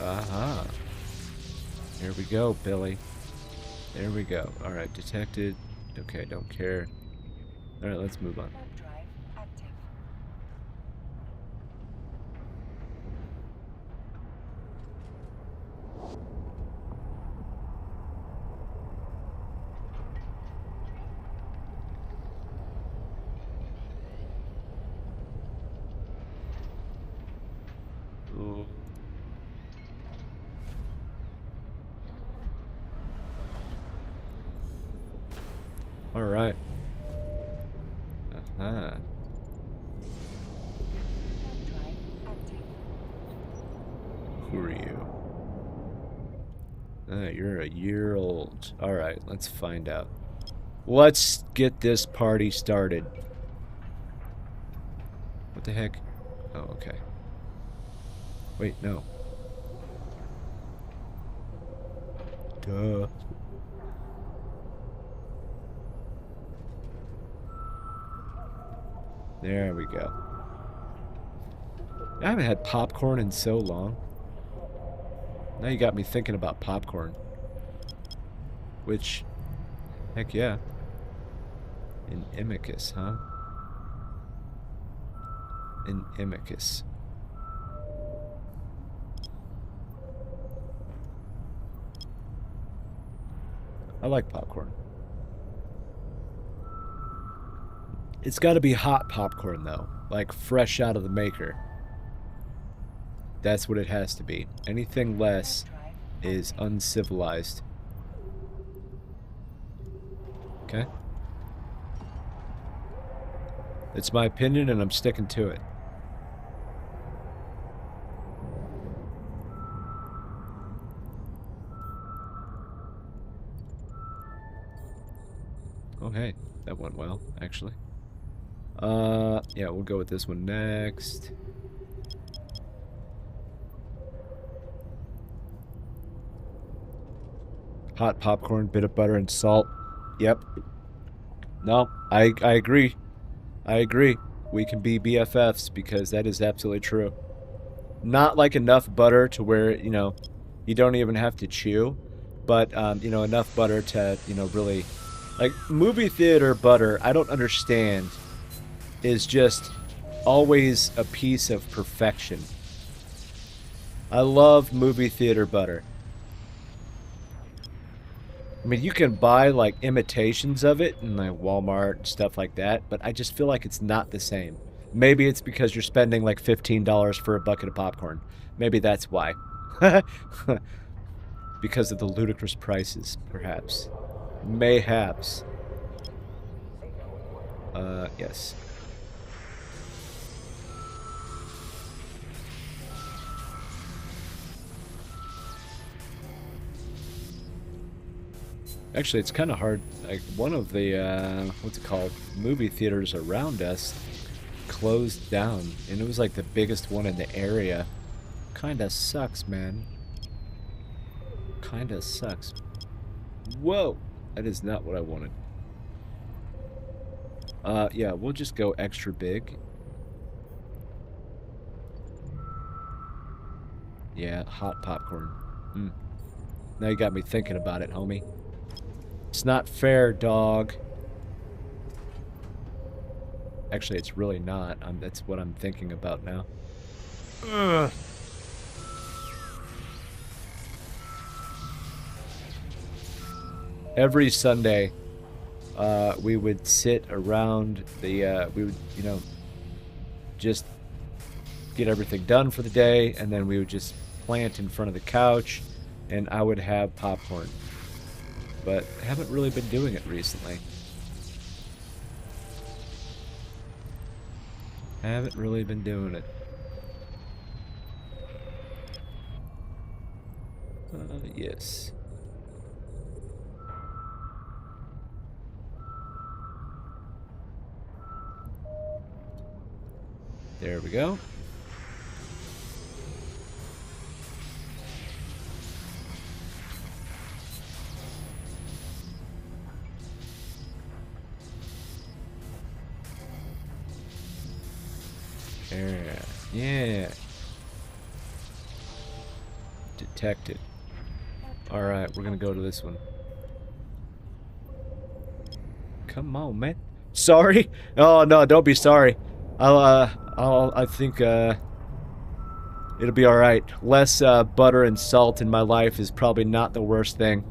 Aha. Here we go, Billy. There we go. Alright, detected. Okay, don't care. Alright, let's move on. Ooh. Alright. Uh-huh. Who are you? You're a year old. Alright, let's find out. Let's get this party started. What the heck? Oh, okay. Wait, no. Duh. There we go. I haven't had popcorn in so long. Now you got me thinking about popcorn. Which, heck yeah. An Imicus, huh? An Imicus. I like popcorn. It's got to be hot popcorn, though. Like, fresh out of the maker. That's what it has to be. Anything less is uncivilized. Okay? It's my opinion, and I'm sticking to it. Oh, hey. That went well, actually. Yeah, we'll go with this one next. Hot popcorn, bit of butter and salt. Yep. No, I agree. I agree. We can be BFFs because that is absolutely true. Not like enough butter to where, you know, you don't even have to chew, but, you know, enough butter to, you know, really... Like, movie theater butter, I don't understand, is just always a piece of perfection. I love movie theater butter. I mean, you can buy, like, imitations of it in, like, Walmart and stuff like that, but I just feel like it's not the same. Maybe it's because you're spending, like, $15 for a bucket of popcorn. Maybe that's why. Because of the ludicrous prices, perhaps. Mayhaps. Yes. Actually, it's kind of hard. Like, one of the, what's it called? Movie theaters around us closed down. And it was like the biggest one in the area. Kinda sucks, man. Kinda sucks. Whoa! That is not what I wanted. Yeah, we'll just go extra big. Yeah, hot popcorn. Now you got me thinking about it, homie. It's not fair, dog. Actually, it's really not. That's what I'm thinking about now. Ugh. every Sunday, we would sit around the, we would, just get everything done for the day, and then we would just plant in front of the couch, and I would have popcorn. But I haven't really been doing it recently. Haven't really been doing it. Yes. There we go. Yeah. Detected. Alright, we're gonna go to this one. Come on, man. Sorry? Oh, no, don't be sorry. I think, it'll be alright. Less, butter and salt in my life is probably not the worst thing.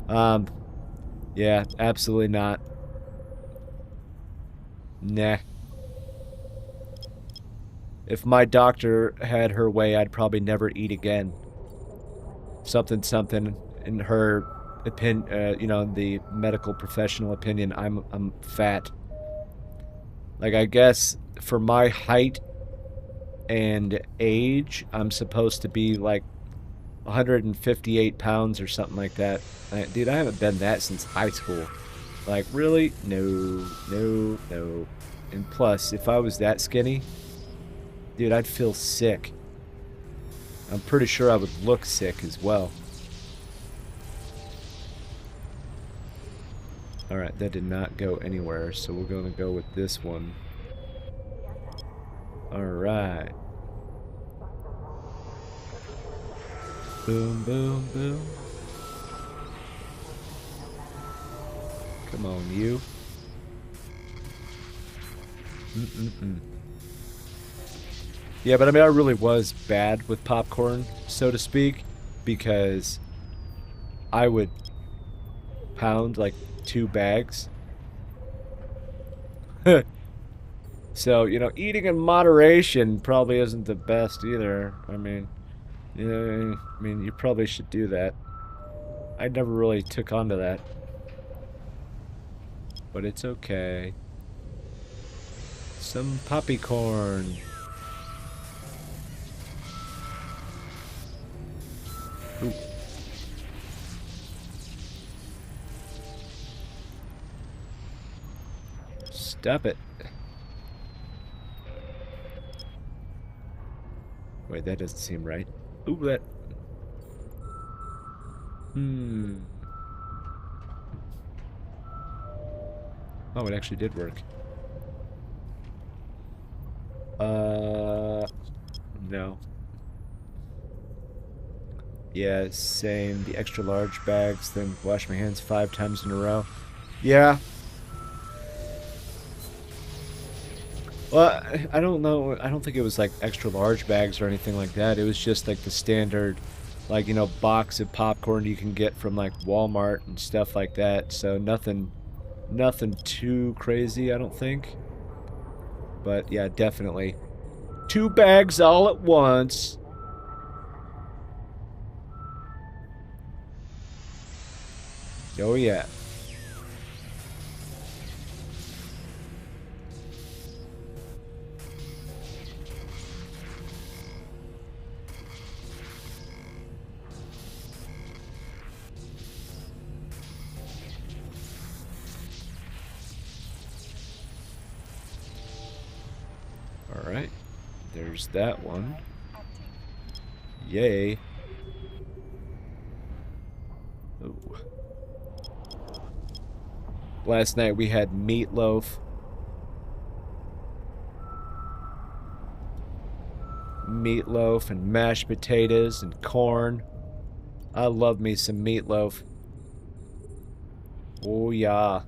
Yeah, absolutely not. Nah. If my doctor had her way, I'd probably never eat again. Something, something. In her opinion, the medical professional opinion, I'm fat. Like, I guess for my height and age, I'm supposed to be like 158 pounds or something like that. Dude, I haven't been that since high school. Like, really? No, no, no. And plus, if I was that skinny, dude, I'd feel sick. I'm pretty sure I would look sick as well. Alright, that did not go anywhere, so we're going to go with this one. Alright. Boom, boom, boom. Come on, you. Yeah, but I mean, I really was bad with popcorn, so to speak, because I would pound like 2 bags. So, eating in moderation probably isn't the best either. I mean, you probably should do that. I never really took on to that. But it's okay. Some poppycorn. Ooh. Stop it. Wait, that doesn't seem right. Ooh, that... Oh, it actually did work. No. Yeah, same. The extra large bags, then wash my hands 5 times in a row. Yeah. Well, I don't know. I don't think it was like extra large bags or anything like that. It was just like the standard, like, box of popcorn you can get from like Walmart and stuff like that. So nothing too crazy, I don't think. But yeah, definitely 2 bags all at once. Oh yeah. Alright, there's that one. Yay. Ooh. Last night we had meatloaf. Meatloaf and mashed potatoes and corn. I love me some meatloaf. Oh yeah.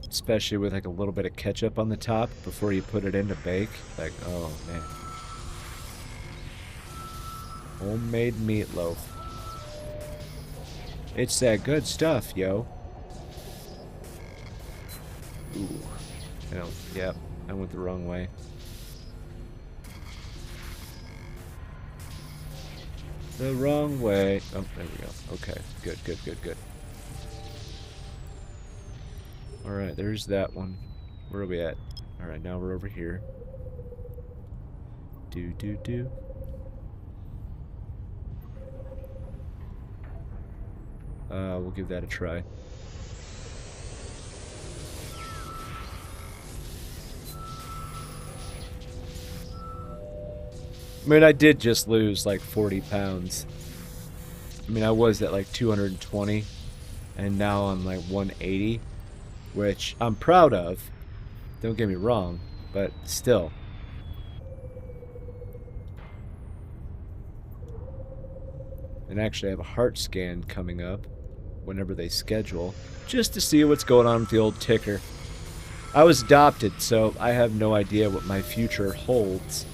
Especially with like a little bit of ketchup on the top before you put it in to bake. Like, oh man. Homemade meatloaf. It's that good stuff, yo. Ooh. No, yep, I went the wrong way. The wrong way. Oh, there we go. Okay, good, good, good, good. Alright, there's that one. Where are we at? Alright, now we're over here. Do. We'll give that a try. I mean, I did just lose like 40 pounds. I mean, I was at like 220, and now I'm like 180, which I'm proud of. Don't get me wrong, but still. And actually, I have a heart scan coming up whenever they schedule, just to see what's going on with the old ticker. I was adopted, so I have no idea what my future holds,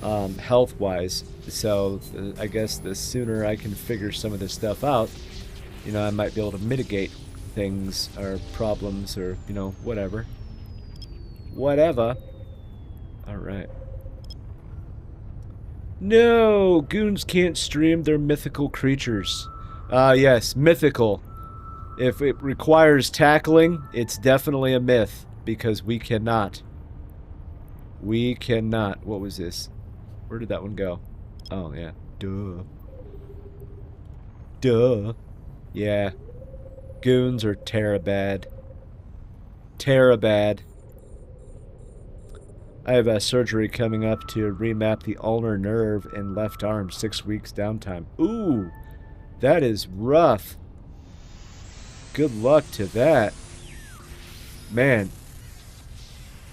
health-wise. So I guess the sooner I can figure some of this stuff out, you know, I might be able to mitigate things or problems or, you know, whatever. Whatever. Alright. No! Goons can't stream their mythical creatures. Yes, mythical. If it requires tackling, it's definitely a myth, because we cannot. We cannot. What was this? Where did that one go? Oh, yeah. Duh. Duh. Yeah. Goons are terabad. Terabad. I have a surgery coming up to remap the ulnar nerve in left arm. 6 weeks downtime. Ooh, that is rough. Good luck to that. Man.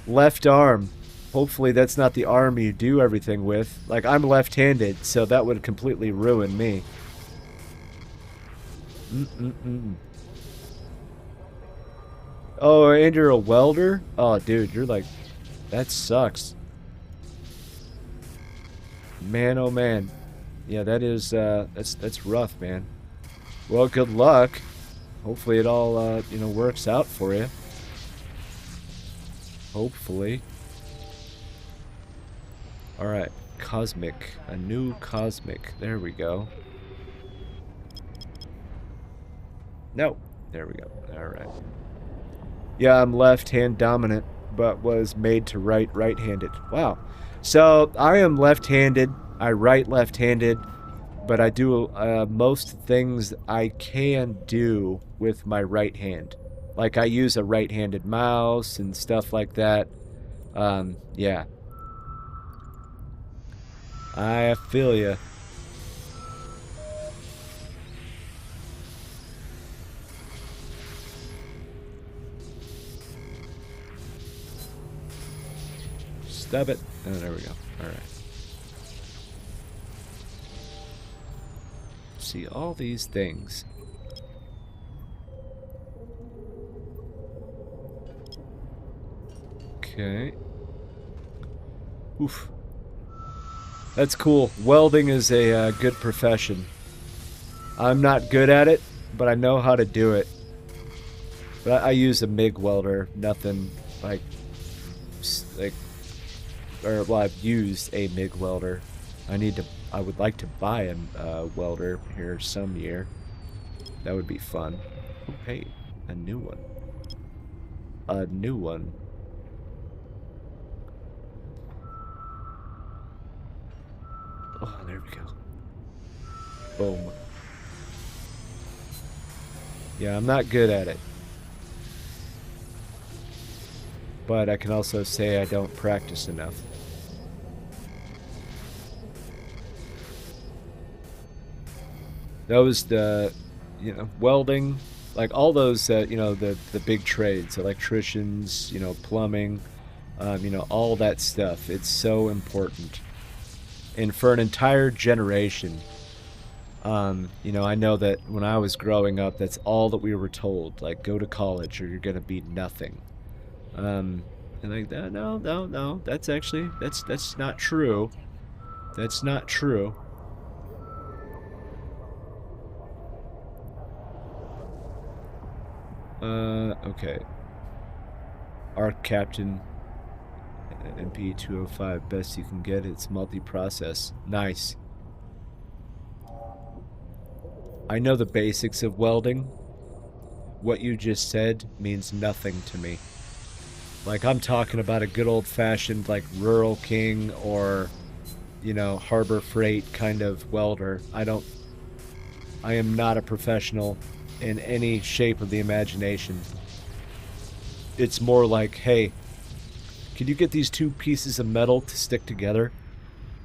Left arm. Hopefully that's not the arm you do everything with. Like, I'm left-handed, so that would completely ruin me. Oh, and you're a welder? Oh, dude, you're like... That sucks. Man, oh man. Yeah, that is, that's rough, man. Well, good luck. Hopefully it all, you know, works out for you. Hopefully. Alright, Cosmic. A new Cosmic. There we go. No. There we go. Alright. Yeah, I'm left-hand dominant, but was made to write right-handed. Wow. So, I am left-handed. I write left-handed, but I do most things I can do with my right hand. Like, I use a right-handed mouse and stuff like that. Yeah. I feel ya. Stub it. Oh, there we go. Alright. See, all these things. Okay. Oof. That's cool. Welding is a good profession. I'm not good at it, but I know how to do it. But I use a MIG welder. Nothing like... Or, well, I've used a MIG welder. I would like to buy a welder here some year. That would be fun. Oh, hey, a new one. A new one. Oh, there we go. Boom. Yeah, I'm not good at it. But I can also say I don't practice enough. Those, you know, welding, like all those, you know, the big trades, electricians, you know, plumbing, you know, all that stuff. It's so important. And for an entire generation, you know, I know that when I was growing up, that's all that we were told. Like, go to college or you're going to be nothing. And like, no, that's actually, that's not true. That's not true. Okay. Arc Captain MP 205. Best you can get. It's multi-process. Nice. I know the basics of welding. What you just said means nothing to me. Like, I'm talking about a good old-fashioned, like, Rural King or, you know, Harbor Freight kind of welder. I am not a professional in any shape of the imagination. It's more like, hey, can you get these two pieces of metal to stick together?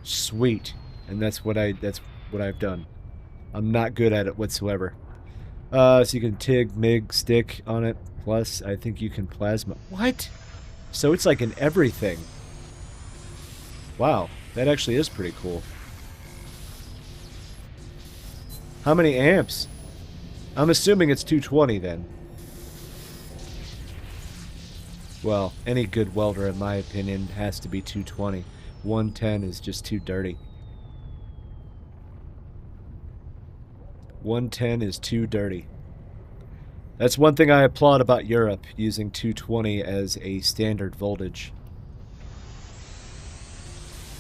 Sweet. And that's what I've done. I'm not good at it whatsoever. So you can TIG, MIG, stick on it. Plus, I think you can plasma. What? So it's like in everything. Wow, that actually is pretty cool. How many amps? I'm assuming it's 220 then. Well, any good welder, in my opinion, has to be 220. 110 is just too dirty. 110 is too dirty. That's one thing I applaud about Europe, using 220 as a standard voltage.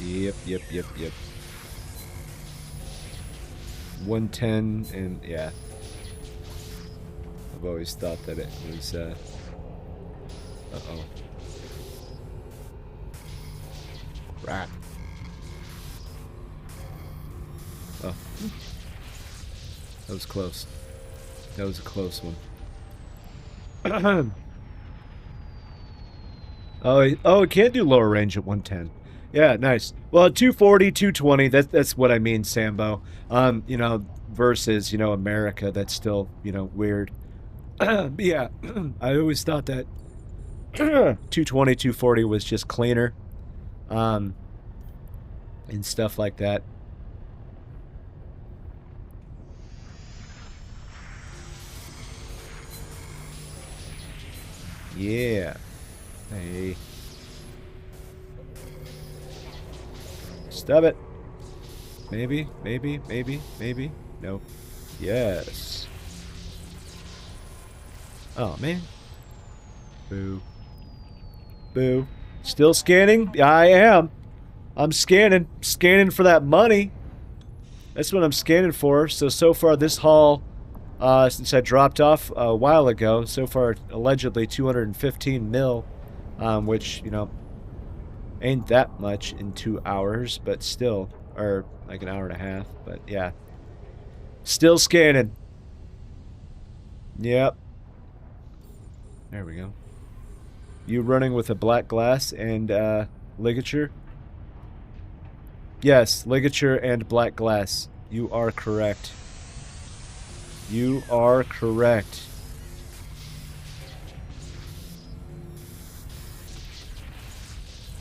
Yep. 110 and yeah. I've always thought that it was uh-oh. Crap. Oh. That was close. That was a close one. Oh, it can't do lower range at 110. Yeah, nice. Well, 240, 220, that's what I mean, Sambo. You know, versus, you know, America, that's still, you know, weird. Yeah, I always thought that 220, 240 was just cleaner. And stuff like that. Yeah. Hey. Stub it. Maybe. Nope. Yes. Oh, man. Boo. Boo. Still scanning? Yeah, I am. I'm scanning. Scanning for that money. That's what I'm scanning for. So far this haul, since I dropped off a while ago, so far allegedly 215 mil, which, you know, ain't that much in 2 hours, but still, or like an hour and a half, but yeah. Still scanning. Yep. There we go. You running with a black glass and ligature? Yes, ligature and black glass. You are correct. You are correct.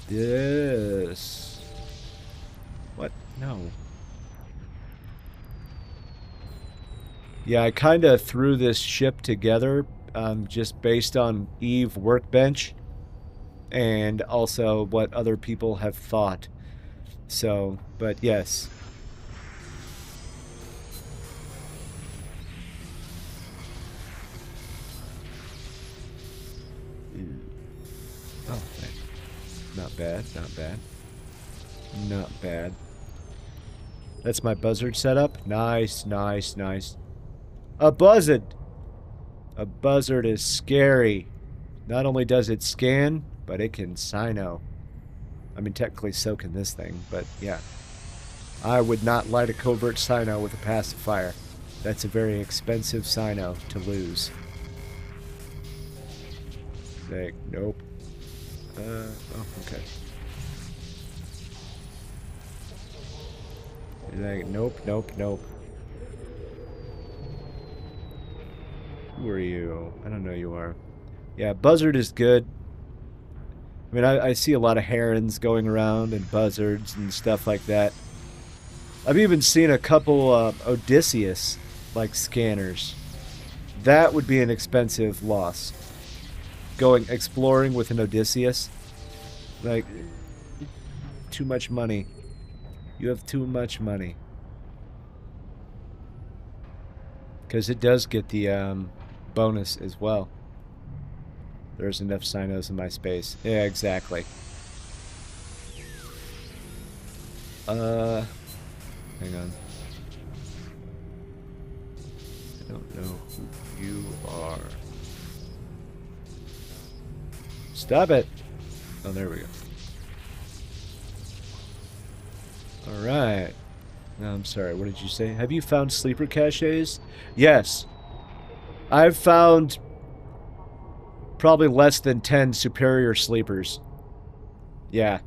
Yes. What? No. Yeah, I kind of threw this ship together just based on Eve Workbench and also what other people have thought. So, but yes. Oh, not bad, not bad. Not bad. That's my buzzard setup. Nice. A buzzard! A buzzard is scary. Not only does it scan, but it can cyno. I mean, technically so can this thing, but yeah. I would not light a covert cyno with a pacifier. That's a very expensive cyno to lose. Like, nope. Oh, okay. Like, nope. Who are you? I don't know who you are. Yeah, buzzard is good. I mean, I see a lot of herons going around and buzzards and stuff like that. I've even seen a couple Odysseus, like, scanners. That would be an expensive loss. Going exploring with an Odysseus. Like, too much money. You have too much money. Because it does get the bonus as well. There's enough Sinos in my space. Yeah, exactly. Hang on. I don't know who you are. Stop it! Oh, there we go. Alright. No, I'm sorry, what did you say? Have you found sleeper caches? Yes. I've found probably less than 10 superior sleepers. Yeah.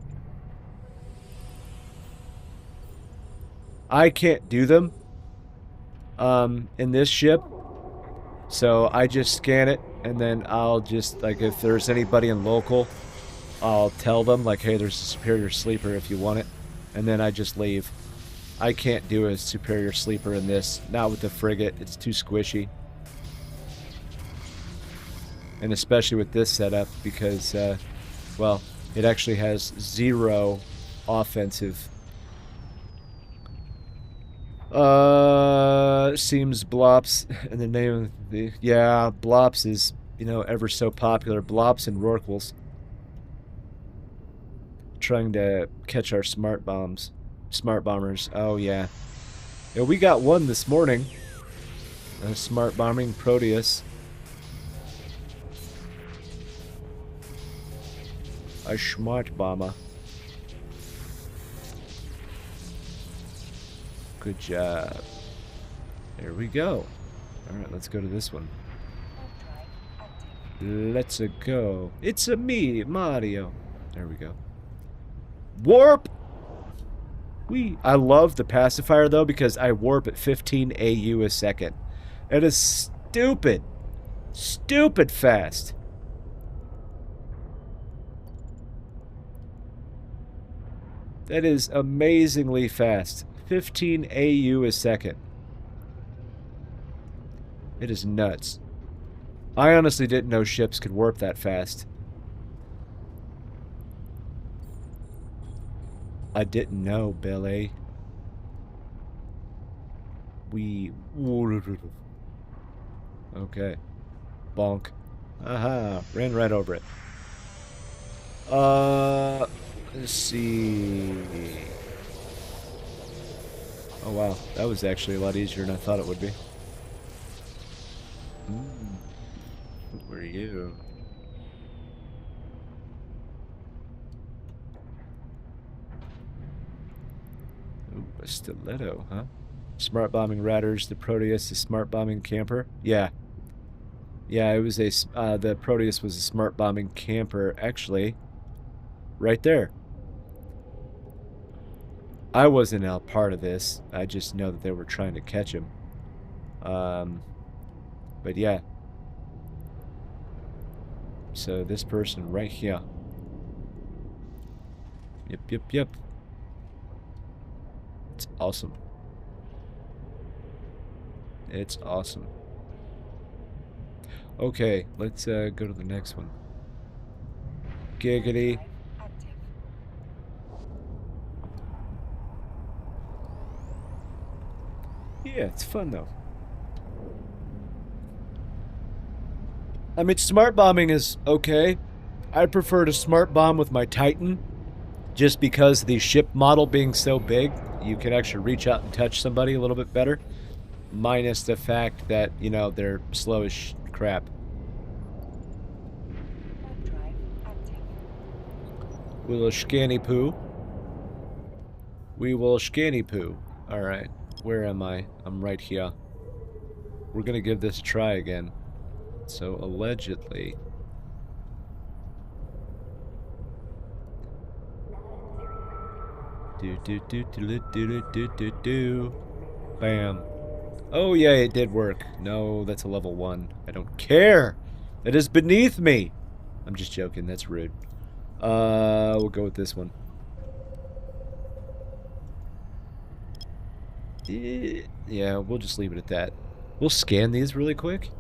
I can't do them in this ship, so I just scan it, and then I'll just, like, if there's anybody in local, I'll tell them, like, hey, there's a superior sleeper if you want it, and then I just leave. I can't do a superior sleeper in this, not with the frigate. It's too squishy. And especially with this setup, because, well, it actually has 0 offensive. Seems Blops in the name of the... Yeah, Blops is, you know, ever so popular. Blops and Rorquals. Trying to catch our smart bombs. Smart bombers. Oh, yeah. Yeah, we got one this morning. A smart bombing Proteus. A smart bomber. Good job. There we go. Alright, let's go to this one. Let's go. It's a me, Mario. There we go. Warp! I love the pacifier, though, because I warp at 15 AU a second. It is stupid. Stupid fast. That is amazingly fast. 15 AU a second. It is nuts. I honestly didn't know ships could warp that fast. I didn't know, Billy. Okay. Bonk. Aha. Ran right over it. Let's see. Oh, wow. That was actually a lot easier than I thought it would be. Who are you? Ooh, a stiletto, huh? Smart bombing Ratters, the Proteus, the smart bombing camper. Yeah. Yeah, it was a, the Proteus was a smart bombing camper, actually. Right there. I wasn't a part of this. I just know that they were trying to catch him. But yeah. So this person right here. Yep. It's awesome. It's awesome. Okay, let's go to the next one. Giggity. Yeah, it's fun though. I mean, smart bombing is okay. I prefer to smart bomb with my Titan, just because the ship model being so big, you can actually reach out and touch somebody a little bit better. Minus the fact that, you know, they're slow as crap. We will scanny poo. We will scanny poo. Alright. Where am I? I'm right here. We're gonna give this a try again. So, allegedly... Do. Bam. Oh yeah, it did work. No, that's a level 1. I don't care! It is beneath me! I'm just joking, that's rude. We'll go with this one. Yeah, we'll just leave it at that. We'll scan these really quick.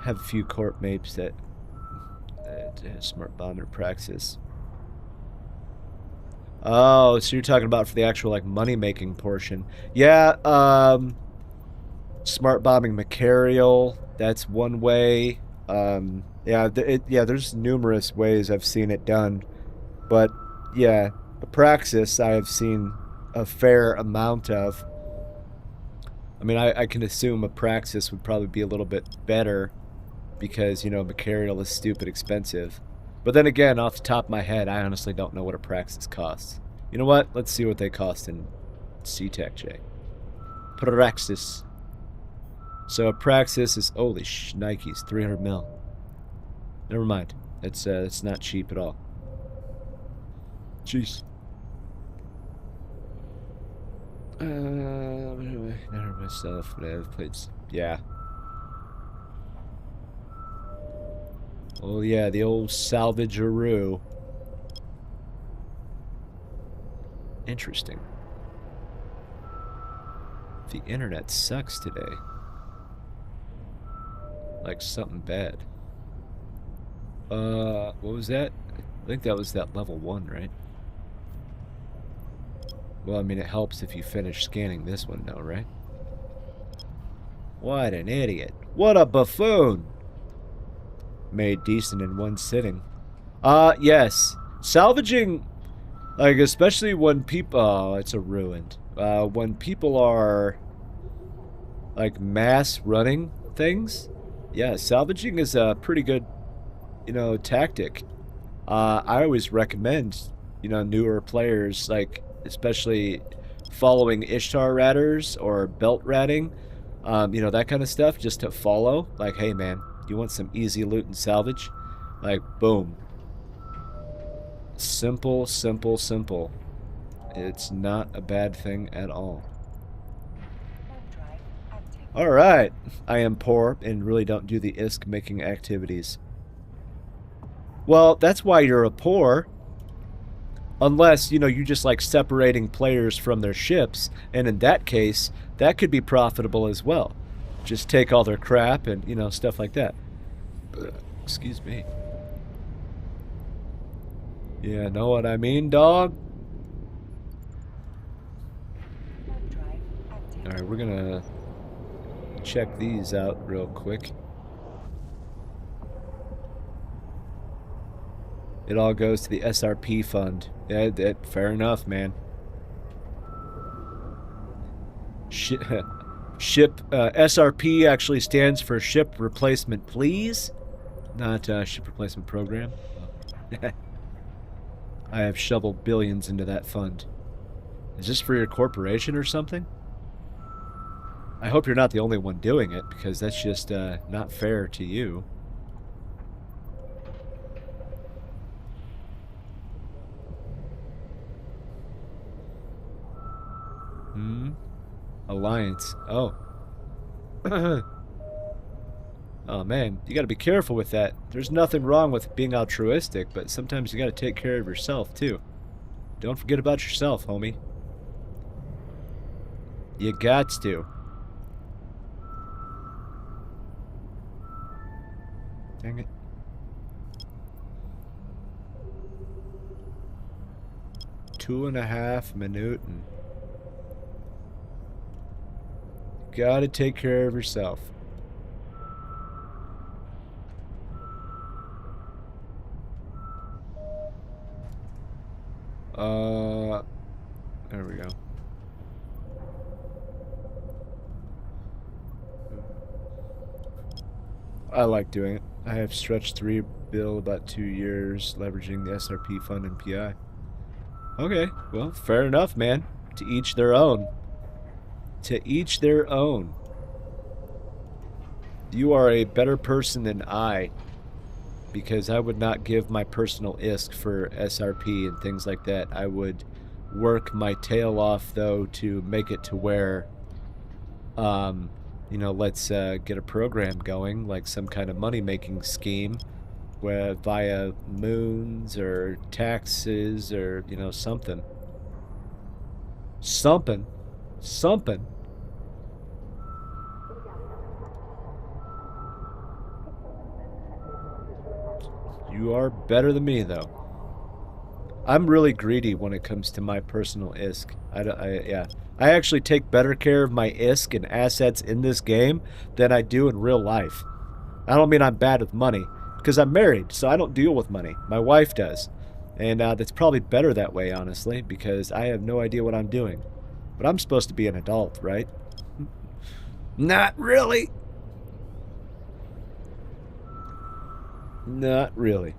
Have a few corp mates that smart bomber praxis. Oh, so you're talking about for the actual, like, money-making portion. Yeah, Smart bombing Macarial, that's one way. Yeah, there's numerous ways I've seen it done. But, yeah, Praxis I have seen a fair amount of. I mean, I can assume a Praxis would probably be a little bit better because, you know, Macarial is stupid expensive. But then again, off the top of my head, I honestly don't know what a Praxis costs. You know what? Let's see what they cost in C-Tech-J. Praxis. So a Praxis is, holy shnikes, 300 mil. Never mind. It's not cheap at all. Jeez. Never myself, but I've played. Yeah. Oh yeah, the old salvageroo. Interesting. The internet sucks today. Like something bad. What was that? I think that was that level 1, right? Well, I mean, it helps if you finish scanning this one now, right? What an idiot. What a buffoon! Made decent in one sitting. Yes. Salvaging, like, especially when people... Oh, it's a ruined. When people are, like, mass running things, yeah, salvaging is a pretty good, you know, tactic. I always recommend, you know, newer players, like, especially following Ishtar ratters or belt ratting, you know, that kind of stuff, just to follow. Like, hey, man, you want some easy loot and salvage? Like, boom. Simple, simple, simple. It's not a bad thing at all. Alright. I am poor and really don't do the ISK making activities. Well, that's why you're a poor. Unless, you know, you just like separating players from their ships, and in that case, that could be profitable as well. Just take all their crap and, you know, stuff like that. Excuse me. Yeah, know what I mean, dog? Alright, we're gonna check these out real quick. It all goes to the SRP fund. Yeah, fair enough, man. SRP actually stands for Ship Replacement Please, not Ship Replacement Program. I have shoveled billions into that fund. Is this for your corporation or something? I hope you're not the only one doing it, because that's just not fair to you. Alliance. Oh. Oh, man. You gotta be careful with that. There's nothing wrong with being altruistic, but sometimes you gotta take care of yourself, too. Don't forget about yourself, homie. You gots to. Dang it. .5 minutes and... Gotta take care of yourself. There we go. I like doing it. I have stretched 3 bill about 2 years, leveraging the SRP fund and PI. Okay, well, fair enough, man. To each their own. To each their own. You are a better person than I, because I would not give my personal ISK for SRP and things like that. I would work my tail off, though, to make it to where, you know, let's get a program going, like some kind of money-making scheme, where via moons or taxes or, you know, something. Something. You are better than me, though. I'm really greedy when it comes to my personal ISK. Yeah. I actually take better care of my ISK and assets in this game than I do in real life. I don't mean I'm bad with money, because I'm married, so I don't deal with money. My wife does. And that's probably better that way, honestly, because I have no idea what I'm doing. But I'm supposed to be an adult, right? Not really. Not really.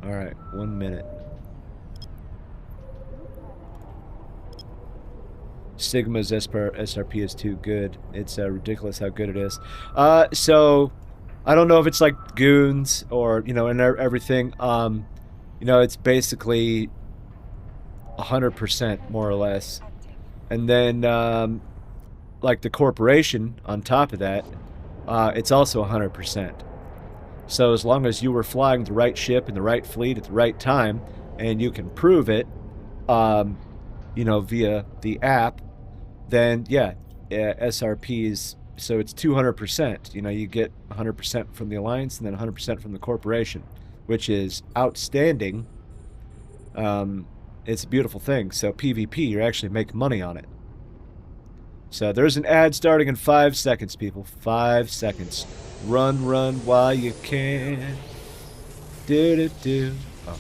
Alright, 1 minute. Sigma's SRP is too good. It's ridiculous how good it is. So I don't know if it's like goons or, you know, and everything. You know, it's basically 100% more or less. And then, like the corporation on top of that, it's also 100%. So as long as you were flying the right ship in the right fleet at the right time, and you can prove it, you know, via the app, then yeah, SRPs, so it's 200%. You know, you get 100% from the Alliance and then 100% from the corporation, which is outstanding. It's a beautiful thing. So PvP, you actually make money on it. So there's an ad starting in 5 seconds, people. 5 seconds. Run, run while you can. Do. Oh.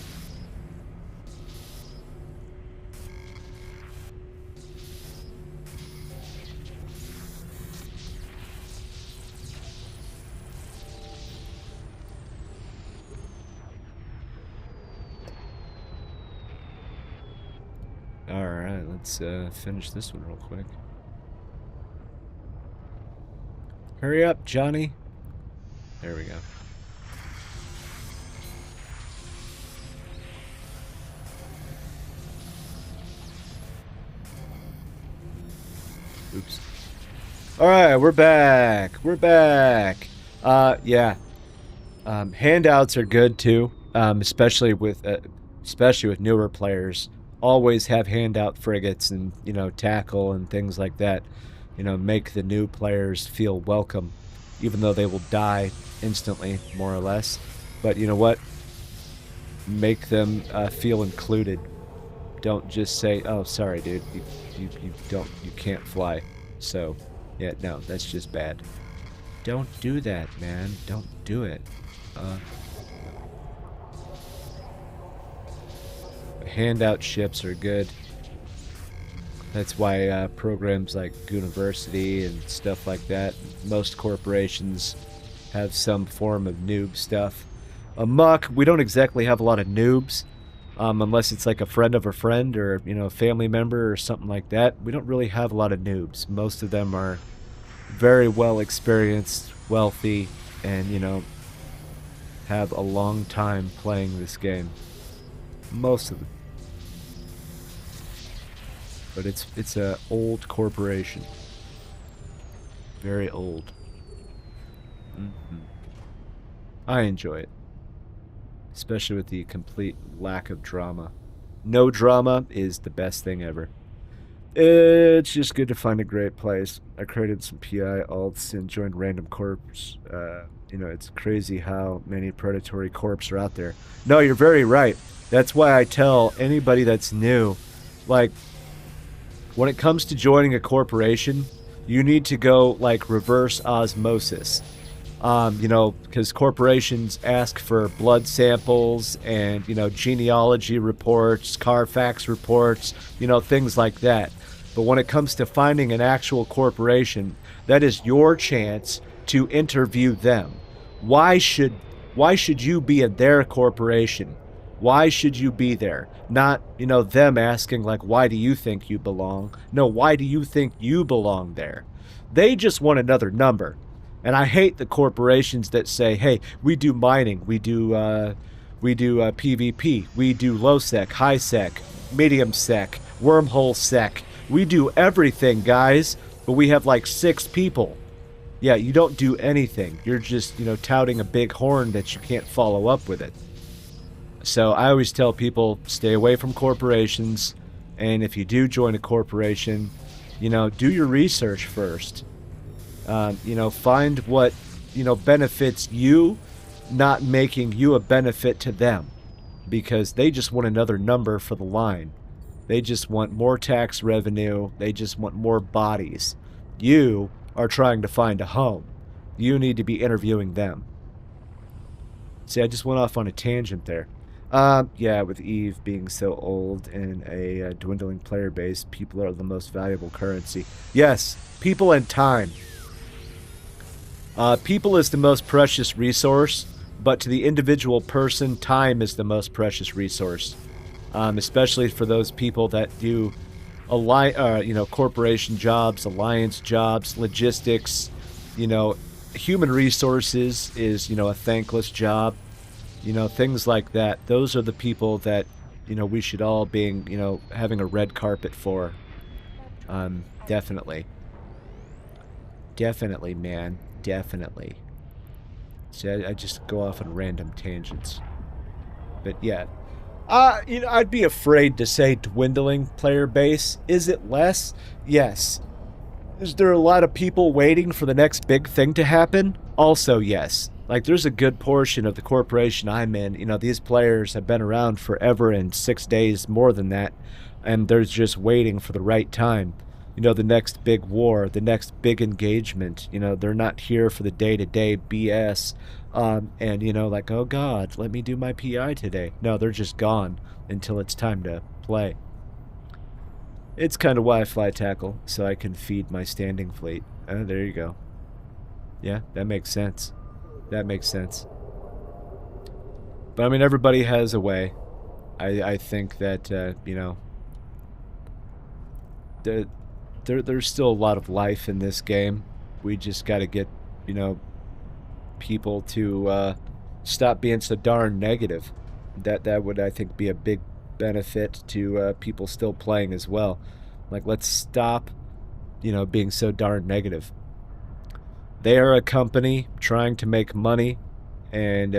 Alright, let's finish this one real quick. Hurry up, Johnny. There we go. Oops. Alright, we're back. We're back. Yeah. Handouts are good too, especially with newer players. Always have handout frigates and, you know, tackle and things like that. You know, make the new players feel welcome, even though they will die instantly, more or less. But you know what? Make them feel included. Don't just say, "Oh, sorry, dude, you can't fly." So, yeah, no, that's just bad. Don't do that, man. Don't do it. Handout ships are good. That's why programs like University and stuff like that, most corporations have some form of noob stuff. Muck, we don't exactly have a lot of noobs, unless it's like a friend of a friend or, you know, a family member or something like that. We don't really have a lot of noobs. Most of them are very well experienced, wealthy, and, you know, have a long time playing this game. Most of them. But it's a old corporation. Very old. I enjoy it. Especially with the complete lack of drama. No drama is the best thing ever. It's just good to find a great place. I created some PI alts and joined random corps. You know, it's crazy how many predatory corps are out there. No, you're very right. That's why I tell anybody that's new, like, when it comes to joining a corporation, you need to go like reverse osmosis. You know, because corporations ask for blood samples and, you know, genealogy reports, Carfax reports, you know, things like that. But when it comes to finding an actual corporation, that is your chance to interview them. Why should you be in their corporation? Why should you be there? Not, you know, them asking, like, why do you think you belong? No, why do you think you belong there? They just want another number. And I hate the corporations that say, hey, we do mining, we do PvP, we do low sec, high sec, medium sec, wormhole sec. We do everything, guys, but we have like 6 people. Yeah, you don't do anything. You're just, you know, touting a big horn that you can't follow up with it. So I always tell people, stay away from corporations, and if you do join a corporation, you know, do your research first. You know, find what, you know, benefits you, not making you a benefit to them. because they just want another number for the line. They just want more tax revenue. They just want more bodies. You are trying to find a home. You need to be interviewing them. See, I just went off on a tangent there. Yeah, with Eve being so old and a dwindling player base, people are the most valuable currency. Yes, people and time. People is the most precious resource, but to the individual person, time is the most precious resource. Especially for those people that do corporation jobs, alliance jobs, logistics, human resources is, a thankless job, things like that. Those are the people that, we should all being, having a red carpet for. Definitely. Definitely, man. Definitely. See, I just go off on random tangents. But yeah. I'd be afraid to say dwindling player base. Is it less? Yes. Is there a lot of people waiting for the next big thing to happen? Also, yes. Like, there's a good portion of the corporation I'm in. These players have been around forever and 6 days, more than that. And they're just waiting for the right time. The next big war, the next big engagement. They're not here for the day-to-day BS. Like, oh God, let me do my PI today. No, they're just gone until it's time to play. It's kind of why I fly tackle, so I can feed my standing fleet. There you go. Yeah, that makes sense. That makes sense. But I mean, everybody has a way. I think that, there's still a lot of life in this game. We just got to get, people to stop being so darn negative. That would, I think, be a big benefit to people still playing as well. Like, let's stop, being so darn negative. They are a company trying to make money and,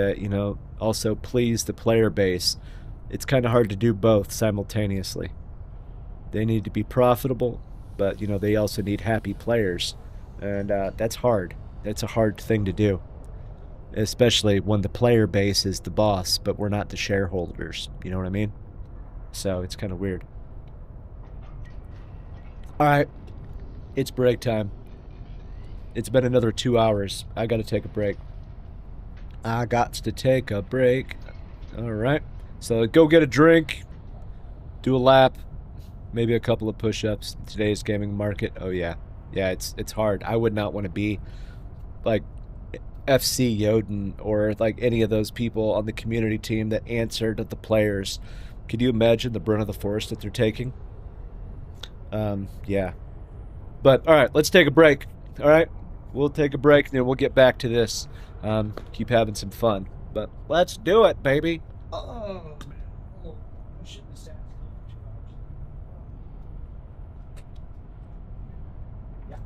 also please the player base. It's kind of hard to do both simultaneously. They need to be profitable, but, they also need happy players. And that's hard. That's a hard thing to do. Especially when the player base is the boss, but we're not the shareholders. You know what I mean? So it's kind of weird. Alright. It's break time. It's been another 2 hours. I gotta take a break. I got to take a break. Alright. So go get a drink. Do a lap. Maybe a couple of push-ups. Today's gaming market. Oh yeah. Yeah, it's hard. I would not want to be like FC Yoden or like any of those people on the community team that answer to the players. Could you imagine the brunt of the force that they're taking? Yeah. But all right, let's take a break. All right, we'll take a break and then we'll get back to this. Keep having some fun. But let's do it, baby. Oh, man. Oh, I shouldn't have said it. Yeah.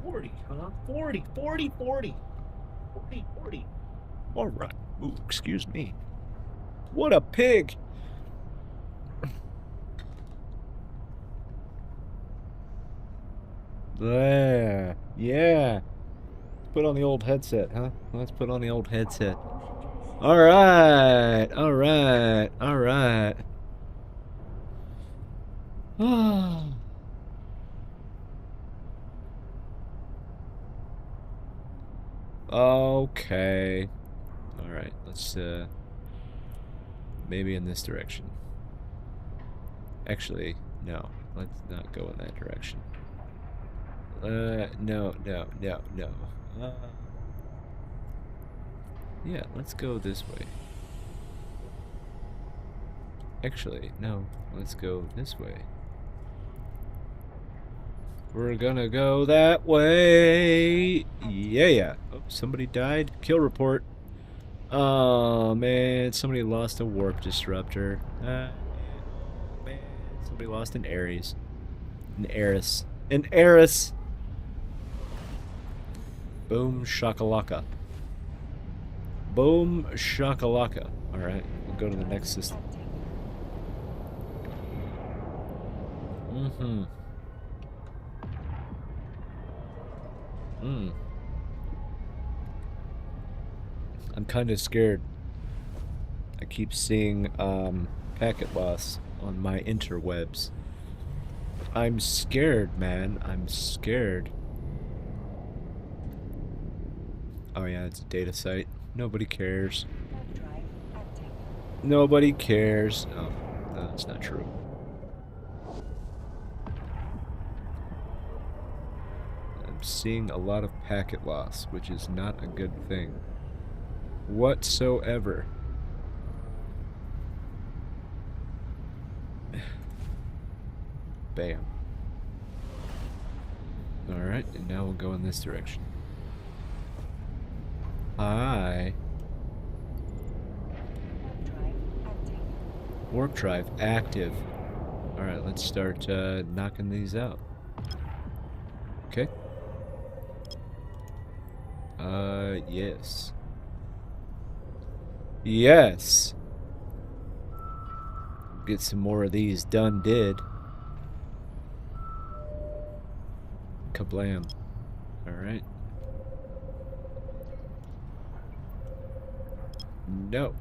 40, huh? 40, 40, 40. 40, 40. All right. Ooh, excuse me. What a pig! There. Yeah. Put on the old headset, huh? Let's put on the old headset. All right. All right. All right. Okay. All right. Let's maybe in this direction. Actually, no. Let's not go in that direction. No, no, no, no. Yeah, let's go this way. Actually, no. Let's go this way. We're gonna go that way. Yeah. Oh, somebody died. Kill report. Oh, man. Somebody lost a warp disruptor. Man. Somebody lost an Ares. An Eris. An Eris! Boom shakalaka. Boom shakalaka. Alright, we'll go to the next system. I'm kind of scared. I keep seeing packet loss on my interwebs. I'm scared, man. I'm scared. Oh yeah, it's a data site. Nobody cares. Nobody cares. Oh, no, that's not true. I'm seeing a lot of packet loss, which is not a good thing whatsoever. Bam. Alright, and now we'll go in this direction. Hi. Warp drive active. Alright, let's start knocking these out. Okay. Yes. Yes! Get some more of these done did. Kablam. Alright. No.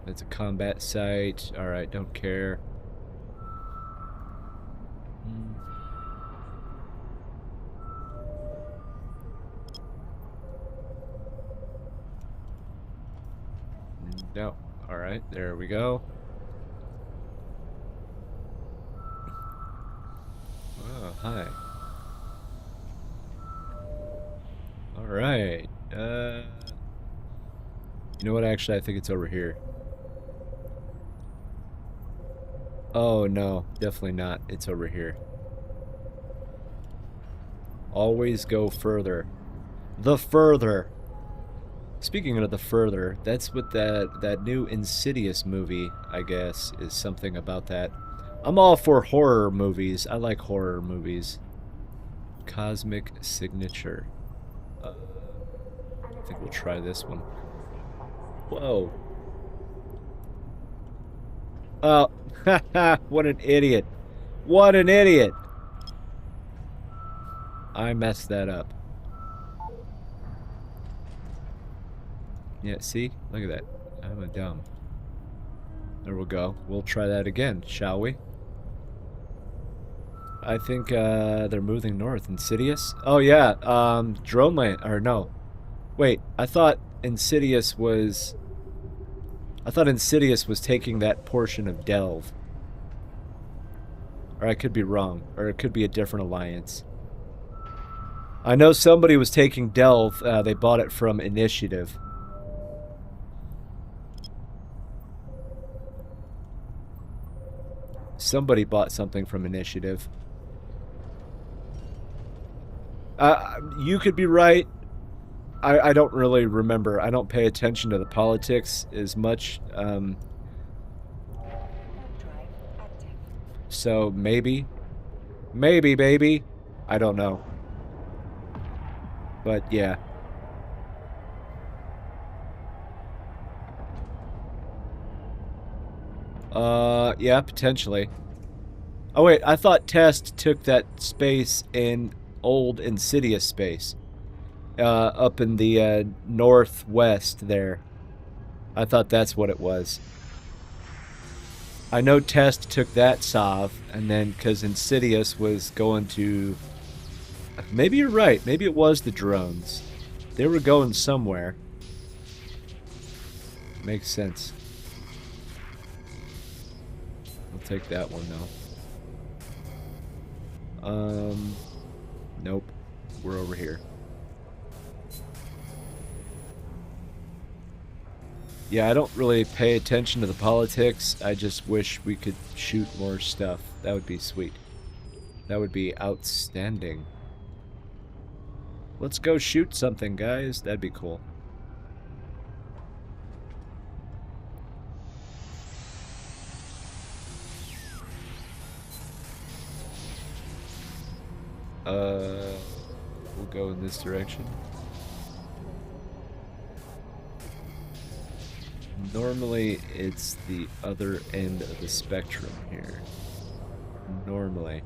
That's a combat site. Alright, don't care. No. Alright, there we go. Oh, hi. Alright. You know what? Actually, I think it's over here. Oh, no. Definitely not. It's over here. Always go further. The further. Speaking of the further, that's what that new Insidious movie, I guess, is something about that. I'm all for horror movies. I like horror movies. Cosmic Signature. I think we'll try this one. Whoa. Oh, haha, what an idiot. What an idiot. I messed that up. Yeah, see? Look at that. I'm a dumb. There we go. We'll try that again, shall we? I think they're moving north. Insidious? Oh yeah, drone land, or no. Wait, I thought Insidious was taking that portion of Delve. Or I could be wrong, or it could be a different alliance. I know somebody was taking Delve, they bought it from Initiative. Somebody bought something from Initiative. You could be right. I don't really remember. I don't pay attention to the politics as much. So maybe. Maybe, baby. I don't know. But yeah. Yeah, potentially. Oh wait, I thought Test took that space in old Insidious space. Up in the northwest there. I thought that's what it was. I know Test took that Sov, and then because Insidious was going to. Maybe you're right. Maybe it was the drones. They were going somewhere. Makes sense. I'll take that one though. Nope. We're over here. Yeah, I don't really pay attention to the politics. I just wish we could shoot more stuff. That would be sweet. That would be outstanding. Let's go shoot something, guys. That'd be cool. We'll go in this direction. Normally, it's the other end of the spectrum here. Normally.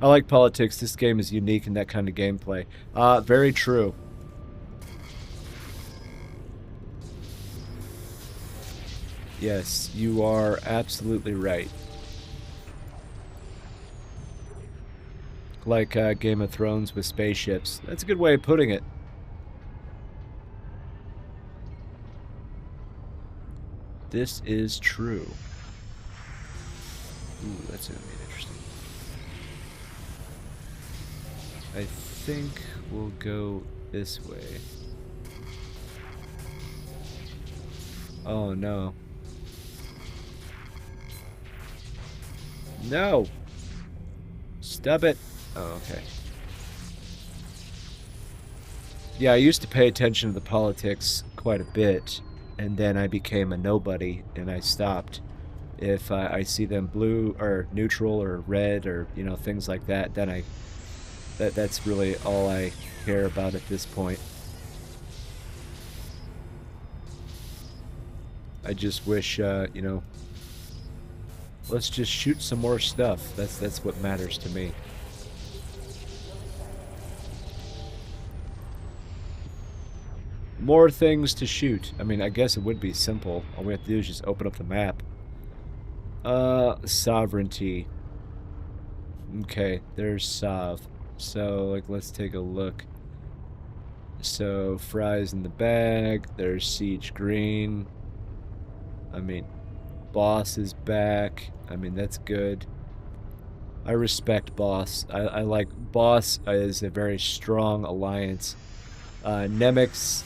I like politics. This game is unique in that kind of gameplay. Very true. Yes, you are absolutely right. Like Game of Thrones with spaceships. That's a good way of putting it. This is true. Ooh, that's gonna be interesting. I think we'll go this way. Oh no. No! Stop it! Oh, okay. Yeah, I used to pay attention to the politics quite a bit, and then I became a nobody, and I stopped. If I see them blue or neutral or red or things like that, then that's really all I care about at this point. I just wish let's just shoot some more stuff. That's what matters to me. More things to shoot. I mean, I guess it would be simple. All we have to do is just open up the map. Sovereignty. Okay, there's Sov. So, like, let's take a look. So, fries in the bag. There's Siege Green. I mean, Boss is back. I mean, that's good. I respect Boss. I like Boss is a very strong alliance. Nemix,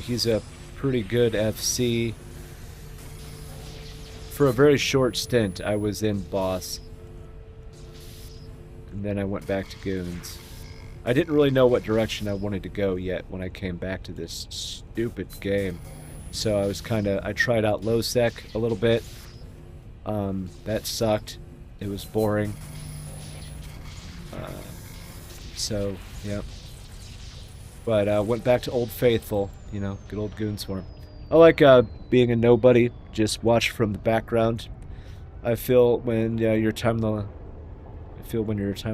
he's a pretty good FC. For a very short stint, I was in Boss. And then I went back to Goons. I didn't really know what direction I wanted to go yet when I came back to this stupid game. So I was I tried out low sec a little bit. That sucked. It was boring. So, yeah. But went back to Old Faithful, good old Goon Swarm. I like being a nobody, just watch from the background. I feel when you're time in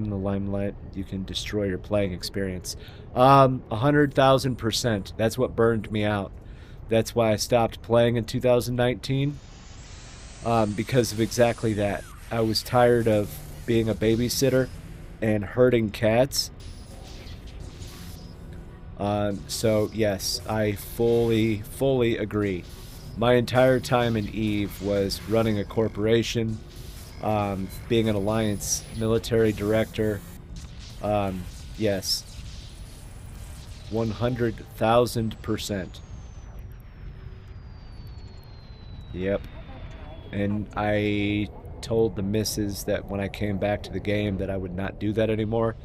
the limelight, you can destroy your playing experience. 100,000%. That's what burned me out. That's why I stopped playing in 2019. Because of exactly that. I was tired of being a babysitter and herding cats. So yes, I fully agree. My entire time in EVE was running a corporation, being an alliance military director. Yes, 100,000%. Yep. And I told the missus that when I came back to the game that I would not do that anymore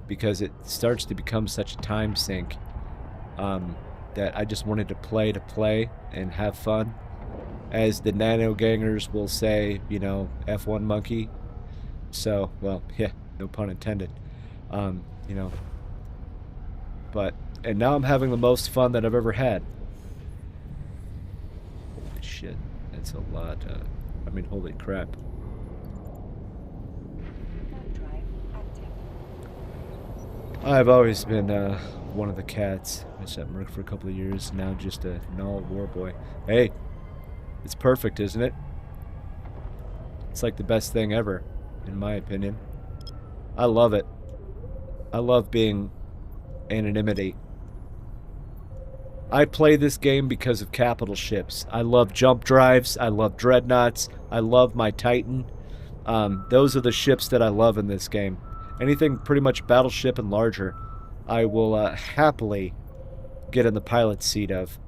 because it starts to become such a time sink that I just wanted to play and have fun. As the nano gangers will say, F1 monkey. So, well, yeah, no pun intended. And now I'm having the most fun that I've ever had. Holy shit, that's a lot. I mean, holy crap. I've always been one of the cats. I was at Merc for a couple of years, now just a null war boy. Hey, it's perfect, isn't it? It's like the best thing ever, in my opinion. I love it. I love being anonymity. I play this game because of capital ships. I love jump drives. I love dreadnoughts. I love my Titan. Those are the ships that I love in this game. Anything pretty much battleship and larger, I will happily get in the pilot seat of.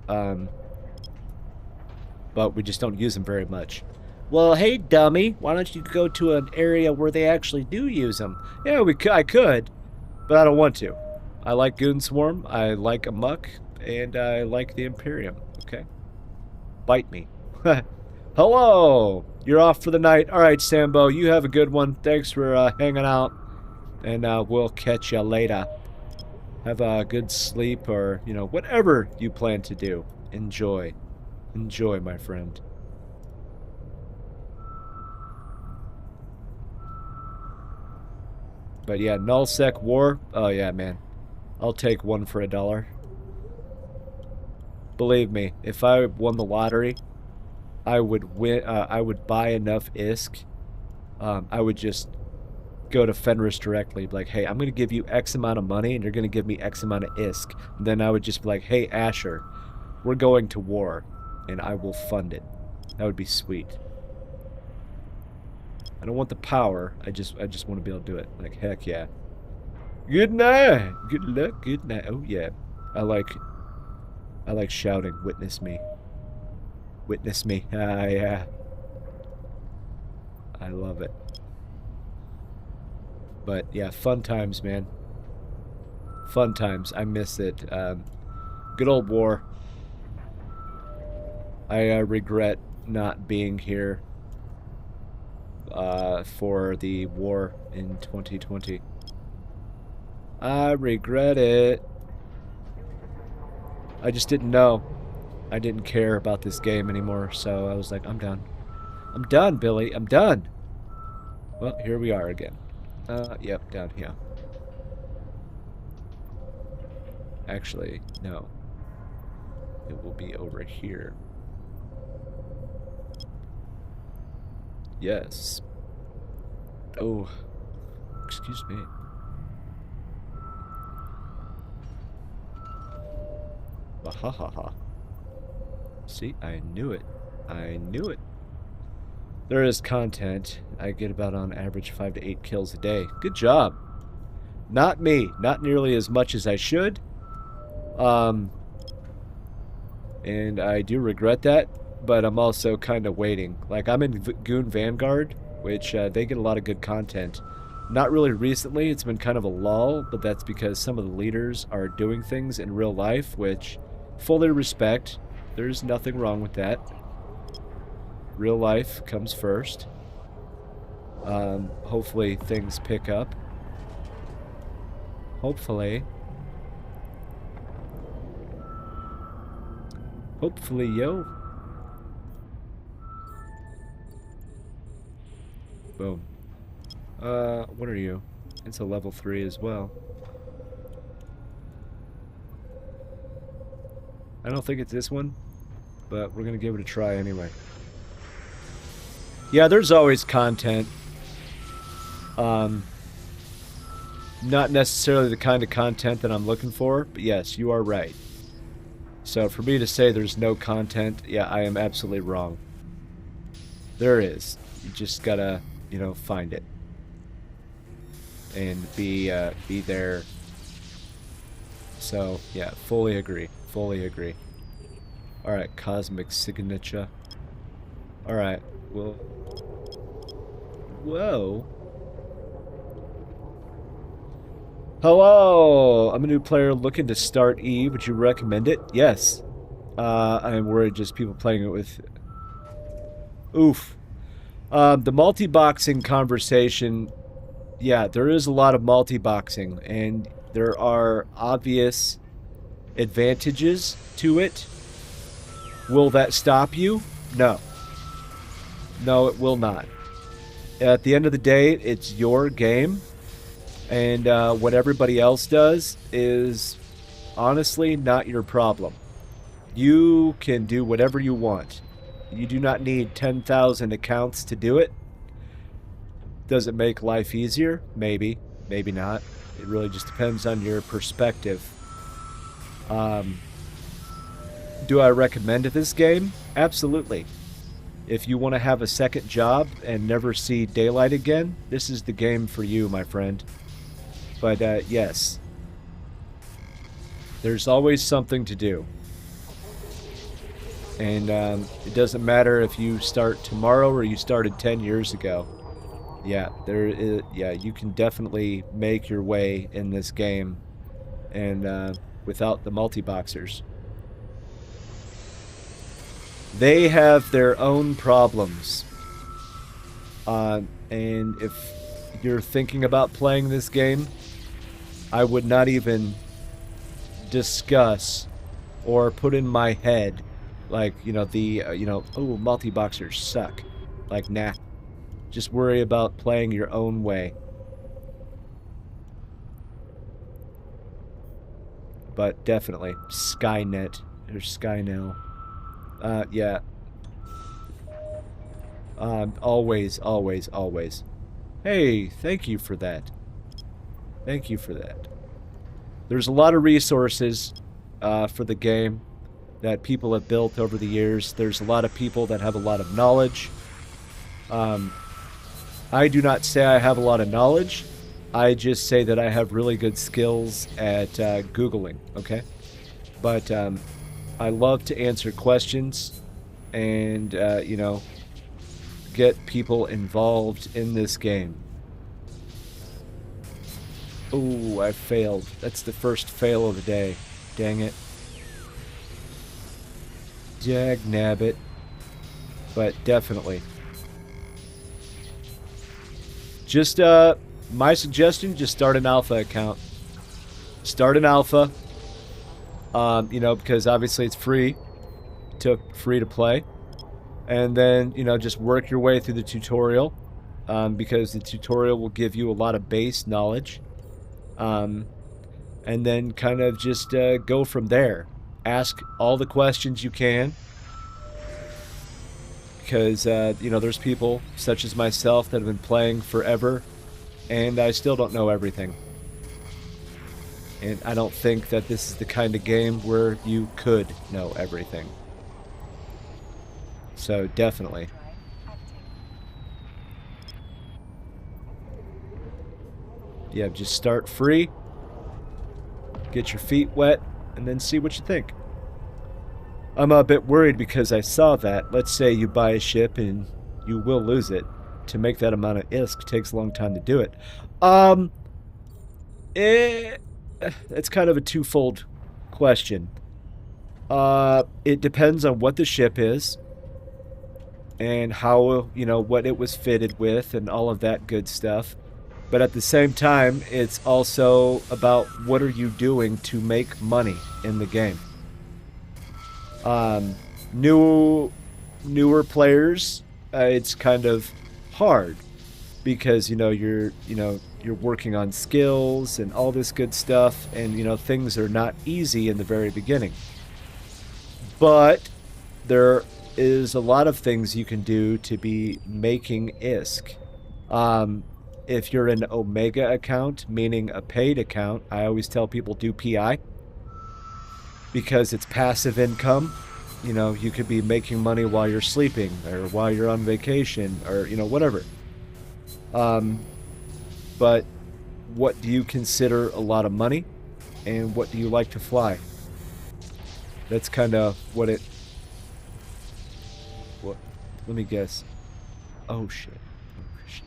But we just don't use them very much. Well, hey, dummy, why don't you go to an area where they actually do use them? Yeah, I could, but I don't want to. I like Goon Swarm, I like Amok, and I like the Imperium, okay? Bite me. Hello! You're off for the night. All right, Sambo, you have a good one. Thanks for hanging out, and we'll catch you later. Have a good sleep or, you know, whatever you plan to do. Enjoy. Enjoy, my friend. But yeah, nullsec war. Oh yeah, man. I'll take one for $1. Believe me, if I won the lottery, I would win. I would buy enough ISK. I would just go to Fenris directly, be like, "Hey, I'm going to give you X amount of money, and you're going to give me X amount of ISK." And then I would just be like, "Hey, Asher, we're going to war, and I will fund it." That would be sweet. I don't want the power. I just want to be able to do it. Like, heck yeah. Good night. Good luck. Good night. Oh yeah. I like shouting. Witness me. Witness me. Ah yeah. I love it. But yeah, fun times, man. Fun times. I miss it. Good old war. I regret not being here for the war in 2020. I regret it. I just didn't know. I didn't care about this game anymore, so I was like, I'm done. I'm done, Billy. I'm done. Well, here we are again. Yep, down here. Actually, no. It will be over here. Yes. Oh. Excuse me. Wahahaha. See, I knew it. I knew it. There is content. I get about on average 5 to 8 kills a day. Good job. Not me. Not nearly as much as I should. And I do regret that, but I'm also kind of waiting. Like, I'm in Goon Vanguard, which they get a lot of good content. Not really recently. It's been kind of a lull, but that's because some of the leaders are doing things in real life, which fully respect. There's nothing wrong with that. Real life comes first. Hopefully things pick up. Hopefully. Hopefully, yo. Boom. What are you? It's a level 3 as well. I don't think it's this one, but we're gonna give it a try anyway. Yeah, there's always content. Not necessarily the kind of content that I'm looking for, but yes, you are right. So for me to say there's no content, yeah, I am absolutely wrong. There is. You just gotta, you know, find it. And be there. So, yeah, fully agree. Fully agree. Alright, cosmic signature. Alright, well... Whoa. Hello! I'm a new player looking to start E. Would you recommend it? Yes. I'm worried just people playing it with... Oof. The multi-boxing conversation... Yeah, there is a lot of multi-boxing, and There are obvious advantages to it. Will that stop you? No. No, it will not. At the end of the day, it's your game, and what everybody else does is honestly not your problem. You can do whatever you want. You do not need 10,000 accounts to do it. Does it make life easier? Maybe. Maybe not. It really just depends on your perspective. Um, do I recommend this game? Absolutely. If you want to have a second job and never see daylight again, this is the game for you, my friend. But yes, there's always something to do. And it doesn't matter if you start tomorrow or you started 10 years ago. Yeah, you can definitely make your way in this game, and without the multi-boxers. They have their own problems. And if you're thinking about playing this game, I would not even discuss or put in my head, like, oh, multi-boxers suck. Like, nah. Just worry about playing your own way. But definitely, Skynet or Skynell. Yeah. Always, always, always. Hey, thank you for that. Thank you for that. There's a lot of resources for the game that people have built over the years. There's a lot of people that have a lot of knowledge. I do not say I have a lot of knowledge. I just say that I have really good skills at Googling, okay? But I love to answer questions and, get people involved in this game. Ooh, I failed. That's the first fail of the day. Dang it. Jag nabbit. But definitely. Just, my suggestion, just start an alpha account. Start an alpha. Because obviously it's free to play. And then, just work your way through the tutorial. Because the tutorial will give you a lot of base knowledge. And then kind of just go from there. Ask all the questions you can. Because, there's people such as myself that have been playing forever, and I still don't know everything. And I don't think that this is the kind of game where you could know everything. So, definitely. Yeah, just start free, get your feet wet, and then see what you think. I'm a bit worried because I saw that. Let's say you buy a ship and you will lose it. To make that amount of ISK takes a long time to do it. It's kind of a twofold question. It depends on what the ship is and how, what it was fitted with and all of that good stuff. But at the same time, it's also about what are you doing to make money in the game. Newer players, it's kind of hard because you're working on skills and all this good stuff, and things are not easy in the very beginning. But there is a lot of things you can do to be making ISK. If you're an Omega account, meaning a paid account, I always tell people do PI. Because it's passive income. You could be making money while you're sleeping or while you're on vacation or, whatever. But what do you consider a lot of money? And what do you like to fly? That's kind of what it... What? Let me guess. Oh, shit. Oh, shit.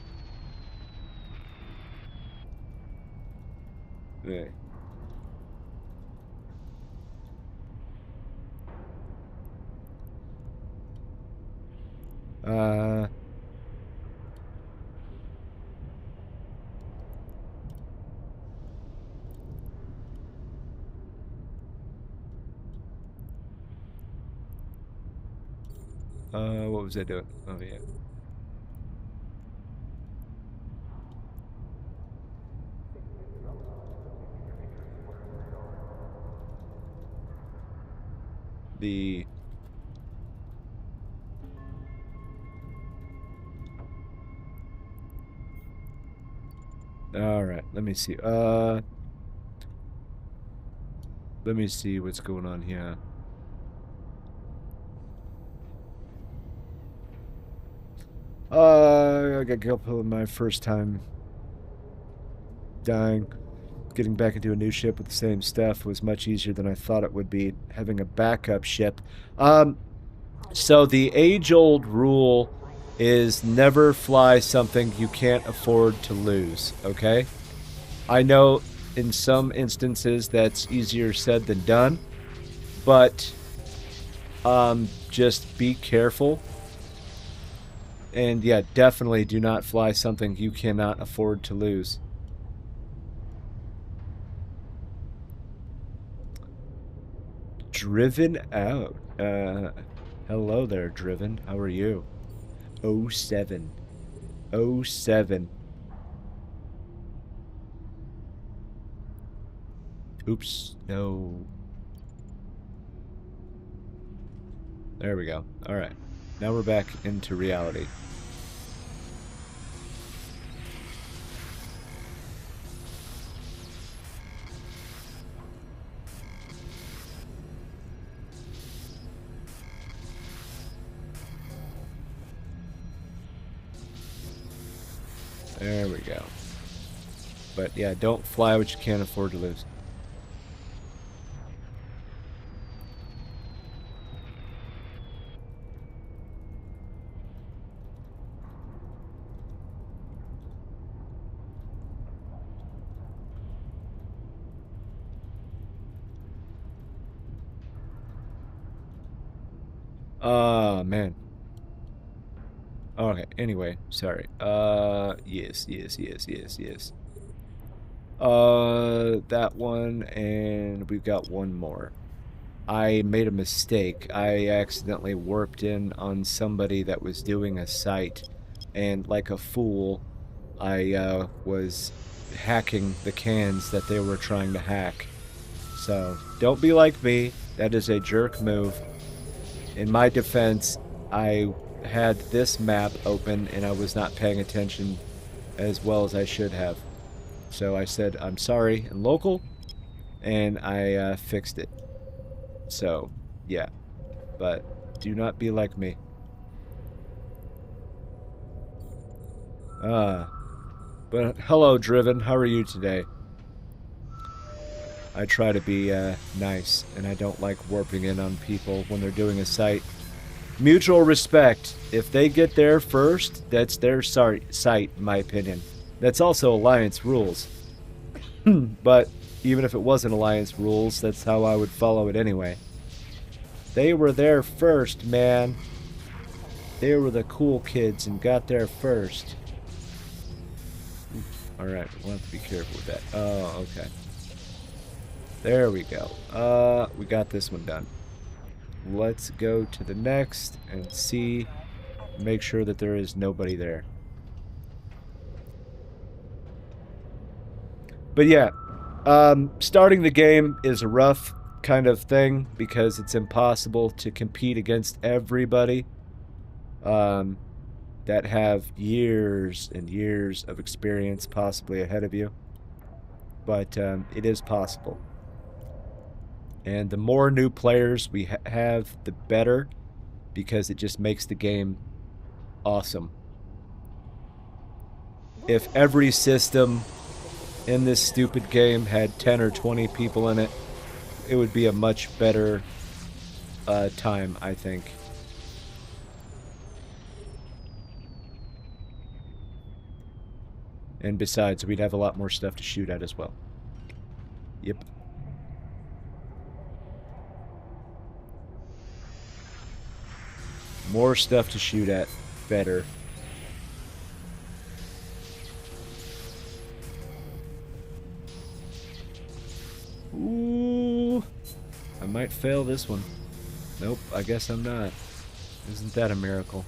Yeah. What was I doing? Oh, yeah. The... Alright, let me see. Let me see what's going on here. I got a couple of my first time dying. Getting back into a new ship with the same stuff was much easier than I thought it would be. Having a backup ship. So the age-old rule is never fly something you can't afford to lose, okay? I know in some instances that's easier said than done, but just be careful. And yeah, definitely do not fly something you cannot afford to lose. Driven out. Hello there, Driven. How are you? 07. 07. Oops. No. There we go. Alright. Now we're back into reality. There we go. But yeah, don't fly what you can't afford to lose. Man. Okay, anyway, sorry. Yes. That one, and we've got one more. I made a mistake. I accidentally warped in on somebody that was doing a site, and like a fool, I was hacking the cans that they were trying to hack. So, don't be like me. That is a jerk move. In my defense, I had this map open and I was not paying attention as well as I should have. So I said, I'm sorry in local, and I fixed it. So, yeah. But do not be like me. But hello, Driven. How are you today? I try to be nice, and I don't like warping in on people when they're doing a site. Mutual respect. If they get there first, that's their site, in my opinion. That's also Alliance rules. But even if it wasn't Alliance rules, that's how I would follow it anyway. They were there first, man. They were the cool kids and got there first. Alright, we'll have to be careful with that. Oh, okay. There we go. We got this one done. Let's go to the next and see, make sure that there is nobody there. But yeah, starting the game is a rough kind of thing because it's impossible to compete against everybody that have years and years of experience possibly ahead of you. But it is possible. And the more new players we have, the better, because it just makes the game awesome. If every system in this stupid game had 10 or 20 people in it, it would be a much better time, I think. And besides, we'd have a lot more stuff to shoot at as well. Yep. More stuff to shoot at. Better. Ooh. I might fail this one. Nope, I guess I'm not. Isn't that a miracle?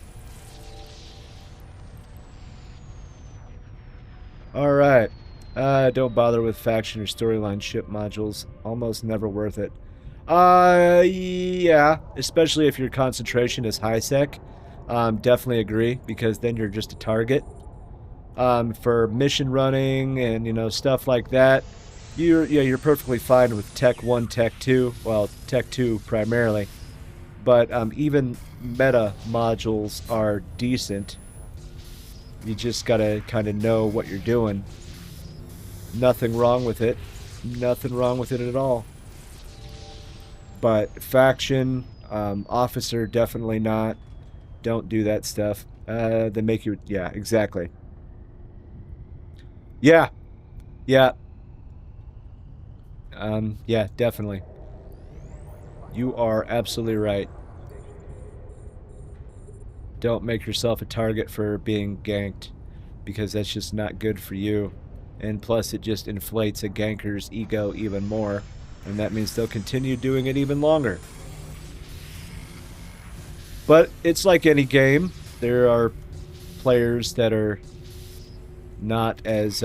Alright. Don't bother with faction or storyline ship modules. Almost never worth it. Yeah. Especially if your concentration is high sec. Definitely agree, because then you're just a target. For mission running and, you know, stuff like that, you're perfectly fine with Tech 1, Tech 2. Well, Tech 2 primarily. But even meta modules are decent. You just gotta kind of know what you're doing. Nothing wrong with it. Nothing wrong with it at all. But faction, officer, definitely not. Don't do that stuff. They make you... Yeah, exactly. Yeah. Yeah. Yeah, definitely. You are absolutely right. Don't make yourself a target for being ganked, because that's just not good for you. And plus, it just inflates a ganker's ego even more, and that means they'll continue doing it even longer. But it's like any game. There are players that are not as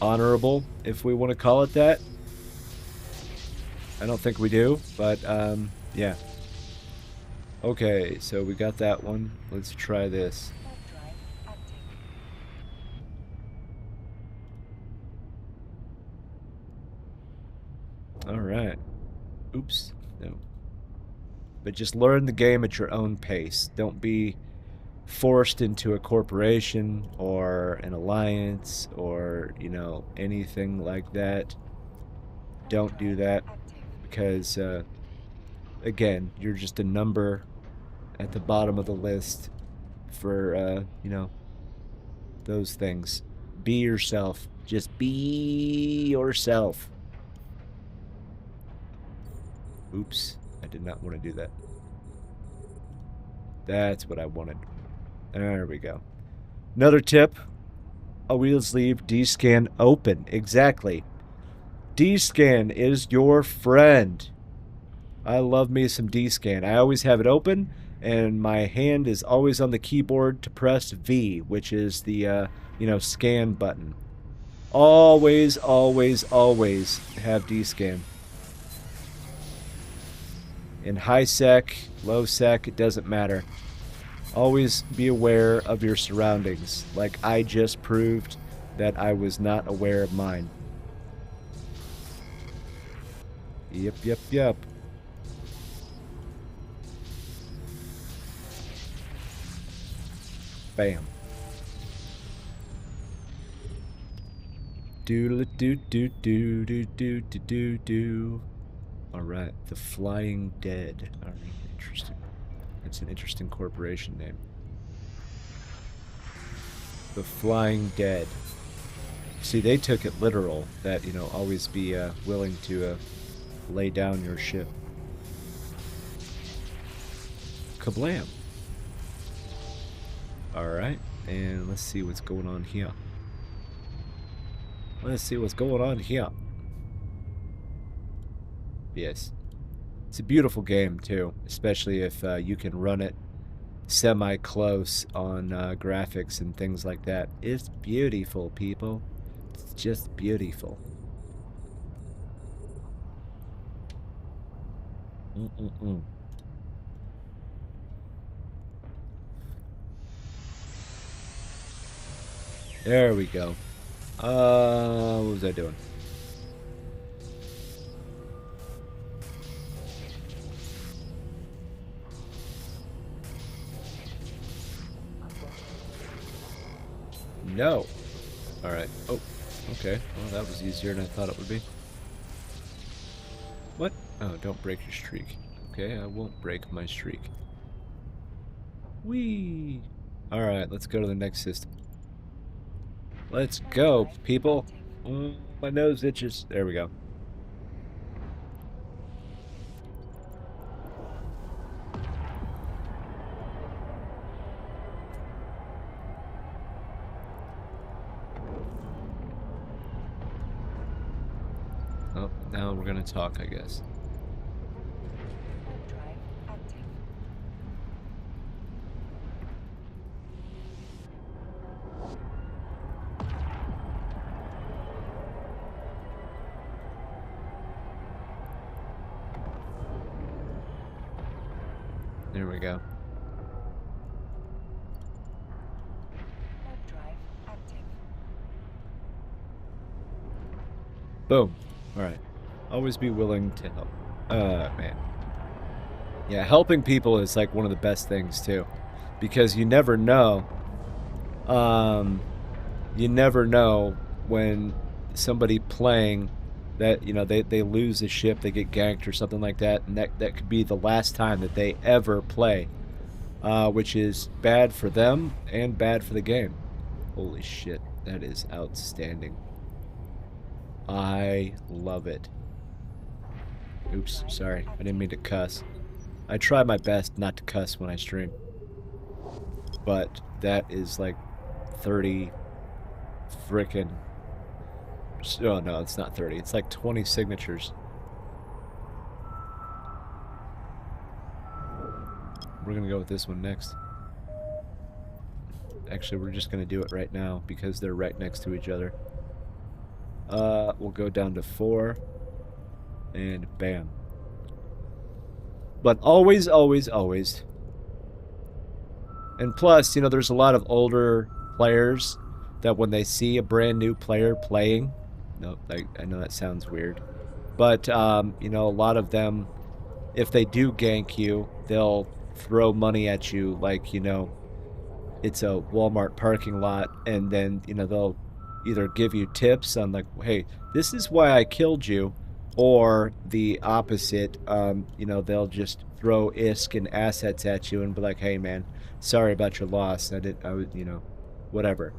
honorable, if we want to call it that. I don't think we do, but yeah. Okay, so we got that one. Let's try this. Alright. Oops. No. But just learn the game at your own pace. Don't be forced into a corporation or an alliance or, you know, anything like that. Don't do that, because, again, you're just a number at the bottom of the list for, you know, those things. Be yourself. Just be yourself. Oops. I did not want to do that. That's what I wanted. There we go. Another tip. Always leave D-Scan open. Exactly. D-Scan is your friend. I love me some D-Scan. I always have it open, and my hand is always on the keyboard to press V, which is the, you know, scan button. Always, always, always have D-Scan. In high sec, low sec, it doesn't matter. Always be aware of your surroundings, like I just proved that I was not aware of mine. Yep, yep, yep. Bam. Doodle doo doo doo doo doo doo doo doo. Alright, the Flying Dead. Alright, interesting. That's an interesting corporation name. The Flying Dead. See, they took it literal, that, you know, always be willing to lay down your ship. Kablam! Alright, and let's see what's going on here. Let's see what's going on here. Yes. It's a beautiful game, too, especially if you can run it semi-close on graphics and things like that. It's beautiful, people. It's just beautiful. There we go. What was I doing? No. Alright. Oh, okay. Well, that was easier than I thought it would be. What? Oh, don't break your streak. Okay, I won't break my streak. Whee! Alright, let's go to the next system. Let's go, people. My nose itches. There we go. Oh, now we're gonna talk, I guess. There we go. Web drive active. Boom. Alright. Always be willing to help. Man. Yeah, helping people is like one of the best things too. Because you never know. You never know when somebody playing that, you know, they lose a ship, they get ganked or something like that, and that could be the last time that they ever play. Which is bad for them and bad for the game. Holy shit, that is outstanding. I love it. Oops, sorry. I didn't mean to cuss. I try my best not to cuss when I stream. But that is like 30 frickin'... Oh, no, it's not 30. It's like 20 signatures. We're gonna go with this one next. Actually, we're just gonna do it right now because they're right next to each other. We'll go down to 4. And bam. But always, always, always. And plus, you know, there's a lot of older players that when they see a brand new player playing, no, I know that sounds weird, but, you know, a lot of them, if they do gank you, they'll throw money at you like, you know, it's a Walmart parking lot, and then, you know, they'll either give you tips on like, hey, this is why I killed you, or the opposite, you know, they'll just throw ISK and assets at you and be like, hey man, sorry about your loss. I would, you know, whatever.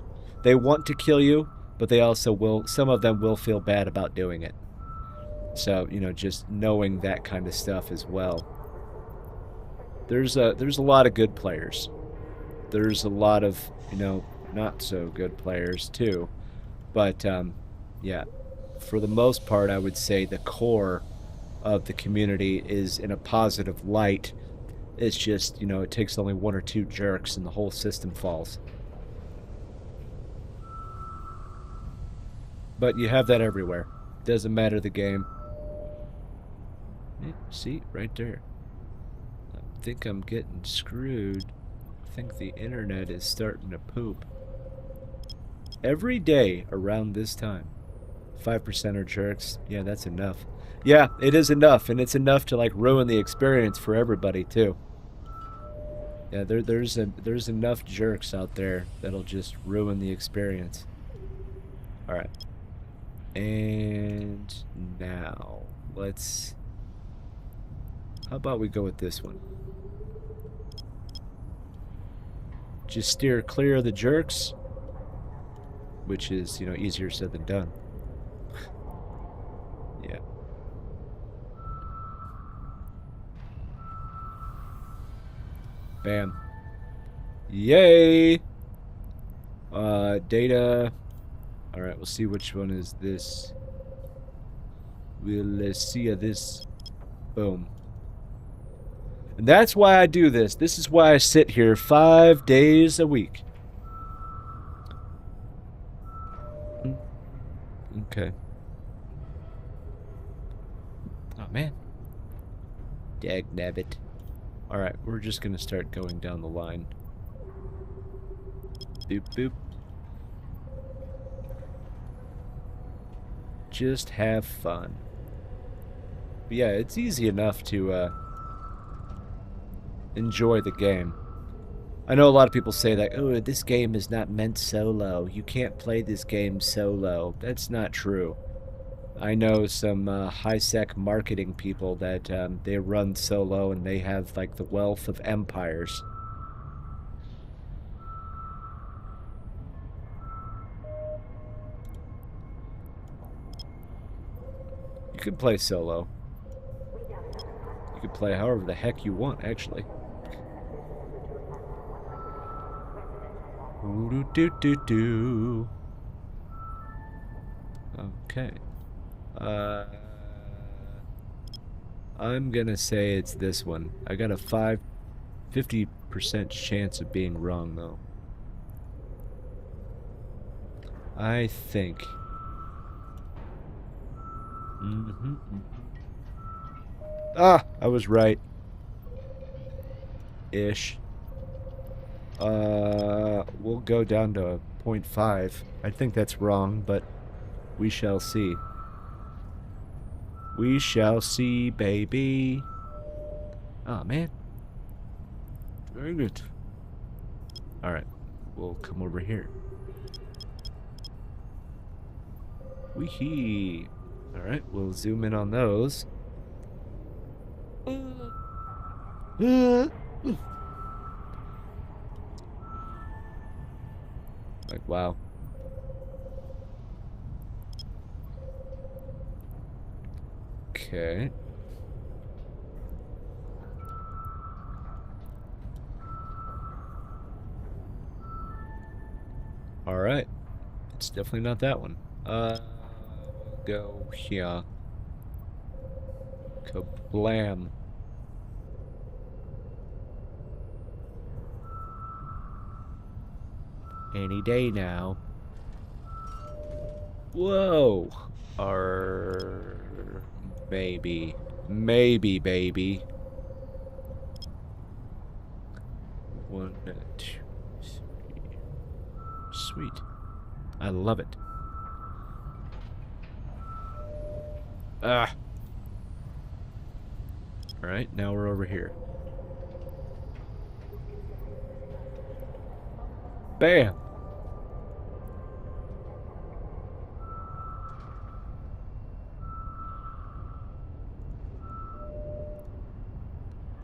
They want to kill you, but they also will, some of them will feel bad about doing it. So, you know, just knowing that kind of stuff as well. There's a lot of good players. There's a lot of, you know, not so good players too. But, yeah, for the most part, I would say the core of the community is in a positive light. It's just, you know, it takes only 1 or 2 jerks and the whole system falls. But you have that everywhere. Doesn't matter the game. See, right there. I think I'm getting screwed. I think the internet is starting to poop. Every day around this time. 5% are jerks. Yeah, that's enough. Yeah, it is enough, and it's enough to like ruin the experience for everybody too. Yeah, there's enough jerks out there that'll just ruin the experience. All right. And now let's, how about we go with this one? Just steer clear of the jerks, which is, you know, easier said than done. Yeah. Bam. Yay! Data. Alright, we'll see which one is this. We'll see this. Boom. And that's why I do this. This is why I sit here 5 days a week. Okay. Oh, man. Dagnabbit. Alright, we're just gonna start going down the line. Boop, boop. Just have fun. But yeah, it's easy enough to enjoy the game. I know a lot of people say that, oh, this game is not meant solo. You can't play this game solo. That's not true. I know some high-sec marketing people that they run solo and they have like the wealth of empires. You could play solo. You could play however the heck you want, actually. Ooh-doo-doo-doo-doo. Okay. I'm gonna say it's this one. I got a 50% chance of being wrong, though. I think. Ah, I was right. Ish. We'll go down to 0.5. I think that's wrong, but we shall see. We shall see, baby. Oh, man. Dang it. Alright, we'll come over here. Wee-hee. Alright, we'll zoom in on those. Like, wow. Okay. Alright. It's definitely not that one. We'll go here. Kablam. Any day now. Whoa. Maybe. Maybe, baby. 1, 2, 3. Sweet. I love it. Ah. Alright, now we're over here. Bam!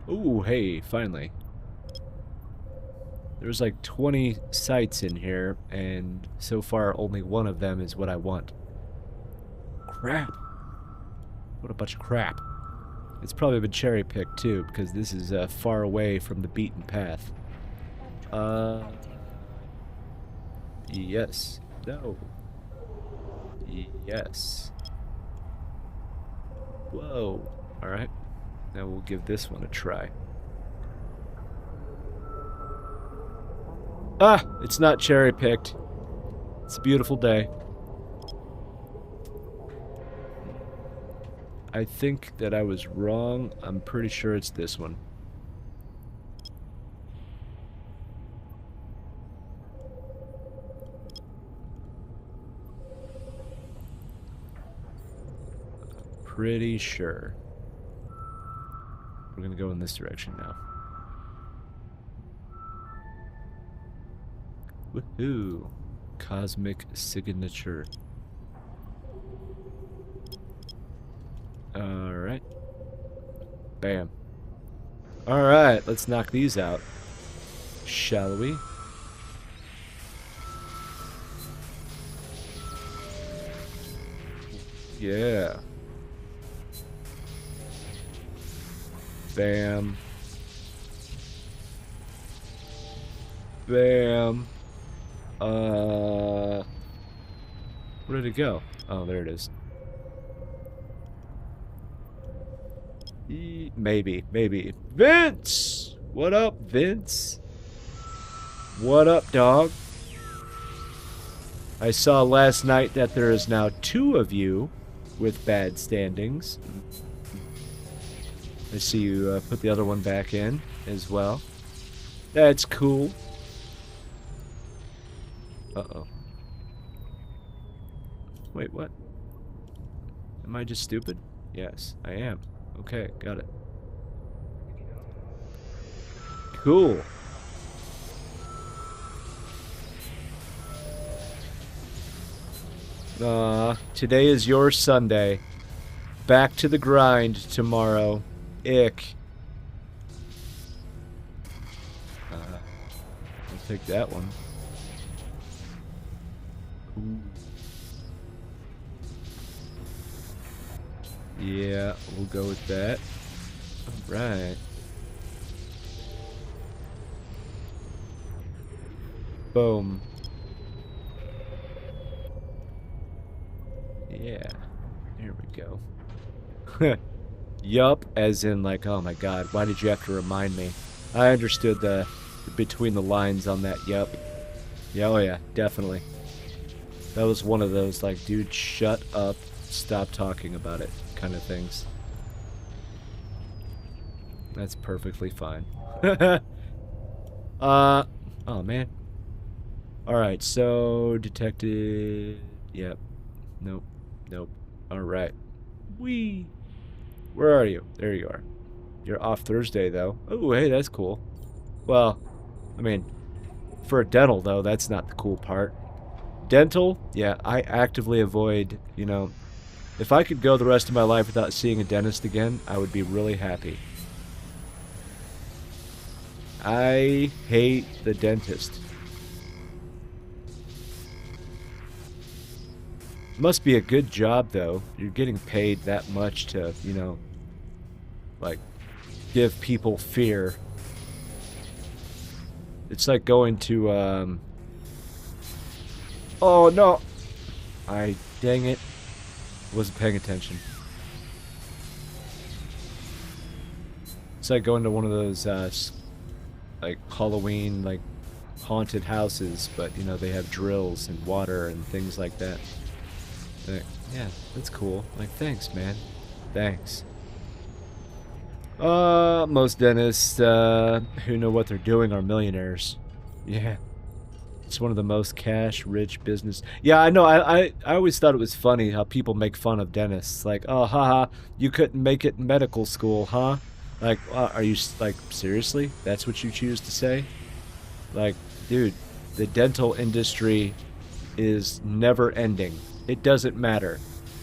Ooh, hey, finally. There's like 20 sites in here, and so far only one of them is what I want. Crap. What a bunch of crap. It's probably been cherry-picked, too, because this is far away from the beaten path. Yes. No. Yes. Whoa. Alright. Now we'll give this one a try. Ah! It's not cherry-picked. It's a beautiful day. I think that I was wrong. I'm pretty sure it's this one. Pretty sure. We're gonna go in this direction now. Woohoo! Cosmic signature. Alright. Bam. Alright, let's knock these out. Shall we? Yeah. Bam. Bam. Where did it go? Oh, there it is. Maybe. Vince! What up, Vince? What up, dog? I saw last night that there is now 2 of you with bad standings. I see you put the other one back in as well. That's cool. Uh-oh. Wait, what? Am I just stupid? Yes, I am. Okay, got it. Cool. Today is your Sunday. Back to the grind tomorrow. Ick. I'll take that one. Ooh. Yeah, we'll go with that. Alright. Boom. Yeah. There we go. Yup, as in like, oh my god, why did you have to remind me? I understood the between the lines on that yup. Yeah, oh yeah, definitely. That was one of those like, dude, shut up, stop talking about it kind of things. That's perfectly fine. Oh man. Alright, so detected. Yep. Nope. Nope. Alright. Wee. Where are you? There you are. You're off Thursday, though. Oh, hey, that's cool. Well, I mean, for a dental, though, that's not the cool part. Dental, yeah, I actively avoid, you know, if I could go the rest of my life without seeing a dentist again, I would be really happy. I hate the dentist. Must be a good job, though. You're getting paid that much to, you know, like, give people fear. It's like going to, oh, no! Dang it. Wasn't paying attention. It's like going to one of those, like, Halloween, like, haunted houses, but, you know, they have drills and water and things like that. Like, yeah, that's cool. Like, thanks, man. Thanks. Most dentists, who know what they're doing are millionaires. Yeah. It's one of the most cash-rich business. Yeah, I know. I always thought it was funny how people make fun of dentists. Like, oh, haha, you couldn't make it in medical school, huh? Like, are you, like, seriously? That's what you choose to say? Like, dude, the dental industry is never ending. It doesn't matter.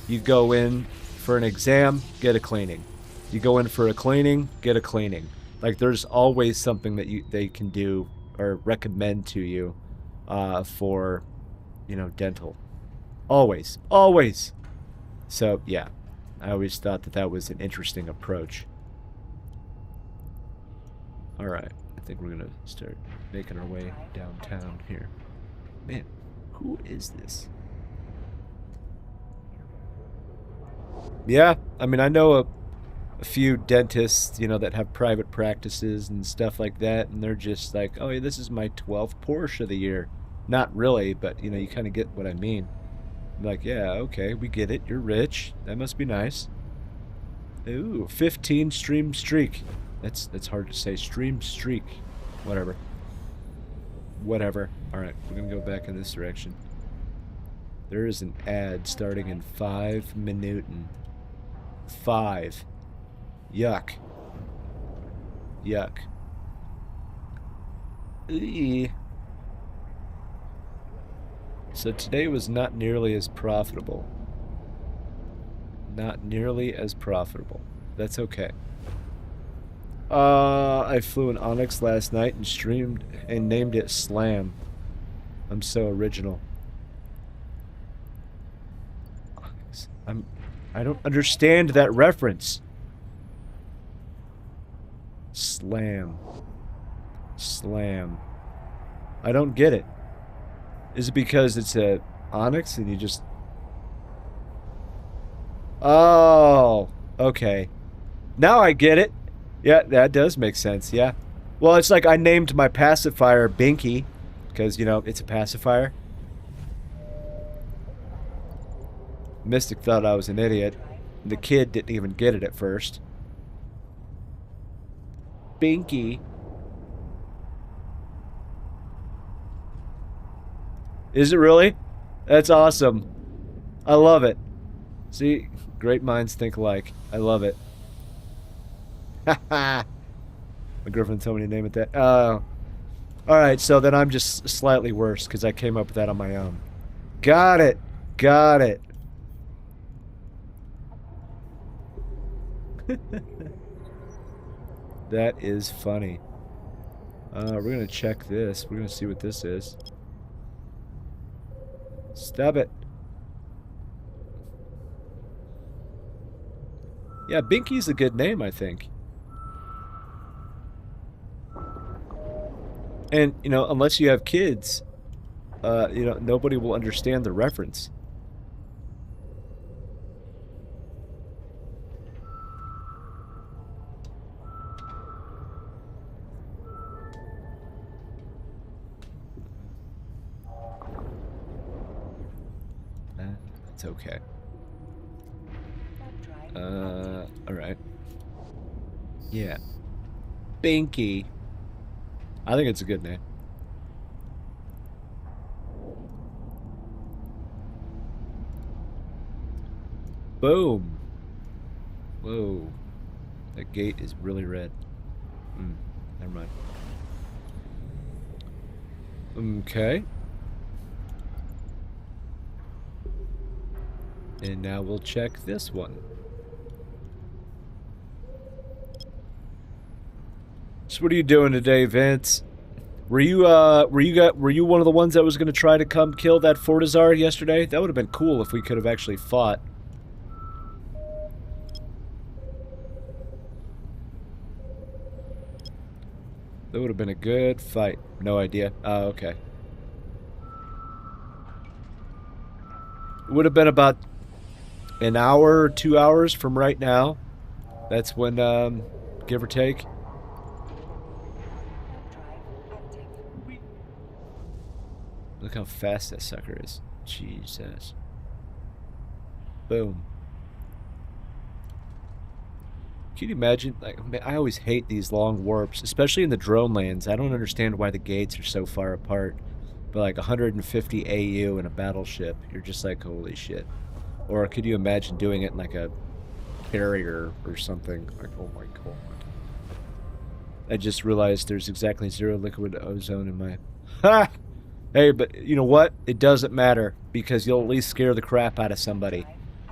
You go in for an exam, get a cleaning. You go in for a cleaning, get a cleaning. Like, there's always something that they can do or recommend to you for, you know, dental. Always. Always. So, yeah. I always thought that that was an interesting approach. Alright. I think we're going to start making our way downtown here. Man, who is this? Yeah, I mean, I know a few dentists, you know, that have private practices and stuff like that, and they're just like, oh, yeah, this is my 12th Porsche of the year. Not really, but, you know, you kind of get what I mean. I'm like, yeah, okay, we get it. You're rich. That must be nice. Ooh, 15 stream streak. That's hard to say. Stream streak. Whatever. Whatever. Alright, we're gonna go back in this direction. There is an ad starting in 5 minutes. 5. Yuck. Yuck. Eee. So today was not nearly as profitable. Not nearly as profitable. That's okay. I flew an Onyx last night and streamed and named it Slam. I'm so original. Onyx. I don't understand that reference. Slam. Slam. I don't get it. Is it because it's a Onyx and you just... Oh, okay. Now I get it. Yeah, that does make sense, yeah. Well, it's like I named my pacifier Binky, because, you know, it's a pacifier. Mystic thought I was an idiot. The kid didn't even get it at first. Binky. Is it really? That's awesome. I love it. See, great minds think alike. I love it. My girlfriend told me to name it that. Oh. Alright, so then I'm just slightly worse because I came up with that on my own. Got it. Got it. That is funny. We're going to check this. We're going to see what this is. Stop it. Yeah, Binky's a good name, I think. And, you know, unless you have kids, you know, nobody will understand the reference. That's okay. Alright. Yeah. Binky. I think it's a good name. Boom. Whoa. That gate is really red. Never mind. Okay. And now we'll check this one. So what are you doing today, Vince? Were you one of the ones that was gonna try to come kill that Fortizar yesterday? That would have been cool if we could have actually fought. That would have been a good fight. No idea. Oh, okay. It would have been about an hour or 2 hours from right now. That's when, give or take. Look how fast that sucker is. Jesus. Boom. Can you imagine? Like, I always hate these long warps, especially in the drone lands. I don't understand why the gates are so far apart. But like 150 AU in a battleship, you're just like, holy shit. Or could you imagine doing it in like a carrier or something? Like, oh my god. I just realized there's exactly 0 liquid ozone in my... Ha! Hey, but you know what? It doesn't matter, because you'll at least scare the crap out of somebody.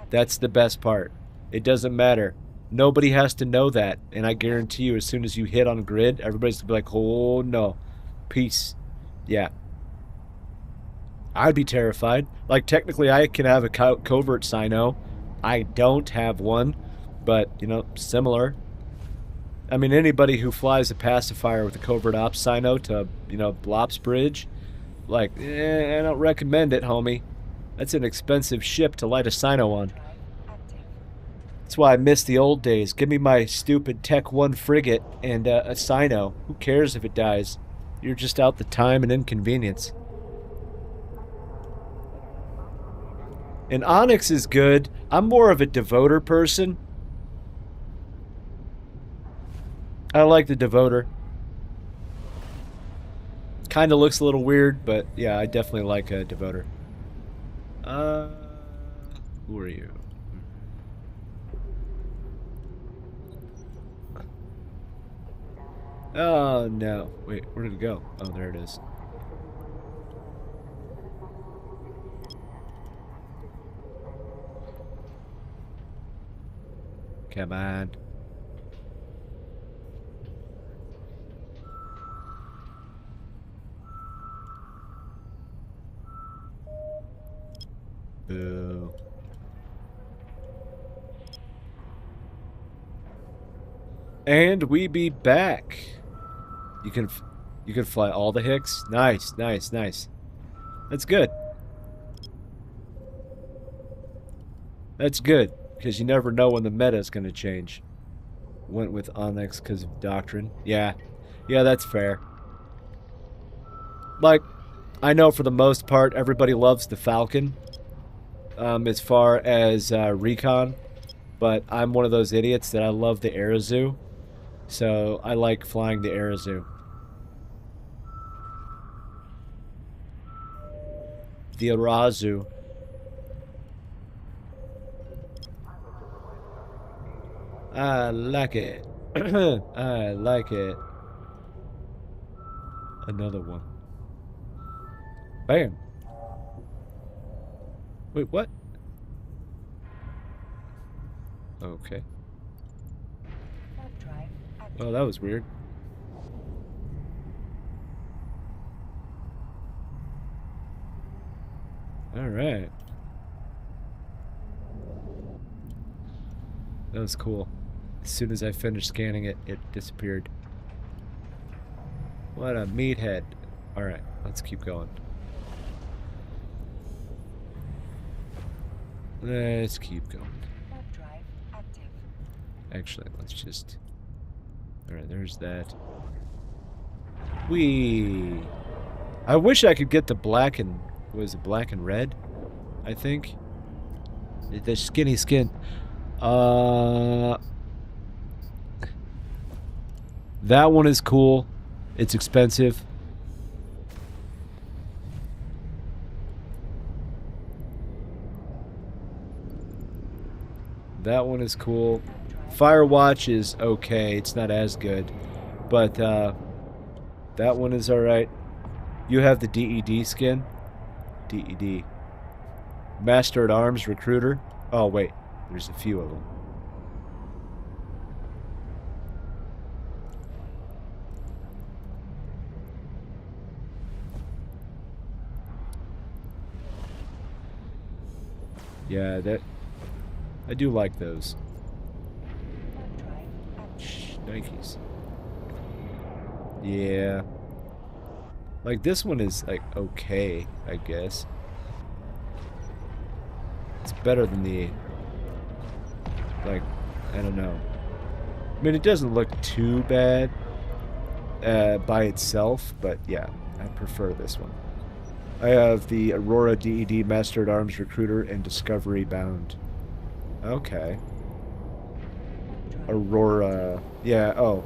That's the best part. It doesn't matter. Nobody has to know that, and I guarantee you, as soon as you hit on grid, everybody's gonna be like, oh no. Peace. Yeah. I'd be terrified. Like, technically, I can have a covert Sino. I don't have one, but, you know, similar. I mean, anybody who flies a pacifier with a covert ops Sino to, you know, Blops Bridge, like, I don't recommend it, homie. That's an expensive ship to light a Sino on. That's why I miss the old days. Give me my stupid Tech 1 frigate and a Sino. Who cares if it dies? You're just out the time and inconvenience. And Onyx is good. I'm more of a Devoter person. I like the Devoter. Kind of looks a little weird, but yeah, I definitely like a Devoter. Who are you? Oh, no. Wait, where did it go? Oh, there it is. Come on. Boo. And we be back. You can fly all the Hicks. Nice, nice, nice. That's good. That's good, because you never know when the meta is going to change. Went with Onyx because of Doctrine. Yeah. Yeah, that's fair. Like, I know for the most part, everybody loves the Falcon. As far as recon. But I'm one of those idiots that I love the Arazu. So, I like flying the Arazu. The Arazu. I like it. I like it. Another one. Bam. Wait, what? Okay. Oh, that was weird. Alright. That was cool. As soon as I finished scanning it, it disappeared. What a meathead. Alright, let's keep going. Let's keep going. Actually, let's just... Alright, there's that. Whee! I wish I could get the black and... Was it black and red? I think. The skinny skin. That one is cool. It's expensive. That one is cool. Firewatch is okay. It's not as good. But that one is alright. You have the DED skin? DED. Master at Arms Recruiter. Oh, wait. There's a few of them. Yeah, that... I do like those. Nikes. Yeah. Like, this one is, like, okay, I guess. It's better than the... Like, I don't know. I mean, it doesn't look too bad by itself, but yeah, I prefer this one. I have the Aurora DED Master at Arms Recruiter and Discovery Bound. Okay. Aurora. Yeah, oh.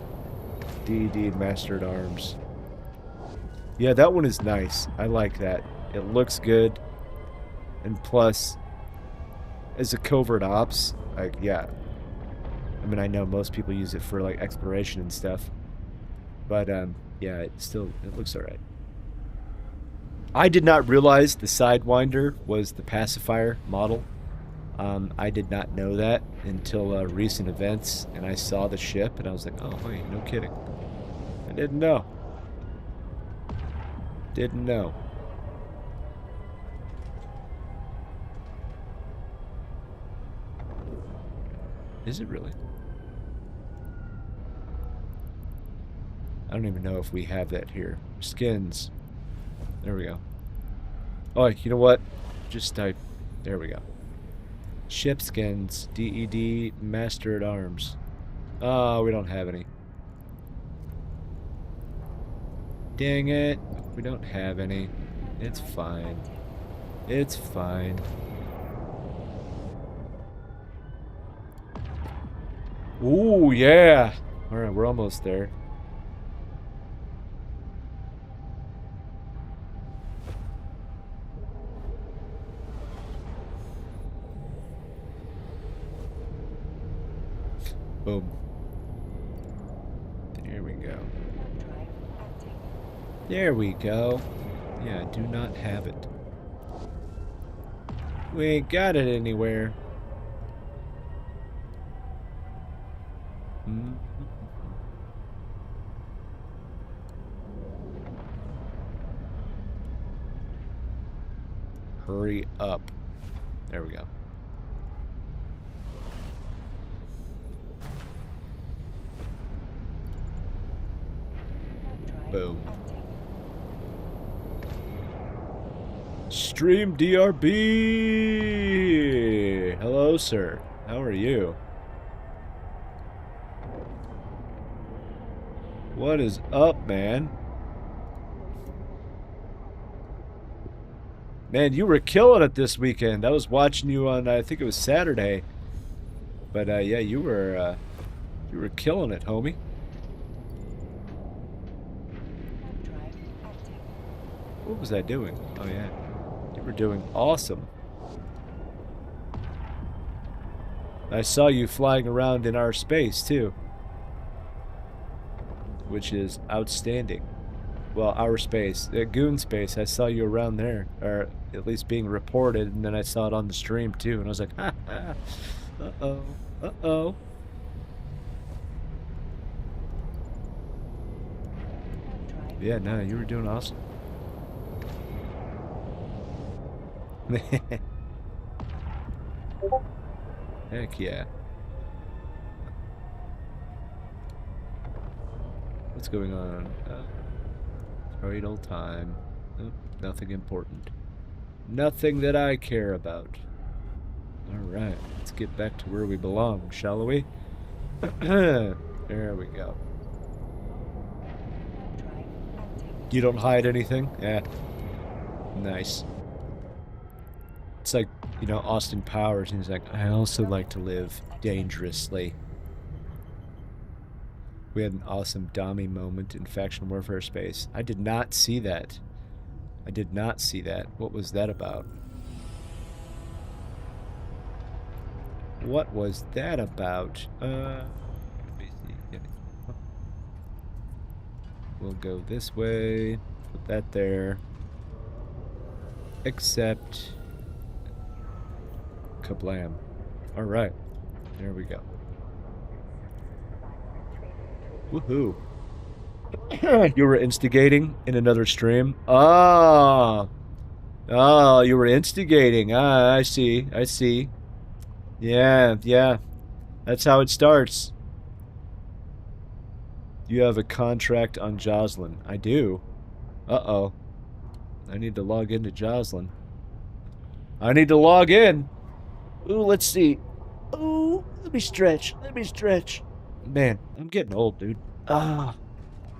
DED Master at Arms. Yeah, that one is nice. I like that. It looks good. And plus, as a covert ops, like, yeah. I mean, I know most people use it for, like, exploration and stuff. But, yeah, it looks alright. I did not realize the Sidewinder was the pacifier model. I did not know that until recent events, and I saw the ship, and I was like, oh, wait, no kidding. I didn't know. Didn't know. Is it really? I don't even know if we have that here. Skins. There we go. Oh, you know what? Just type. There we go. Ship skins. DED Master at Arms. Oh, we don't have any. Dang it. We don't have any. It's fine. It's fine. Ooh, yeah. Alright, we're almost there. Boom. There we go. There we go. Yeah, I do not have it. We ain't got it anywhere. Hurry up. There we go. Boom. Stream DRB! Hello, sir. How are you? What is up, man? Man, you were killing it this weekend. I was watching you on, I think it was Saturday. But, yeah, you were killing it, homie. What was I doing? Oh, yeah. You were doing awesome. I saw you flying around in our space, too. Which is outstanding. Well, our space. Goon space. I saw you around there. Or at least being reported. And then I saw it on the stream, too. And I was like, ha ha. Uh-oh. Uh-oh. Yeah, no, you were doing awesome. Heck yeah. What's going on? Idle time. Oh, nothing important. Nothing that I care about. Alright, let's get back to where we belong, shall we? There we go. You don't hide anything? Yeah. Nice. It's like, you know, Austin Powers, and he's like, I also like to live dangerously. We had an awesome Dami moment in Faction Warfare Space. I did not see that. I did not see that. What was that about? What was that about? Let me see. We'll go this way. Put that there. Except... Kablam. Alright. There we go. Woohoo. You were instigating in another stream? Oh. Oh, you were instigating. Ah, I see. I see. Yeah, yeah. That's how it starts. You have a contract on Jocelyn. I do. Uh-oh. I need to log into Jocelyn. I need to log in. Ooh, let's see. Ooh, let me stretch. Let me stretch. Man, I'm getting old, dude. Ah.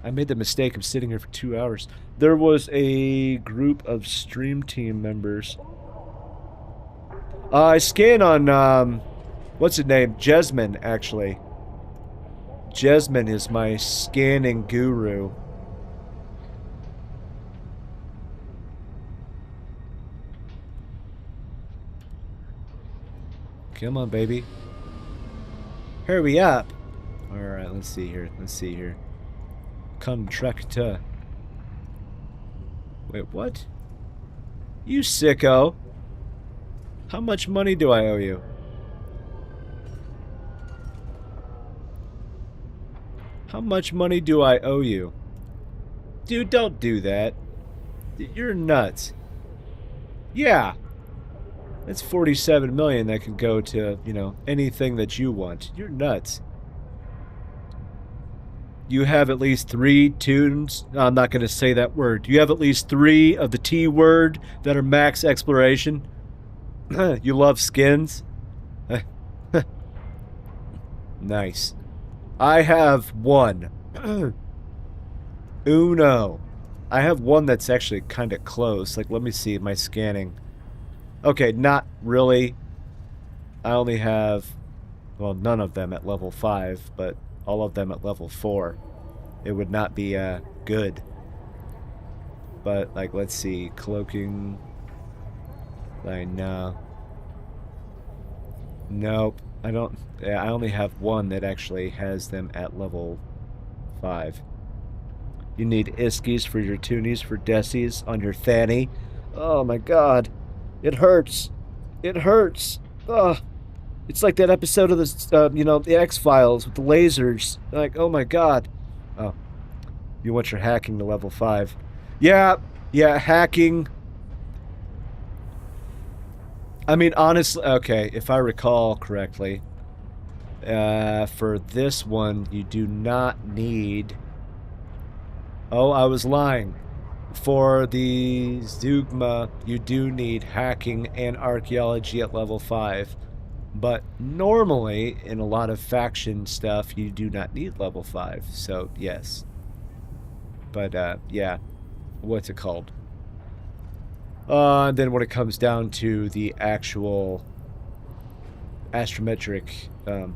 I made the mistake of sitting here for 2 hours. There was a group of stream team members. I scan on, what's his name? Jesman, actually. Jesman is my scanning guru. Come on, baby. Hurry up. Alright, let's see here. Let's see here. Contractor. Wait, what? You sicko. How much money do I owe you? How much money do I owe you? Dude, don't do that. You're nuts. Yeah. That's 47 million that could go to, you know, anything that you want. You're nuts. You have at least 3 tunes. No, I'm not going to say that word. You have at least 3 of the T word that are max exploration. You love skins? Nice. I have 1. Uno. I have 1 that's actually kind of close. Like, let me see my scanning. Okay, not really. I only have, well, none of them at level 5, but all of them at level 4. It would not be good. But, like, let's see. Cloaking. Like, no. Nope. I don't. Yeah, I only have 1 that actually has them at level 5. You need Iskies for your toonies, for Desies on your Fanny. Oh my god. It hurts. It hurts. Ugh. It's like that episode of the, you know, the X-Files with the lasers. Like, oh my god. Oh. You want your hacking to level 5. Yeah, hacking. I mean, honestly, okay, if I recall correctly, for this one, you do not need... Oh, I was lying. For the Zeugma, you do need hacking and archaeology at level 5. But normally, in a lot of faction stuff, you do not need level 5. So, yes. But, yeah. What's it called? Then when it comes down to the actual astrometric,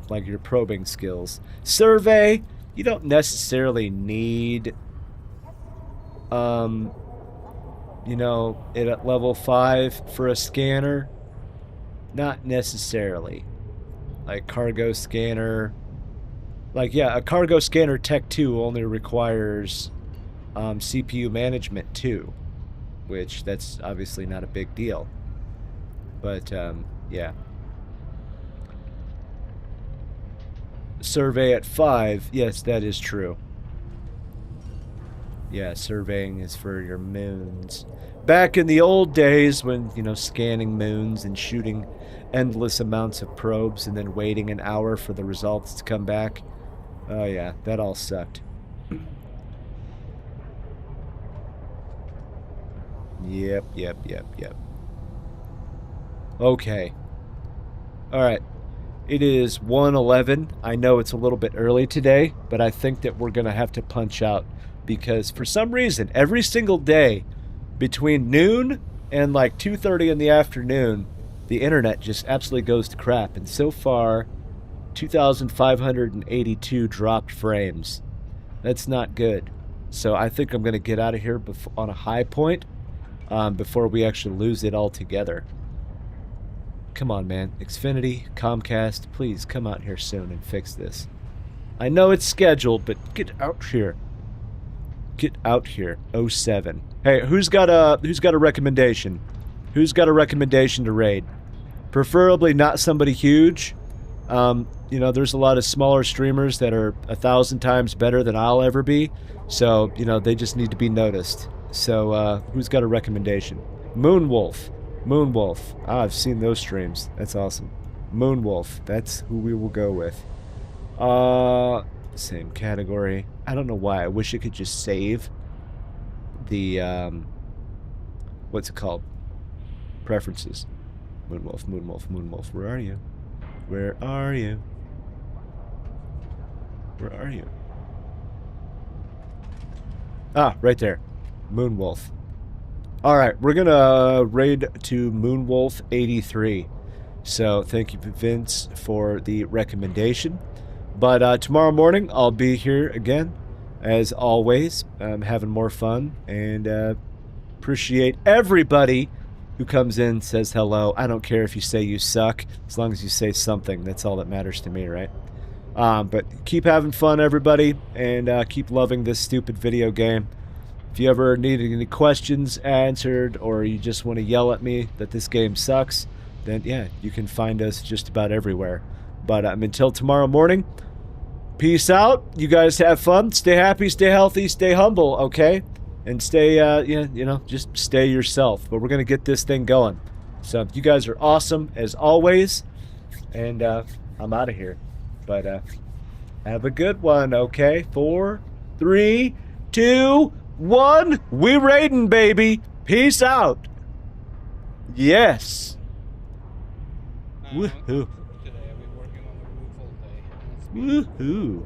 like your probing skills. Survey, you don't necessarily need... you know, it at level 5 for a scanner. Not necessarily. Like cargo scanner. Like, yeah, a cargo scanner Tech 2 only requires CPU management 2. Which, that's obviously not a big deal. But, yeah. Survey at 5, yes, that is true. Yeah, surveying is for your moons. Back in the old days when, you know, scanning moons and shooting endless amounts of probes and then waiting an hour for the results to come back. Oh yeah, that all sucked. Yep. Okay. Alright. It is 1:11. I know it's a little bit early today, but I think that we're going to have to punch out because for some reason, every single day between noon and like 2:30 in the afternoon, the internet just absolutely goes to crap. And so far, 2,582 dropped frames. That's not good. So I think I'm going to get out of here on a high point before we actually lose it altogether. Come on, man. Xfinity, Comcast, please come out here soon and fix this. I know it's scheduled, but get out here. Get out here. 07. Hey, who's got a recommendation? Who's got a recommendation to raid? Preferably not somebody huge. You know, there's a lot of smaller streamers that are 1,000 times better than I'll ever be. So, you know, they just need to be noticed. So, who's got a recommendation? Moonwolf. Moonwolf. Ah, I've seen those streams. That's awesome. Moonwolf. That's who we will go with. Same category. I don't know why. I wish it could just save the, what's it called? Preferences. Moonwolf, Moonwolf, Moonwolf. Where are you? Where are you? Where are you? Ah, right there. Moonwolf. Alright, we're gonna raid to Moonwolf 83. So, thank you, Vince, for the recommendation. But tomorrow morning, I'll be here again, as always, having more fun, and appreciate everybody who comes in, says hello. I don't care if you say you suck, as long as you say something. That's all that matters to me, right? But keep having fun, everybody, and keep loving this stupid video game. If you ever need any questions answered, or you just want to yell at me that this game sucks, then yeah, you can find us just about everywhere. But until tomorrow morning, peace out. You guys have fun. Stay happy, stay healthy, stay humble, okay? And stay, you know, just stay yourself. But we're going to get this thing going. So you guys are awesome, as always. And I'm out of here. But have a good one, okay? 4, 3, 2, 1. We raiding, baby. Peace out. Yes. Woohoo. Today I've been working on the roof all day. Woohoo.